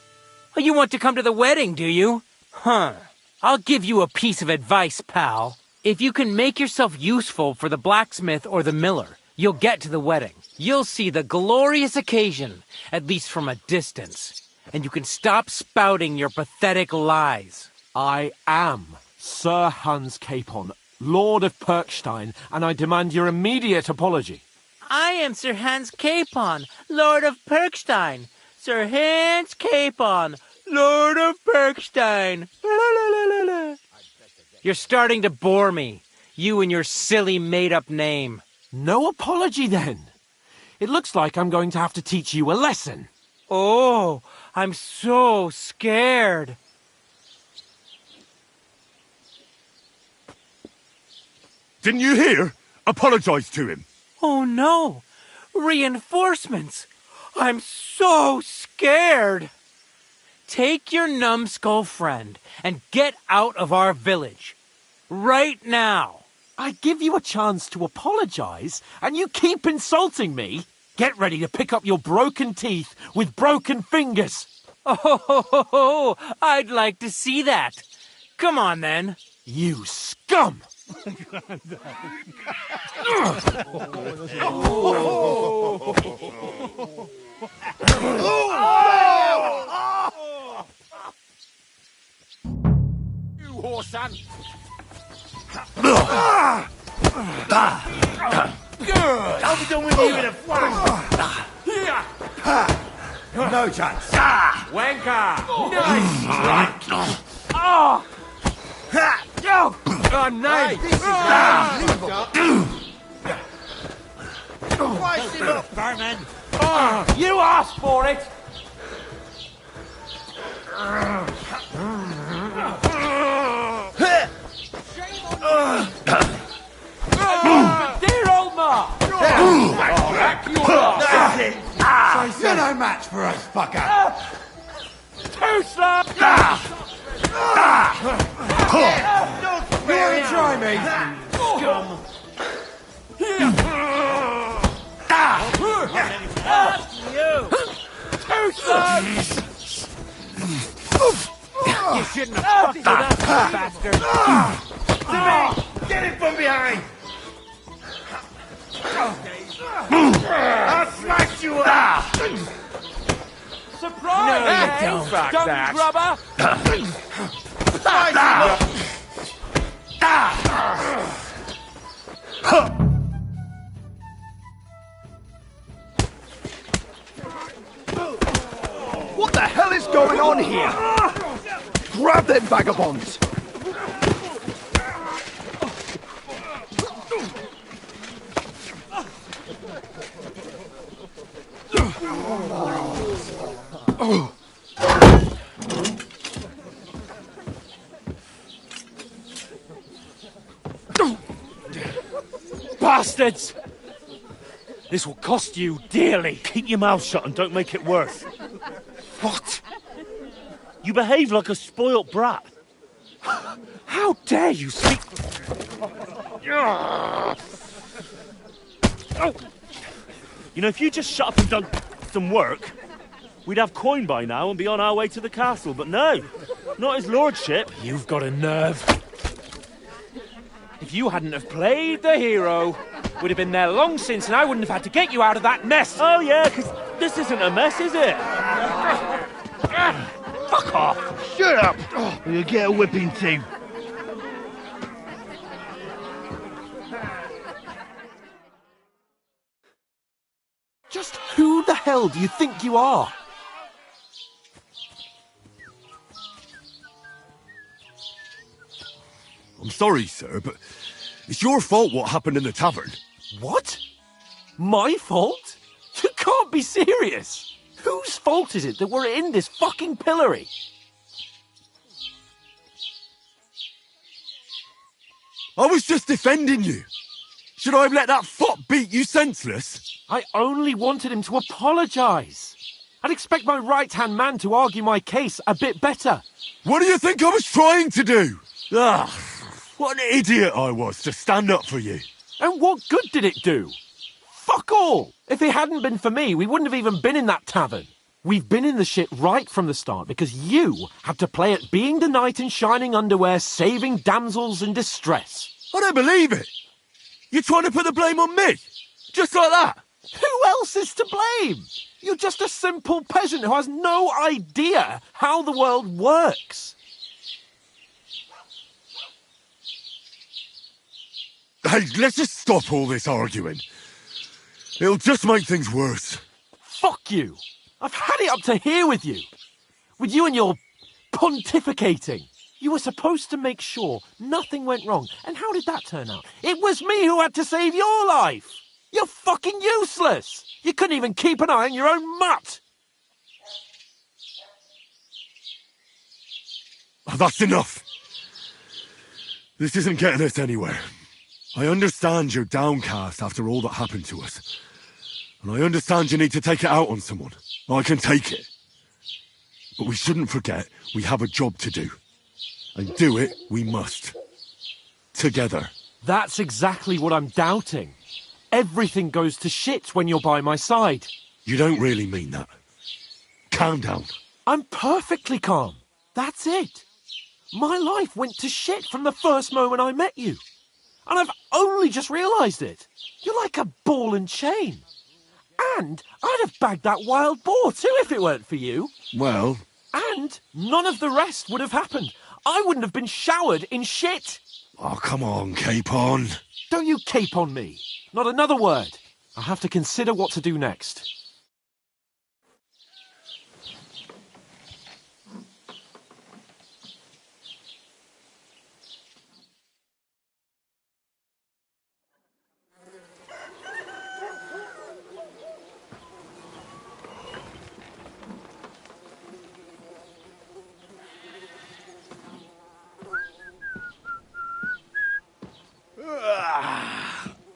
Oh, you want to come to the wedding, do you? Huh. I'll give you a piece of advice, pal. If you can make yourself useful for the blacksmith or the miller, you'll get to the wedding. You'll see the glorious occasion, at least from a distance. And you can stop spouting your pathetic lies. I am Sir Hans Capon, Lord of Perkstein, and I demand your immediate apology. I am Sir Hans Capon, Lord of Perkstein. Sir Hans Capon, Lord of Perkstein. You're starting to bore me. You and your silly made-up name. No apology, then. It looks like I'm going to have to teach you a lesson. Oh, I'm so scared. Didn't you hear? Apologize to him. Oh no! Reinforcements! I'm so scared! Take your numbskull friend and get out of our village. Right now! I give you a chance to apologize, and you keep insulting me? Get ready to pick up your broken teeth with broken fingers. Oh, I'd like to see that. Come on, then. You scum! You whore son! Good! I'll be done with you in a flash! No chance! Wanker! Nice! Oh! Oh, nice! Twice him up, Barman! Oh, you asked for it! Dear old ma! Back you up! That's it! You're no match for us, fucker! Too slow! You want to try me? Scum! You! Too slow! You shouldn't have fucked with us, bastard! To me! Get him from behind! I'll smash you up! Surprise! No, you eh? don't. Fuck Dung that. grubber! Slice him up! What the hell is going on here? Grab them vagabonds! bastards! This will cost you dearly. Keep your mouth shut and don't make it worse. What? You behave like a spoilt brat. How dare you speak... You know, if you just shut up and done some work, we'd have coin by now and be on our way to the castle. But no, not his lordship. You've got a nerve. If you hadn't have played the hero, we'd have been there long since and I wouldn't have had to get you out of that mess. Oh yeah, because this isn't a mess, is it? Fuck off. Shut up, or you'll get a whipping too. Just who the hell do you think you are? I'm sorry, sir, but it's your fault what happened in the tavern. What? My fault? You can't be serious. Whose fault is it that we're in this fucking pillory? I was just defending you. Should I have let that fop beat you senseless? I only wanted him to apologise. I'd expect my right-hand man to argue my case a bit better. What do you think I was trying to do? What an idiot I was to stand up for you. And what good did it do? Fuck all! If it hadn't been for me, we wouldn't have even been in that tavern. We've been in the shit right from the start because you had to play at being the knight in shining underwear, saving damsels in distress. I don't believe it. You're trying to put the blame on me? Just like that? Who else is to blame? You're just a simple peasant who has no idea how the world works. Hey, let's just stop all this arguing. It'll just make things worse. Fuck you. I've had it up to here with you. With you and your pontificating. You were supposed to make sure nothing went wrong. And how did that turn out? It was me who had to save your life. You're fucking useless. You couldn't even keep an eye on your own mutt. Oh, that's enough. This isn't getting us anywhere. I understand you're downcast after all that happened to us. And I understand you need to take it out on someone. I can take it. But we shouldn't forget we have a job to do. And do it we must. Together. That's exactly what I'm doubting. Everything goes to shit when you're by my side. You don't really mean that. Calm down. I'm perfectly calm. That's it. My life went to shit from the first moment I met you. And I've only just realised it. You're like a ball and chain. And I'd have bagged that wild boar too if it weren't for you. Well... And none of the rest would have happened. I wouldn't have been showered in shit. Oh, come on, Capon. Don't you cape on me. Not another word. I'll have to consider what to do next.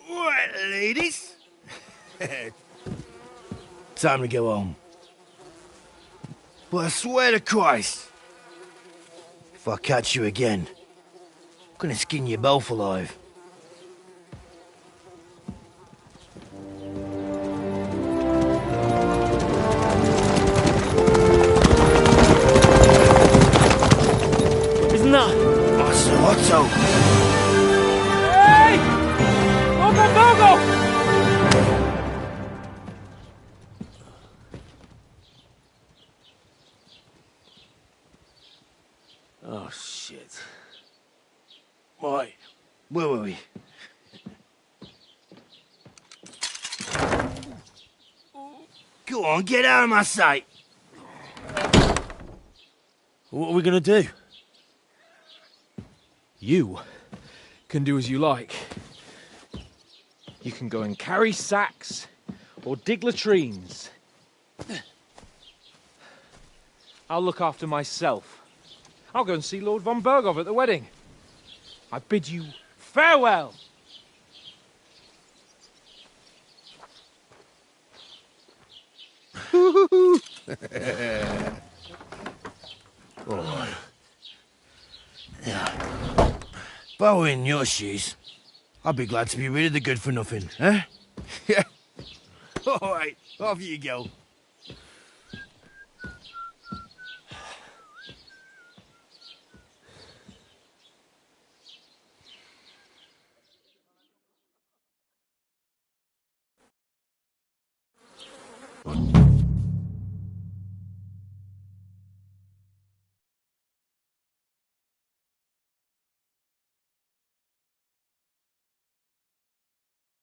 Right, ladies. Time to go home. But I swear to Christ, if I catch you again, I'm gonna skin you both alive. Isn't that... Otto! Hey! Open Bogo! Oh, shit. Right, where were we? Go on, get out of my sight! What are we gonna do? You can do as you like. You can go and carry sacks or dig latrines. I'll look after myself. I'll go and see Lord von Berghoff at the wedding. I bid you farewell. Oh. If I were in your shoes, I'd be glad to be rid of the good for nothing, eh? Yeah. All right, off you go.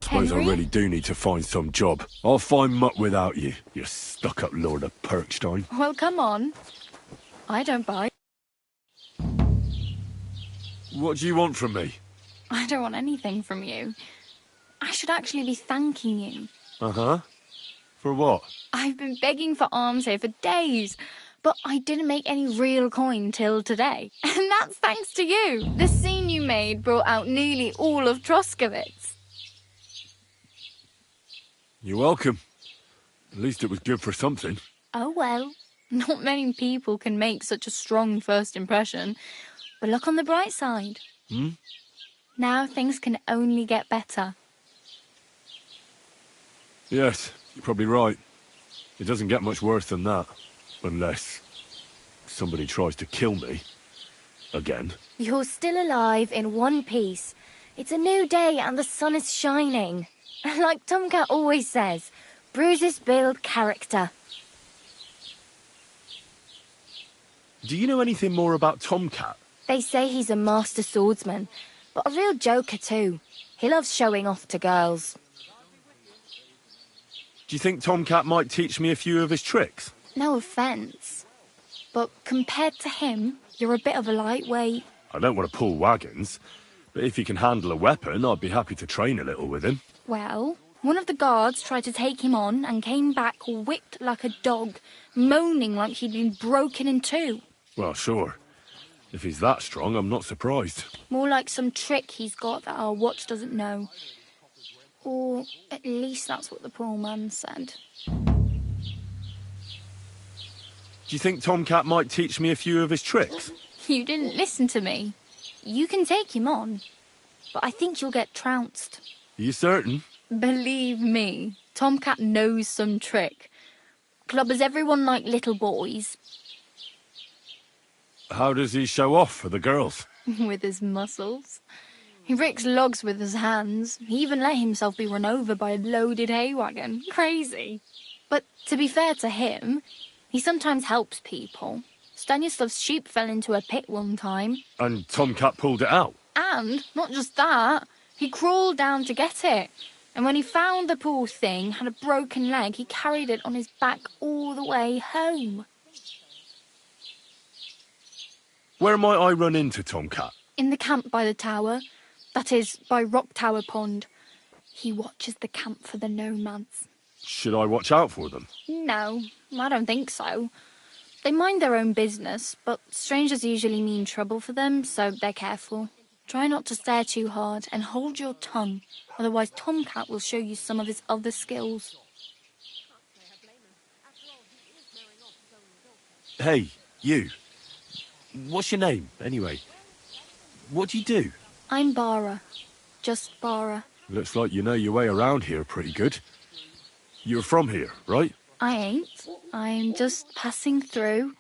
Suppose I Henry? really do need to find some job. I'll find mutt without you, you stuck-up Lord of Perkstein. Well, come on. I don't bite. What do you want from me? I don't want anything from you. I should actually be thanking you. Uh-huh. For what? I've been begging for alms here for days, but I didn't make any real coin till today. And that's thanks to you. The scene you made brought out nearly all of Troskowitz. You're welcome. At least it was good for something. Oh well. Not many people can make such a strong first impression. But look on the bright side. Hmm? Now things can only get better. Yes, you're probably right. It doesn't get much worse than that. Unless somebody tries to kill me. Again. You're still alive in one piece. It's a new day and the sun is shining. Like Tomcat always says, bruises build character. Do you know anything more about Tomcat? They say he's a master swordsman, but a real joker too. He loves showing off to girls. Do you think Tomcat might teach me a few of his tricks? No offence, but compared to him, you're a bit of a lightweight. I don't want to pull wagons, but if he can handle a weapon, I'd be happy to train a little with him. Well, one of the guards tried to take him on and came back whipped like a dog, moaning like he'd been broken in two. Well, sure. If he's that strong, I'm not surprised. More like some trick he's got that our watch doesn't know. Or at least that's what the poor man said. Do you think Tomcat might teach me a few of his tricks? You didn't listen to me. You can take him on, but I think you'll get trounced. Are you certain? Believe me, Tomcat knows some trick. Clubbers everyone like little boys. How does he show off for the girls? With his muscles. He ricks logs with his hands. He even let himself be run over by a loaded hay wagon. Crazy. But to be fair to him, he sometimes helps people. Stanislav's sheep fell into a pit one time. And Tomcat pulled it out? And, not just that, he crawled down to get it. And when he found the poor thing had a broken leg, he carried it on his back all the way home. Where might I run into Tomcat? In the camp by the tower. That is, by Rock Tower Pond. He watches the camp for the nomads. Should I watch out for them? No, I don't think so. They mind their own business, but strangers usually mean trouble for them, so they're careful. Try not to stare too hard and hold your tongue, otherwise Tomcat will show you some of his other skills. Hey, you. What's your name, anyway? What do you do? I'm Bara. Just Bara. Looks like you know your way around here pretty good. You're from here, right? I ain't. I'm just passing through.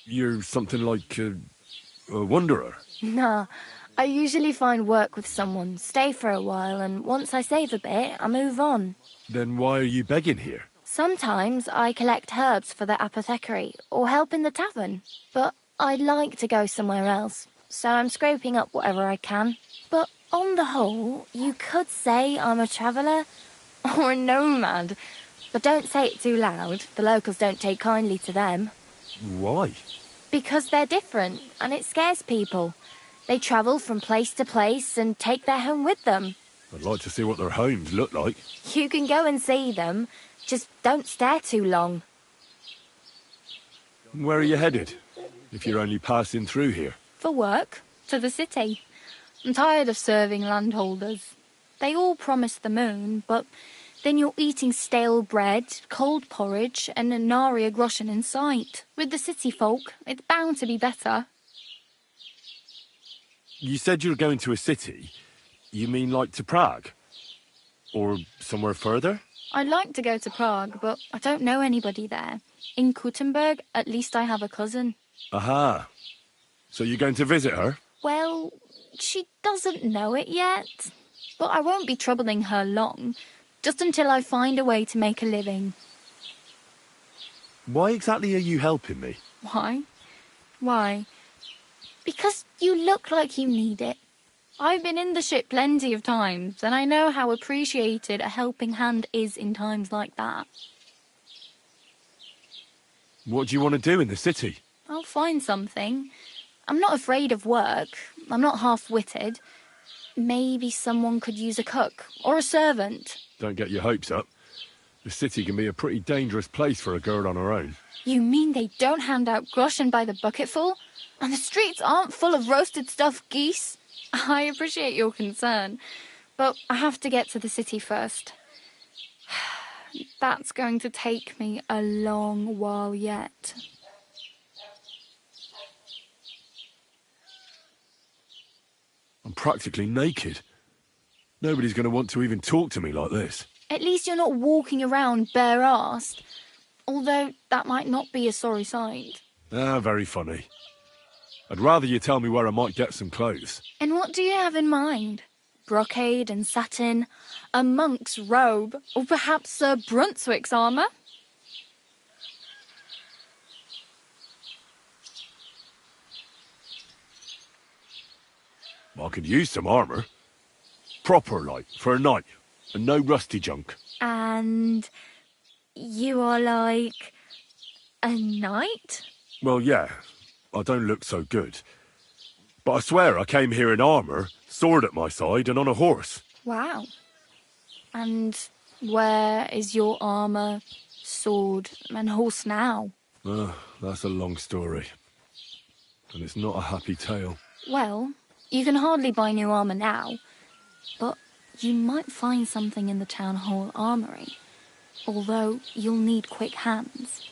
You're something like a wanderer. Nah, I usually find work with someone, stay for a while, and once I save a bit, I move on. Then why are you begging here? Sometimes I collect herbs for the apothecary, or help in the tavern. But I'd like to go somewhere else, so I'm scraping up whatever I can. But on the whole, you could say I'm a traveller, or a nomad. But don't say it too loud, the locals don't take kindly to them. Why? Because they're different, and it scares people. They travel from place to place and take their home with them. I'd like to see what their homes look like. You can go and see them, just don't stare too long. Where are you headed, if you're only passing through here? For work, to the city. I'm tired of serving landholders. They all promise the moon, but Then you're eating stale bread, cold porridge, and a nary a groschen in sight. With the city folk, it's bound to be better. You said you're going to a city. You mean like to Prague? Or somewhere further? I'd like to go to Prague, but I don't know anybody there. In Kuttenberg, at least I have a cousin. Aha. So you're going to visit her? Well, she doesn't know it yet. But I won't be troubling her long, just until I find a way to make a living. Why exactly are you helping me? Why? Why? Because you look like you need it. I've been in the ship plenty of times, and I know how appreciated a helping hand is in times like that. What do you want to do in the city? I'll find something. I'm not afraid of work. I'm not half-witted. Maybe someone could use a cook or a servant. Don't get your hopes up. The city can be a pretty dangerous place for a girl on her own. You mean they don't hand out groschen by the bucketful? And the streets aren't full of roasted stuffed geese? I appreciate your concern, but I have to get to the city first. That's going to take me a long while yet. I'm practically naked. Nobody's going to want to even talk to me like this. At least you're not walking around bare-arsed. Although that might not be a sorry sight. Ah, very funny. I'd rather you tell me where I might get some clothes. And what do you have in mind? Brocade and satin, a monk's robe, or perhaps Sir Brunswick's armour? I could use some armour. Proper, like, for a night. And no rusty junk. And you are like a knight? Well, yeah. I don't look so good. But I swear I came here in armour, sword at my side, and on a horse. Wow. And where is your armour, sword, and horse now? That's a long story. And it's not a happy tale. Well, you can hardly buy new armour now, but you might find something in the town hall armoury. Although you'll need quick hands.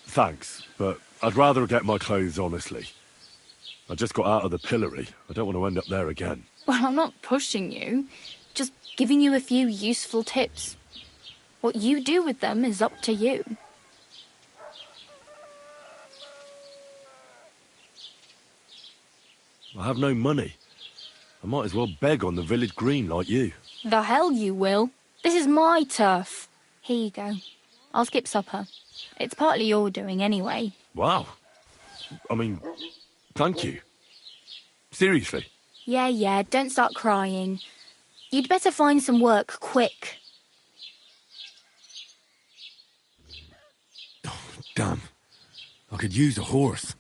Thanks, but I'd rather get my clothes honestly. I just got out of the pillory. I don't want to end up there again. Well, I'm not pushing you, just giving you a few useful tips. What you do with them is up to you. I have no money. I might as well beg on the village green like you. The hell you will. This is my turf. Here you go. I'll skip supper. It's partly your doing anyway. Wow. I mean, thank you. Seriously. Yeah, don't start crying. You'd better find some work quick. Damn. I could use a horse.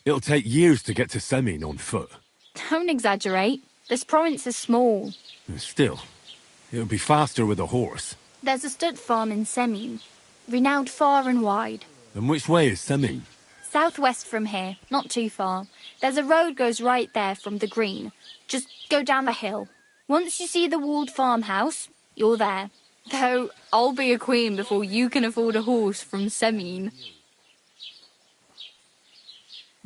It'll take years to get to Semin on foot. Don't exaggerate. This province is small. Still, it'll be faster with a horse. There's a stud farm in Semin, renowned far and wide. And which way is Semin? Southwest from here, not too far. There's a road goes right there from the green. Just go down the hill. Once you see the walled farmhouse, you're there. Though I'll be a queen before you can afford a horse from Semin.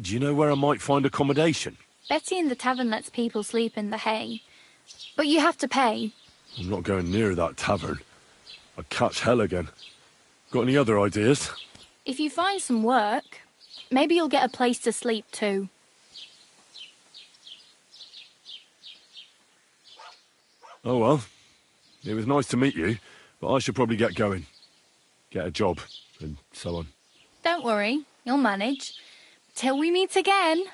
Do you know where I might find accommodation? Betty in the tavern lets people sleep in the hay. But you have to pay. I'm not going near that tavern. I'd catch hell again. Got any other ideas? If you find some work, maybe you'll get a place to sleep too. Oh well. It was nice to meet you, but I should probably get going. Get a job, and so on. Don't worry, you'll manage. Till we meet again.